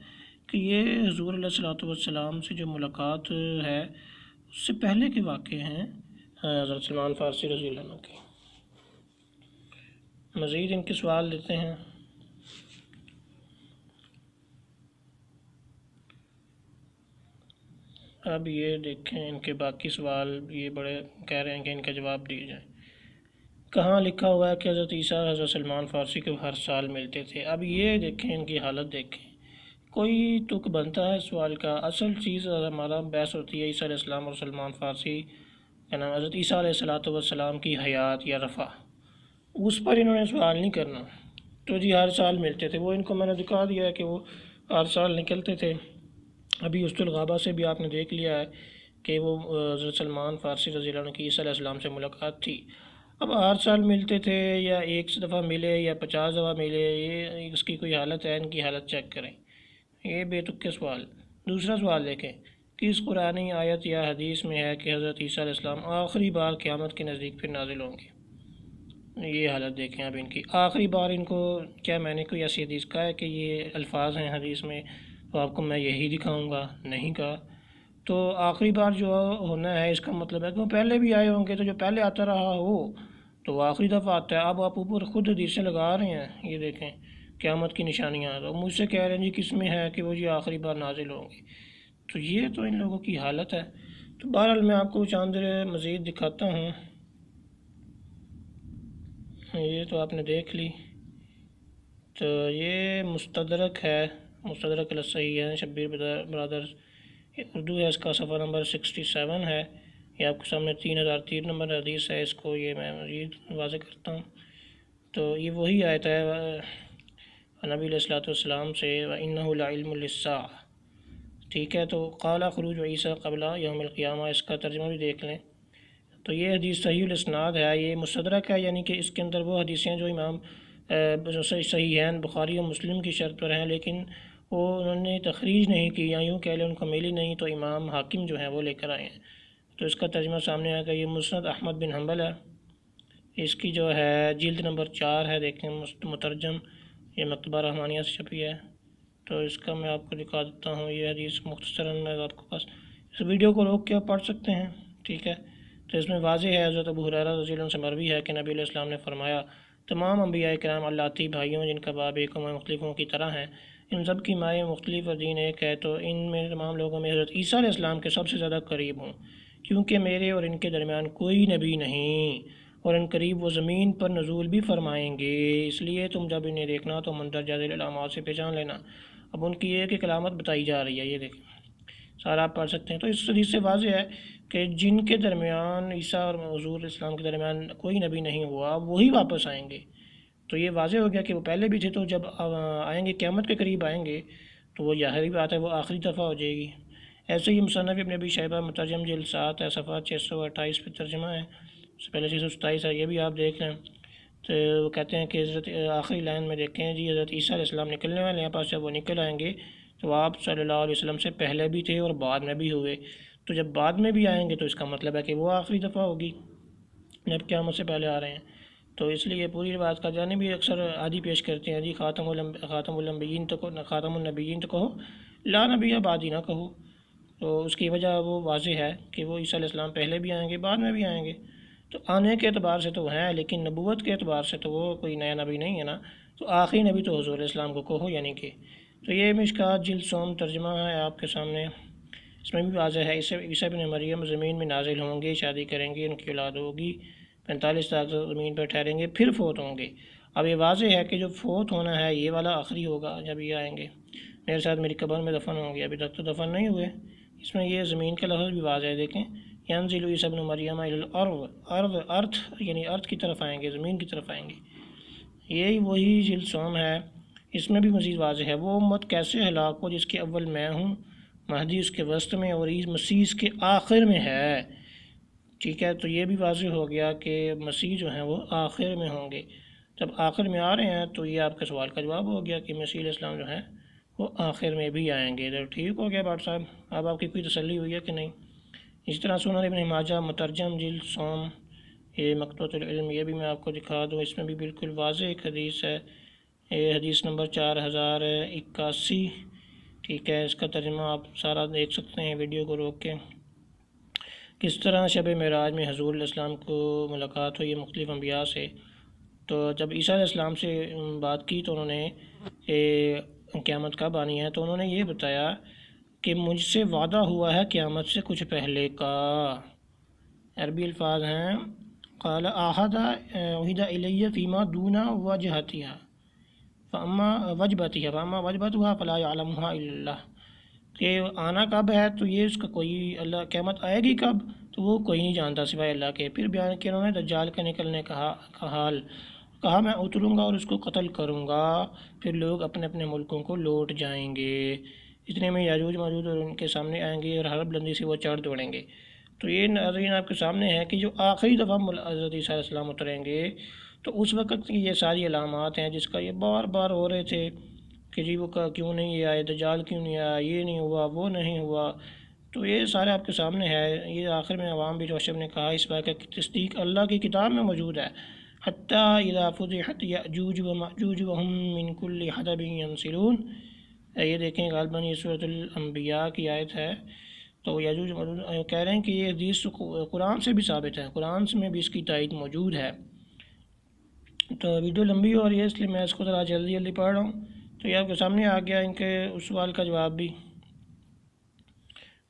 کہ یہ حضور علیہ الصلوۃ والسلام سے جو ملاقات ہے اس سے پہلے کے واقعے ہیں حضرت سلمان فارسی رضی اللہ عنہ کے۔ مزید ان کے سوال لیتے ہیں۔ اب یہ دیکھیں ان کے باقی سوال، یہ بڑے کہہ رہے ہیں کہ ان کا جواب دیے جائیں۔ کہاں لکھا ہوا ہے کہ حضرت عیسیٰ حضرت سلمان فارسی کو ہر سال ملتے تھے؟ اب یہ دیکھیں ان کی حالت دیکھیں، کوئی تک بنتا ہے سوال کا؟ اصل چیز ہمارا بحث ہوتی ہے عیسیٰ علیہ السلام اور سلمان فارسی کا نام حضرت عیسیٰ علیہ السلام کی حیات یا رفع، اس پر انہوں نے سوال نہیں کرنا۔ تو جی ہر سال ملتے تھے، وہ ان کو میں نے دکھا دیا ہے کہ وہ ہر سال نکلتے تھے۔ ابھی اسد الغابہ سے بھی آپ نے دیکھ لیا ہے کہ وہ حضرت سلمان فارسی رضی اللہ عنہ کی عیسیٰ علیہ السلام سے ملاقات تھی۔ اب ہر سال ملتے تھے یا 1 دفعہ ملے یا 50 دفعہ ملے، یہ اس کی کوئی حالت ہے؟ ان کی حالت چیک کریں، یہ بے تک سوال۔ دوسرا سوال دیکھیں، کس قرآنی آیت یا حدیث میں ہے کہ حضرت عیسیٰ علیہ السلام آخری بار قیامت کے نزدیک پھر نازل ہوں گے؟ یہ حالت دیکھیں اب ان کی آخری بار۔ ان کو کیا میں نے کوئی ایسی حدیث کہا ہے کہ یہ الفاظ ہیں حدیث میں تو آپ کو میں یہی دکھاؤں گا؟ نہیں کہا۔ تو آخری بار جو ہونا ہے اس کا مطلب ہے کہ وہ پہلے بھی آئے ہوں گے، تو جو پہلے آتا رہا ہو تو وہ آخری دفعہ آتا ہے۔ اب آپ اوپر خود حدیثیں لگا رہے ہیں، یہ دیکھیں قیامت کی نشانیاں، تو مجھ سے کہہ رہے ہیں جی کس میں ہے کہ وہ جی آخری بار نازل ہوں گے؟ تو یہ تو ان لوگوں کی حالت ہے۔ تو بہرحال میں آپ کو چاند مزید دکھاتا ہوں، یہ تو آپ نے دیکھ لی۔ تو یہ مستدرک ہے، مستدرک الصحیح ہے شبیر برادرز، یہ اردو ہے، اس کا صفحہ نمبر 67 ہے۔ یہ آپ کے سامنے 3003 نمبر حدیث ہے، اس کو یہ میں مزید واضح کرتا ہوں۔ تو یہ وہی آیت ہے نبی علیہ السلام سے، وَإِنَّهُ لَعِلْمٌ لِلسَّاعَةِ، ٹھیک ہے۔ تو قَالَ خُرُوجُ عِیسیٰ قبل یوم القیامہ، اس کا ترجمہ بھی دیکھ لیں۔ تو یہ حدیث صحیح الاسناد ہے، یہ مستدرک ہے، یعنی کہ اس کے اندر وہ حدیثیں جو امام صحیحین بخاری اور مسلم کی شرط پر ہیں، لیکن وہ انہوں نے تخریج نہیں کی، یا یوں کہہ لیں ان کو ملی نہیں، تو امام حاکم جو ہیں وہ لے کر آئے ہیں۔ تو اس کا ترجمہ سامنے آئے گا، یہ مسند احمد بن حنبل ہے، اس کی جو ہے جلد نمبر 4 ہے، دیکھیں مترجم، یہ مکتبہ رحمانیہ سے چھپی ہے۔ تو اس کا میں آپ کو دکھا دیتا ہوں، یہ حدیث مختصراً میں آپ کو پاس اس ویڈیو کو روک کے آپ پڑھ سکتے ہیں، ٹھیک ہے۔ تو اس میں واضح ہے، حضرت ابو ہریرہ رضی اللہ عنہ سے مروی ہے کہ نبی علیہ السلام نے فرمایا، تمام انبیاء کرام اللتی بھائیوں جن کا باب ایک مائیں مختلفوں کی طرح ہیں، ان سب کی مائیں مختلف اور دین ایک ہے، تو ان میں تمام لوگوں میں حضرت عیسیٰ علیہ السلام کے سب سے زیادہ قریب ہوں، کیونکہ میرے اور ان کے درمیان کوئی نبی نہیں، اور ان قریب وہ زمین پر نزول بھی فرمائیں گے، اس لیے تم جب انہیں دیکھنا تو مندرجہ ذیل علامات سے پہچان لینا۔ اب ان کی ایک علامت بتائی جا رہی ہے، یہ دیکھیں سارا آپ پڑھ سکتے ہیں۔ تو اس حدیث سے واضح ہے کہ جن کے درمیان عیسیٰ اور حضور اسلام کے درمیان کوئی نبی نہیں ہوا، وہی واپس آئیں گے۔ تو یہ واضح ہو گیا کہ وہ پہلے بھی تھے، تو جب آئیں گے قیامت کے قریب آئیں گے تو وہ ظاہری بات ہے وہ آخری دفعہ ہو جائے گی۔ ایسے ہی مصنف ابن ابی شیبہ مترجم جلد 7 ہے، صفحہ 628 پہ ترجمہ ہے، اس سے پہلے 627 ہے، یہ بھی آپ دیکھ لیں۔ تو وہ کہتے ہیں کہ حضرت آخری لائن میں دیکھیں جی حضرت عیسیٰ علیہ السلام نکلنے والے ہیں پاس، جب وہ نکل آئیں گے تو آپ صلی اللہ علیہ وسلم سے پہلے بھی تھے اور بعد میں بھی ہوئے، تو جب بعد میں بھی آئیں گے تو اس کا مطلب ہے کہ وہ آخری دفعہ ہوگی جب قیامت سے پہلے آ رہے ہیں۔ تو اس لیے پوری روایت کا جانے بھی اکثر عادی پیش کرتے ہیں جی خاتم الانبیین تو خاتم النبیین تو کہو، لا نبی بعدی نہ کہو۔ تو اس کی وجہ وہ واضح ہے کہ وہ عیسیٰ علیہ السلام پہلے بھی آئیں گے بعد میں بھی آئیں گے، تو آنے کے اعتبار سے تو ہیں، لیکن نبوت کے اعتبار سے تو وہ کوئی نیا نبی نہیں ہے نا، تو آخری نبی تو حضور علیہ السلام کو کہو، یعنی کہ تو یہ مشکات جلد سوم ترجمہ ہے آپ کے سامنے، اس میں بھی واضح ہے عیسیٰ بن مریم زمین میں نازل ہوں گے، شادی کریں گے، ان کی اولاد ہوگی، 45 سال زمین پر ٹھہریں گے، پھر فوت ہوں گے، اب یہ واضح ہے کہ جو فوت ہونا ہے یہ والا آخری ہوگا جب یہ آئیں گے، میرے ساتھ میری قبر میں دفن ہوں گے، ابھی تک تو دفن نہیں ہوئے۔ اس میں یہ زمین کا لفظ بھی واضح ہے، دیکھیں ینزل عیسی ابن مریم الی الارض، ارتھ یعنی ارتھ کی طرف آئیں گے، زمین کی طرف آئیں گے، یہی وہی جلد سوم ہے۔ اس میں بھی مزید واضح ہے، وہ امت کیسے ہلاک ہو جس کے اول میں ہوں، مہدی اس کے وسط میں اور مسیح اس کے آخر میں ہے، ٹھیک ہے۔ تو یہ بھی واضح ہو گیا کہ مسیح جو ہیں وہ آخر میں ہوں گے، جب آخر میں آ رہے ہیں تو یہ آپ کے سوال کا جواب ہو گیا کہ مسیح علیہ السلام جو ہیں وہ آخر میں بھی آئیں گے۔ تو ٹھیک ہو گیا بات صاحب، اب آپ کی کوئی تسلی ہوئی ہے کہ نہیں؟ اس طرح سنن ابن ماجہ مترجم جلد سوم، یہ مقطوعۃ العلم، یہ بھی میں آپ کو دکھا دوں، اس میں بھی بالکل واضح ایک حدیث ہے، یہ حدیث نمبر 4081، ٹھیک ہے۔ اس کا ترجمہ آپ سارا دیکھ سکتے ہیں ویڈیو کو روک کے، کس طرح شب معراج میں حضور علیہ السلام کو ملاقات ہوئی مختلف انبیاء سے۔ تو جب عیسیٰ علیہ السلام سے بات کی تو انہوں نے قیامت کب آنی ہے، تو انہوں نے یہ بتایا کہ مجھ سے وعدہ ہوا ہے قیامت سے کچھ پہلے کا۔ عربی الفاظ ہیں قال عہد الی فیما دون وجہتها فاما وجبتها فاما وجبتها فلا یعلمها الا اللہ، کہ آنا کب ہے تو یہ اس کا کوئی اللہ، قیامت آئے گی کب تو وہ کوئی نہیں جانتا سوائے اللہ کے۔ پھر بیان کیا انہوں نے دجال کے نکلنے کا حال، کہا میں اتروں گا اور اس کو قتل کروں گا، پھر لوگ اپنے اپنے ملکوں کو لوٹ جائیں گے، اتنے میں یاجوج ماجوج اور ان کے سامنے آئیں گے اور ہر بلندی سے وہ چڑھ دوڑیں گے۔ تو یہ ناظرین آپ کے سامنے ہے کہ جو آخری دفعہ حضرت عیسیٰ علیہ السلام اتریں گے تو اس وقت کی یہ ساری علامات ہیں جس کا یہ بار بار ہو رہے تھے کہ جی وہ کیوں نہیں یہ آئے، دجال کیوں نہیں آیا، یہ نہیں ہوا، وہ نہیں ہوا، تو یہ سارے آپ کے سامنے ہے۔ یہ آخر میں عوام بھی روشب نے کہا اس واقعہ کی تصدیق اللہ کی کتاب میں موجود ہے، حتیٰ اذا فتحت یأجوج ومأجوج وہم من کل حدب ینسلون، یہ دیکھیں غالباً یہ سورۃ الانبیاء کی آیت ہے۔ تو یاجوج ماجوج کہہ رہے ہیں کہ یہ حدیث قرآن سے بھی ثابت ہے، قرآن میں بھی اس کی تائید موجود ہے۔ تو ویڈیو لمبی ہو رہی ہے اس لیے میں اس کو ذرا جلدی پڑھ رہا ہوں، تو یہ آپ کے سامنے آ گیا ان کے اس سوال کا جواب بھی۔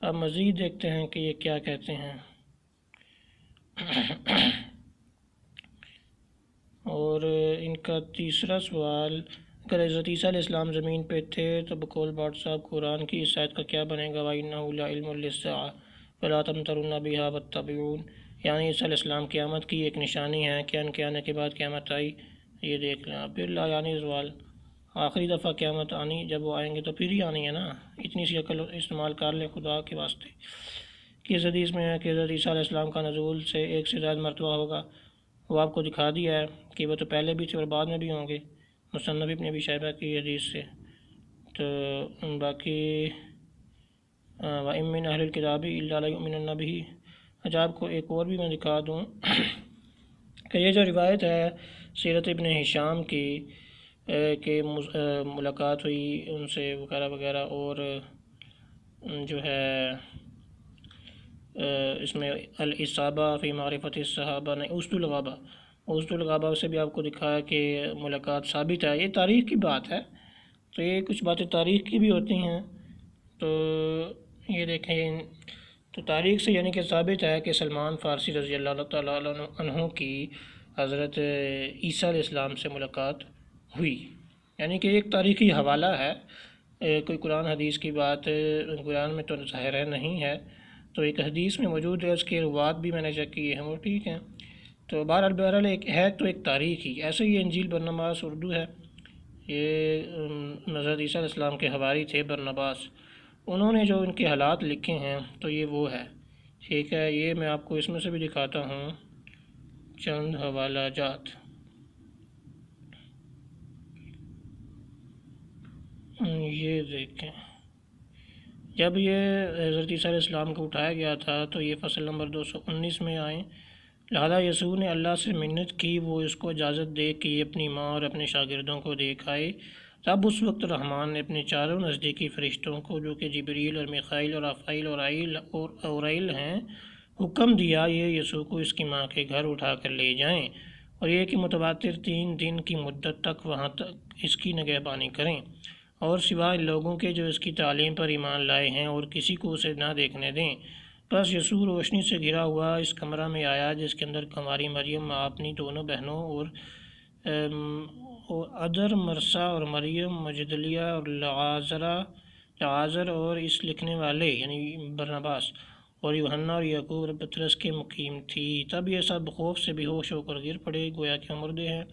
اب مزید دیکھتے ہیں کہ یہ کیا کہتے ہیں۔ اور ان کا تیسرا سوال، اگر حضرت عیسیٰ علیہ السلام زمین پہ تھے تو بقول بھٹ صاحب قرآن کی اس آیت کا کیا بنے گا، وَإِنَّهُ لَعِلْمٌ لِلسَّاعَةِ فَلَا تَمْتَرُنَّ بِهَا وَاتَّبِعُونِ، یعنی عیسیٰ علیہ السلام قیامت کی ایک نشانی ہے کہ ان کے آنے کے بعد قیامت آئی، یہ دیکھ لیں۔ پھر لا یعنی سوال، آخری دفعہ قیامت آنی، جب وہ آئیں گے تو پھر ہی آنی ہے نا، اتنی سی عقل استعمال کر لیں خدا کے واسطے۔ کس حدیث میں ہے کہ حضرت عیسیٰ علیہ السلام کا نزول سے ایک سے زائد مرتبہ ہوگا، وہ آپ کو دکھا دیا ہے کہ وہ تو پہلے بھی تھے اور بعد میں بھی ہوں گے، مصنف ابن ابی شیبہ کی حدیث سے۔ تو باقی وَإِن مِّنْ أَهْلِ الْكِتَابِ إِلَّا لَيُؤْمِنُنَّ بِهِ، اچھا آپ کو ایک اور بھی میں دکھا دوں کہ یہ جو روایت ہے سیرت ابن ہشام کی کہ ملاقات ہوئی ان سے وغیرہ وغیرہ، اور جو ہے اس میں الاصابہ فی معرفت الصحابہ، نہیں اسد الغابہ سے بھی آپ کو دکھایا کہ ملاقات ثابت ہے، یہ تاریخ کی بات ہے، تو یہ کچھ باتیں تاریخ کی بھی ہوتی ہیں۔ تو یہ دیکھیں، تو تاریخ سے یعنی کہ ثابت ہے کہ سلمان فارسی رضی اللہ تعالیٰ عنہ کی حضرت عیسیٰ علیہ السلام سے ملاقات ہوئی، یعنی کہ ایک تاریخی حوالہ ہے، کوئی قرآن حدیث کی بات قرآن میں تو ظاہر ہے نہیں ہے، تو ایک حدیث میں موجود ہے، اس کے روات بھی میں نے چیک کیے ہیں وہ ٹھیک ہیں۔ تو بہرحال ایک ہے تو ایک تاریخ ہی، ایسے ہی انجیل برنباس اردو ہے، یہ حضرت عیسیٰ علیہ السلام کے حواری تھے برنباس، انہوں نے جو ان کے حالات لکھے ہیں تو یہ وہ ہے، ٹھیک ہے۔ یہ میں آپ کو اس میں سے بھی دکھاتا ہوں چند حوالہ جات، یہ دیکھیں۔ جب یہ حضرت عیسیٰ علیہ السلام کو اٹھایا گیا تھا تو یہ فصل نمبر 219 میں آئیں، لہذا یسوع نے اللہ سے منت کی وہ اس کو اجازت دے کہ یہ اپنی ماں اور اپنے شاگردوں کو دیکھ آئے۔ تب اس وقت رحمان نے اپنے چاروں نزدیکی فرشتوں کو، جو کہ جبریل اور میخائیل اور رافائیل اور اورائیل ہیں، حکم دیا یہ یسوع کو اس کی ماں کے گھر اٹھا کر لے جائیں، اور یہ کہ متواتر 3 دن کی مدت تک وہاں تک اس کی نگہبانی کریں، اور سوائے لوگوں کے جو اس کی تعلیم پر ایمان لائے ہیں، اور کسی کو اسے نہ دیکھنے دیں۔ بس یسوع روشنی سے گھرا ہوا اس کمرہ میں آیا جس کے اندر کنواری مریم اپنی دونوں بہنوں اور ادر، مرسا اور مریم، مجدلیہ اور لعازر اور اس لکھنے والے یعنی برناباس اور یوحنا اور یعقوب اور پطرس کے مقیم تھی۔ تب یہ سب خوف سے بے ہوش ہو کر گر پڑے گویا کہ مردے ہیں۔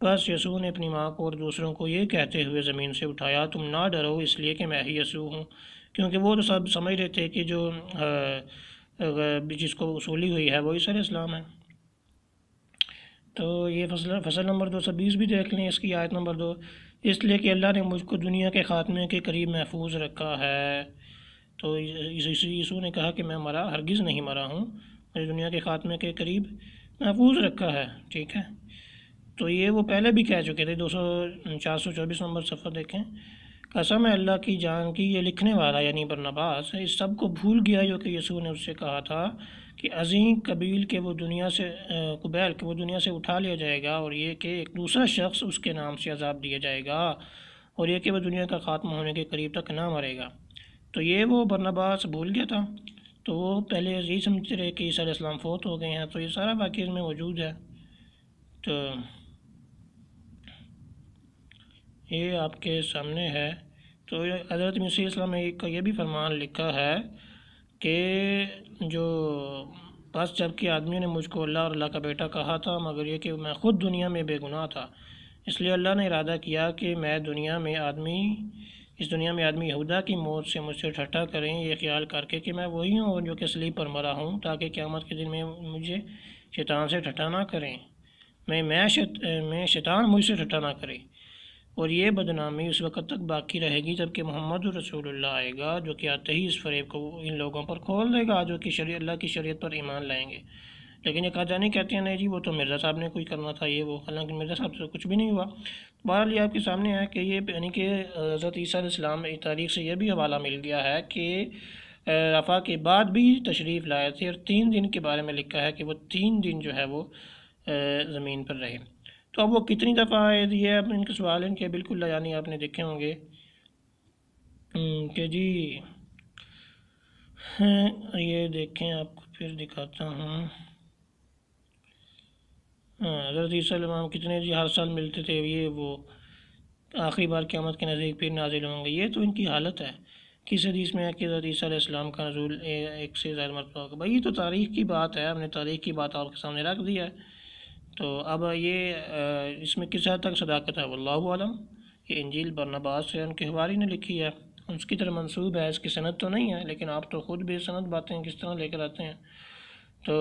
بس یسوع نے اپنی ماں کو اور دوسروں کو یہ کہتے ہوئے زمین سے اٹھایا، تم نہ ڈرو، اس لیے کہ میں ہی یسوع ہوں۔ کیونکہ وہ تو سب سمجھ رہے تھے کہ جو جس کو وصولی ہوئی ہے وہ عیسیٰ علیہ السلام ہے۔ تو یہ فصل نمبر 220 بھی دیکھ لیں، اس کی آیت نمبر 2، اس لیے کہ اللہ نے مجھ کو دنیا کے خاتمے کے قریب محفوظ رکھا ہے۔ تو یسوع نے کہا کہ میں ہرگز نہیں مرا ہوں، مجھے دنیا کے خاتمے کے قریب محفوظ رکھا ہے، ٹھیک ہے۔ تو یہ وہ پہلے بھی کہہ چکے تھے، 424 نمبر صفحہ دیکھیں۔ قسم ہے اللہ کی جان کی، یہ لکھنے والا یعنی برناباس اس سب کو بھول گیا جو کہ یسوع نے اس سے کہا تھا کہ عظیم قبیل کے وہ دنیا سے اٹھا لیا جائے گا، اور یہ کہ ایک دوسرا شخص اس کے نام سے عذاب دیا جائے گا، اور یہ کہ وہ دنیا کا خاتمہ ہونے کے قریب تک نہ مرے گا۔ تو یہ وہ برناباس بھول گیا تھا، تو وہ پہلے یہی سمجھتے رہے کہ عیسیٰ علیہ السلام فوت ہو گئے ہیں۔ تو یہ سارا واقعہ اس میں موجود ہے۔ تو یہ آپ کے سامنے ہے۔ تو حضرت مسیح اسلام نے کا یہ بھی فرمان لکھا ہے کہ جو بس جب کہ آدمیوں نے مجھ کو اللہ اور اللہ کا بیٹا کہا تھا، مگر یہ کہ میں خود دنیا میں بے گناہ تھا، اس لیے اللہ نے ارادہ کیا کہ اس دنیا میں آدمی یہودا کی موت سے مجھ سے ٹھٹھا کریں، یہ خیال کر کے کہ میں وہی ہوں جو کہ صلیب پر مرا ہوں، تاکہ قیامت کے دن میں مجھے شیطان سے ٹھٹھا نہ کریں، میں شیطان مجھ سے ٹھٹھا نہ کرے۔ اور یہ بدنامی اس وقت تک باقی رہے گی جب کہ محمد رسول اللہ آئے گا، جو کہ آتے ہی اس فریب کو ان لوگوں پر کھول دے گا جو کہ اللہ کی شریعت پر ایمان لائیں گے۔ لیکن یہ قادیانی کہتے ہیں نہیں جی وہ تو مرزا صاحب نے کوئی کرنا تھا، یہ وہ، حالانکہ مرزا صاحب سے کچھ بھی نہیں ہوا۔ بہرحال یہ آپ کے سامنے ہے کہ یہ یعنی کہ حضرت عیسیٰ علیہ السلام تاریخ سے یہ بھی حوالہ مل گیا ہے کہ رفع کے بعد بھی تشریف لائے تھے، اور 3 دن کے بارے میں لکھا ہے کہ وہ 3 دن جو ہے وہ زمین پر رہے۔ تو اب وہ کتنی دفعہ آئے، یہ اب ان کے سوال ان کے بالکل یعنی آپ نے دیکھے ہوں گے کہ جی یہ دیکھیں، آپ کو پھر دکھاتا ہوں۔ حضرت عیسیٰ علیہ السلام کتنے جی ہر سال ملتے تھے، یہ وہ آخری بار قیامت کے نزدیک پھر نازل ہوں گے۔ یہ تو ان کی حالت ہے۔ کس حدیث میں ہے کہ حضرت عیسیٰ علیہ السلام کا نزول 1 سے زائد مرتبہ ہوگا؟ بھائی یہ تو تاریخ کی بات ہے، ہم نے تاریخ کی بات آپ کے سامنے رکھ دیا ہے۔ تو اب یہ اس میں کس حد تک صداقت ہے واللہ عالم۔ یہ انجیل برناباس سے ان کے حواری نے لکھی ہے، اس کی طرح منسوب ہے، اس کی سند تو نہیں ہے، لیکن آپ تو خود بے سند باتیں کس طرح لے کر آتے ہیں۔ تو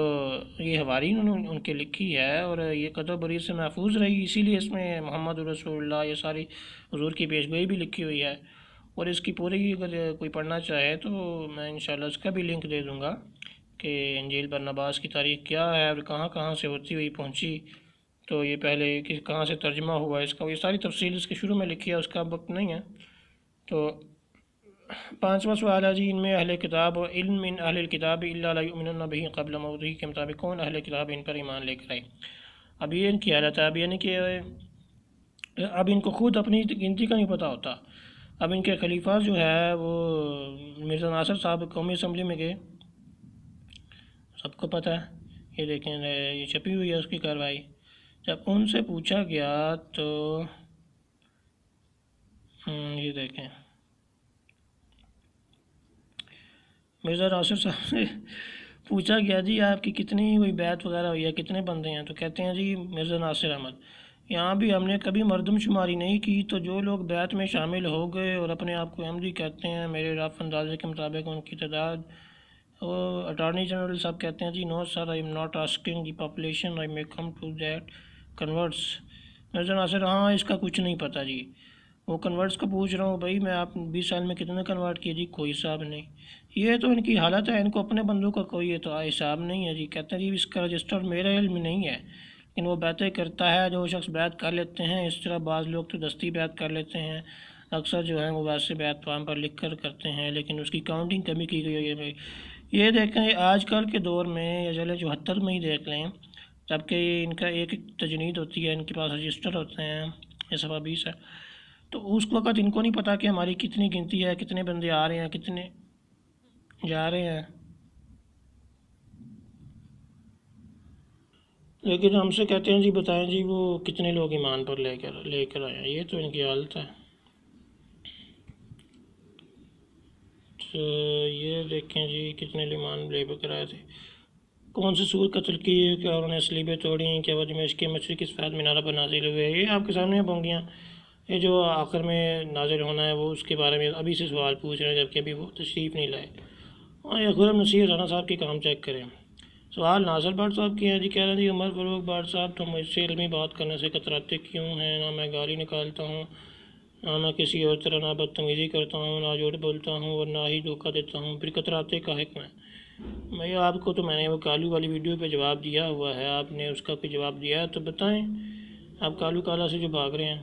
یہ حواری انہوں نے ان کے لکھی ہے، اور یہ قدر برید سے محفوظ رہی، اسی لیے اس میں محمد رسول اللہ یہ ساری حضور کی پیشگوئی بھی لکھی ہوئی ہے۔ اور اس کی پوری اگر کوئی پڑھنا چاہے تو میں انشاءاللہ اس کا بھی لنک دے دوں گا کہ انجیل برناباس کی تاریخ کیا ہے اور کہاں کہاں سے ہوتی ہوئی پہنچی، تو یہ پہلے کہاں سے ترجمہ ہوا اس کا، یہ ساری تفصیل اس کے شروع میں لکھی ہے، اس کا وقت نہیں ہے۔ تو 5واں سوال ہے جی، ان میں اہل کتاب و علم من اہل الکتاب الا لیؤمنن بہ قبل موته کے مطابق کون اہل کتاب ان پر ایمان لے کر آئے؟ اب یہ ان کی حالت ہے، اب یعنی کہ اب ان کو خود اپنی گنتی کا نہیں پتہ ہوتا۔ اب ان کے خلیفہ جو ہے وہ مرزا ناصر صاحب قومی اسمبلی میں گئے، سب کو پتہ ہے، یہ دیکھیں یہ چھپی ہوئی ہے اس کی کارروائی۔ جب ان سے پوچھا گیا تو یہ دیکھیں مرزا ناصر صاحب سے پوچھا گیا جی آپ کی کتنی کوئی بیعت وغیرہ ہوئی ہے، کتنے بندے ہیں؟ تو کہتے ہیں جی مرزا ناصر احمد یہاں بھی ہم نے کبھی مردم شماری نہیں کی، تو جو لوگ بیعت میں شامل ہو گئے اور اپنے آپ کو احمدی کہتے ہیں، میرے رف اندازے کے مطابق ان کی تعداد، وہ اٹارنی جنرل صاحب کہتے ہیں جی no sir I am not asking the population I may come to that converts. Mirza Nasir ہاں اس کا کچھ نہیں پتہ جی، وہ کنورٹس کو پوچھ رہا ہوں بھائی میں آپ 20 سال میں کتنے کنورٹ کیے؟ جی کوئی حساب نہیں۔ یہ تو ان کی حالت ہے، ان کو اپنے بندوں کا کوئی تو حساب نہیں ہے جی۔ کہتے ہیں جی اس کا رجسٹر میرے علم میں نہیں ہے، لیکن وہ بیعتیں کرتا ہے، جو شخص بیعت کر لیتے ہیں، اس طرح بعض لوگ تو دستی بیعت کر لیتے ہیں، اکثر جو ہیں وہ ویسے بیعت فارم پر لکھ کر کرتے ہیں، لیکن اس کی کاؤنٹنگ کمی کی گئی ہے۔ یہ دیکھیں آج کل کے دور میں یا چلے 74 میں ہی دیکھ لیں، جب کہ ان کا ایک تجنید ہوتی ہے، ان کے پاس رجسٹر ہوتے ہیں، یہ صفحہ 20 ہے، تو اس وقت ان کو نہیں پتہ کہ ہماری کتنی گنتی ہے، کتنے بندے آ رہے ہیں، کتنے جا رہے ہیں۔ لیکن ہم سے کہتے ہیں جی بتائیں جی وہ کتنے لوگ ایمان پر لے کر آئے ہیں، یہ تو ان کی حالت ہے۔ تو یہ دیکھیں جی کتنے ایمان لے کر آئے تھے، کون سی سور قتل کی ہے، کیا انہوں نے سلیبیں توڑی ہیں، کیا وجہ میں اس کے مشرق اس فیض مینارہ پر نازل ہوئے، یہ آپ کے سامنے بونگیاں، یہ جو آخر میں نازل ہونا ہے وہ اس کے بارے میں ابھی سے سوال پوچھ رہے ہیں جبکہ ابھی وہ تشریف نہیں لائے۔ اور یہ خرم نصیر رانا صاحب کے کام چیک کریں۔ سوال ناصر بٹ صاحب کی ہیں جی، کہہ رہے ہیں جی عمر فاروق بٹ صاحب تو مجھ سے علمی بات کرنے سے کتراتے کیوں ہیں؟ نہ میں گالی نکالتا ہوں، نہ میں کسی اور طرح نہ بدتمیزی کرتا ہوں، نہ جھوٹ بولتا ہوں اور نہ ہی دھوکہ دیتا ہوں، پھر کتراتے کا حکم ہے؟ بھائی آپ کو تو میں نے وہ کالو والی ویڈیو پہ جواب دیا ہوا ہے، آپ نے اس کا کوئی جواب دیا ہے تو بتائیں، آپ کالو کالا سے جو بھاگ رہے ہیں۔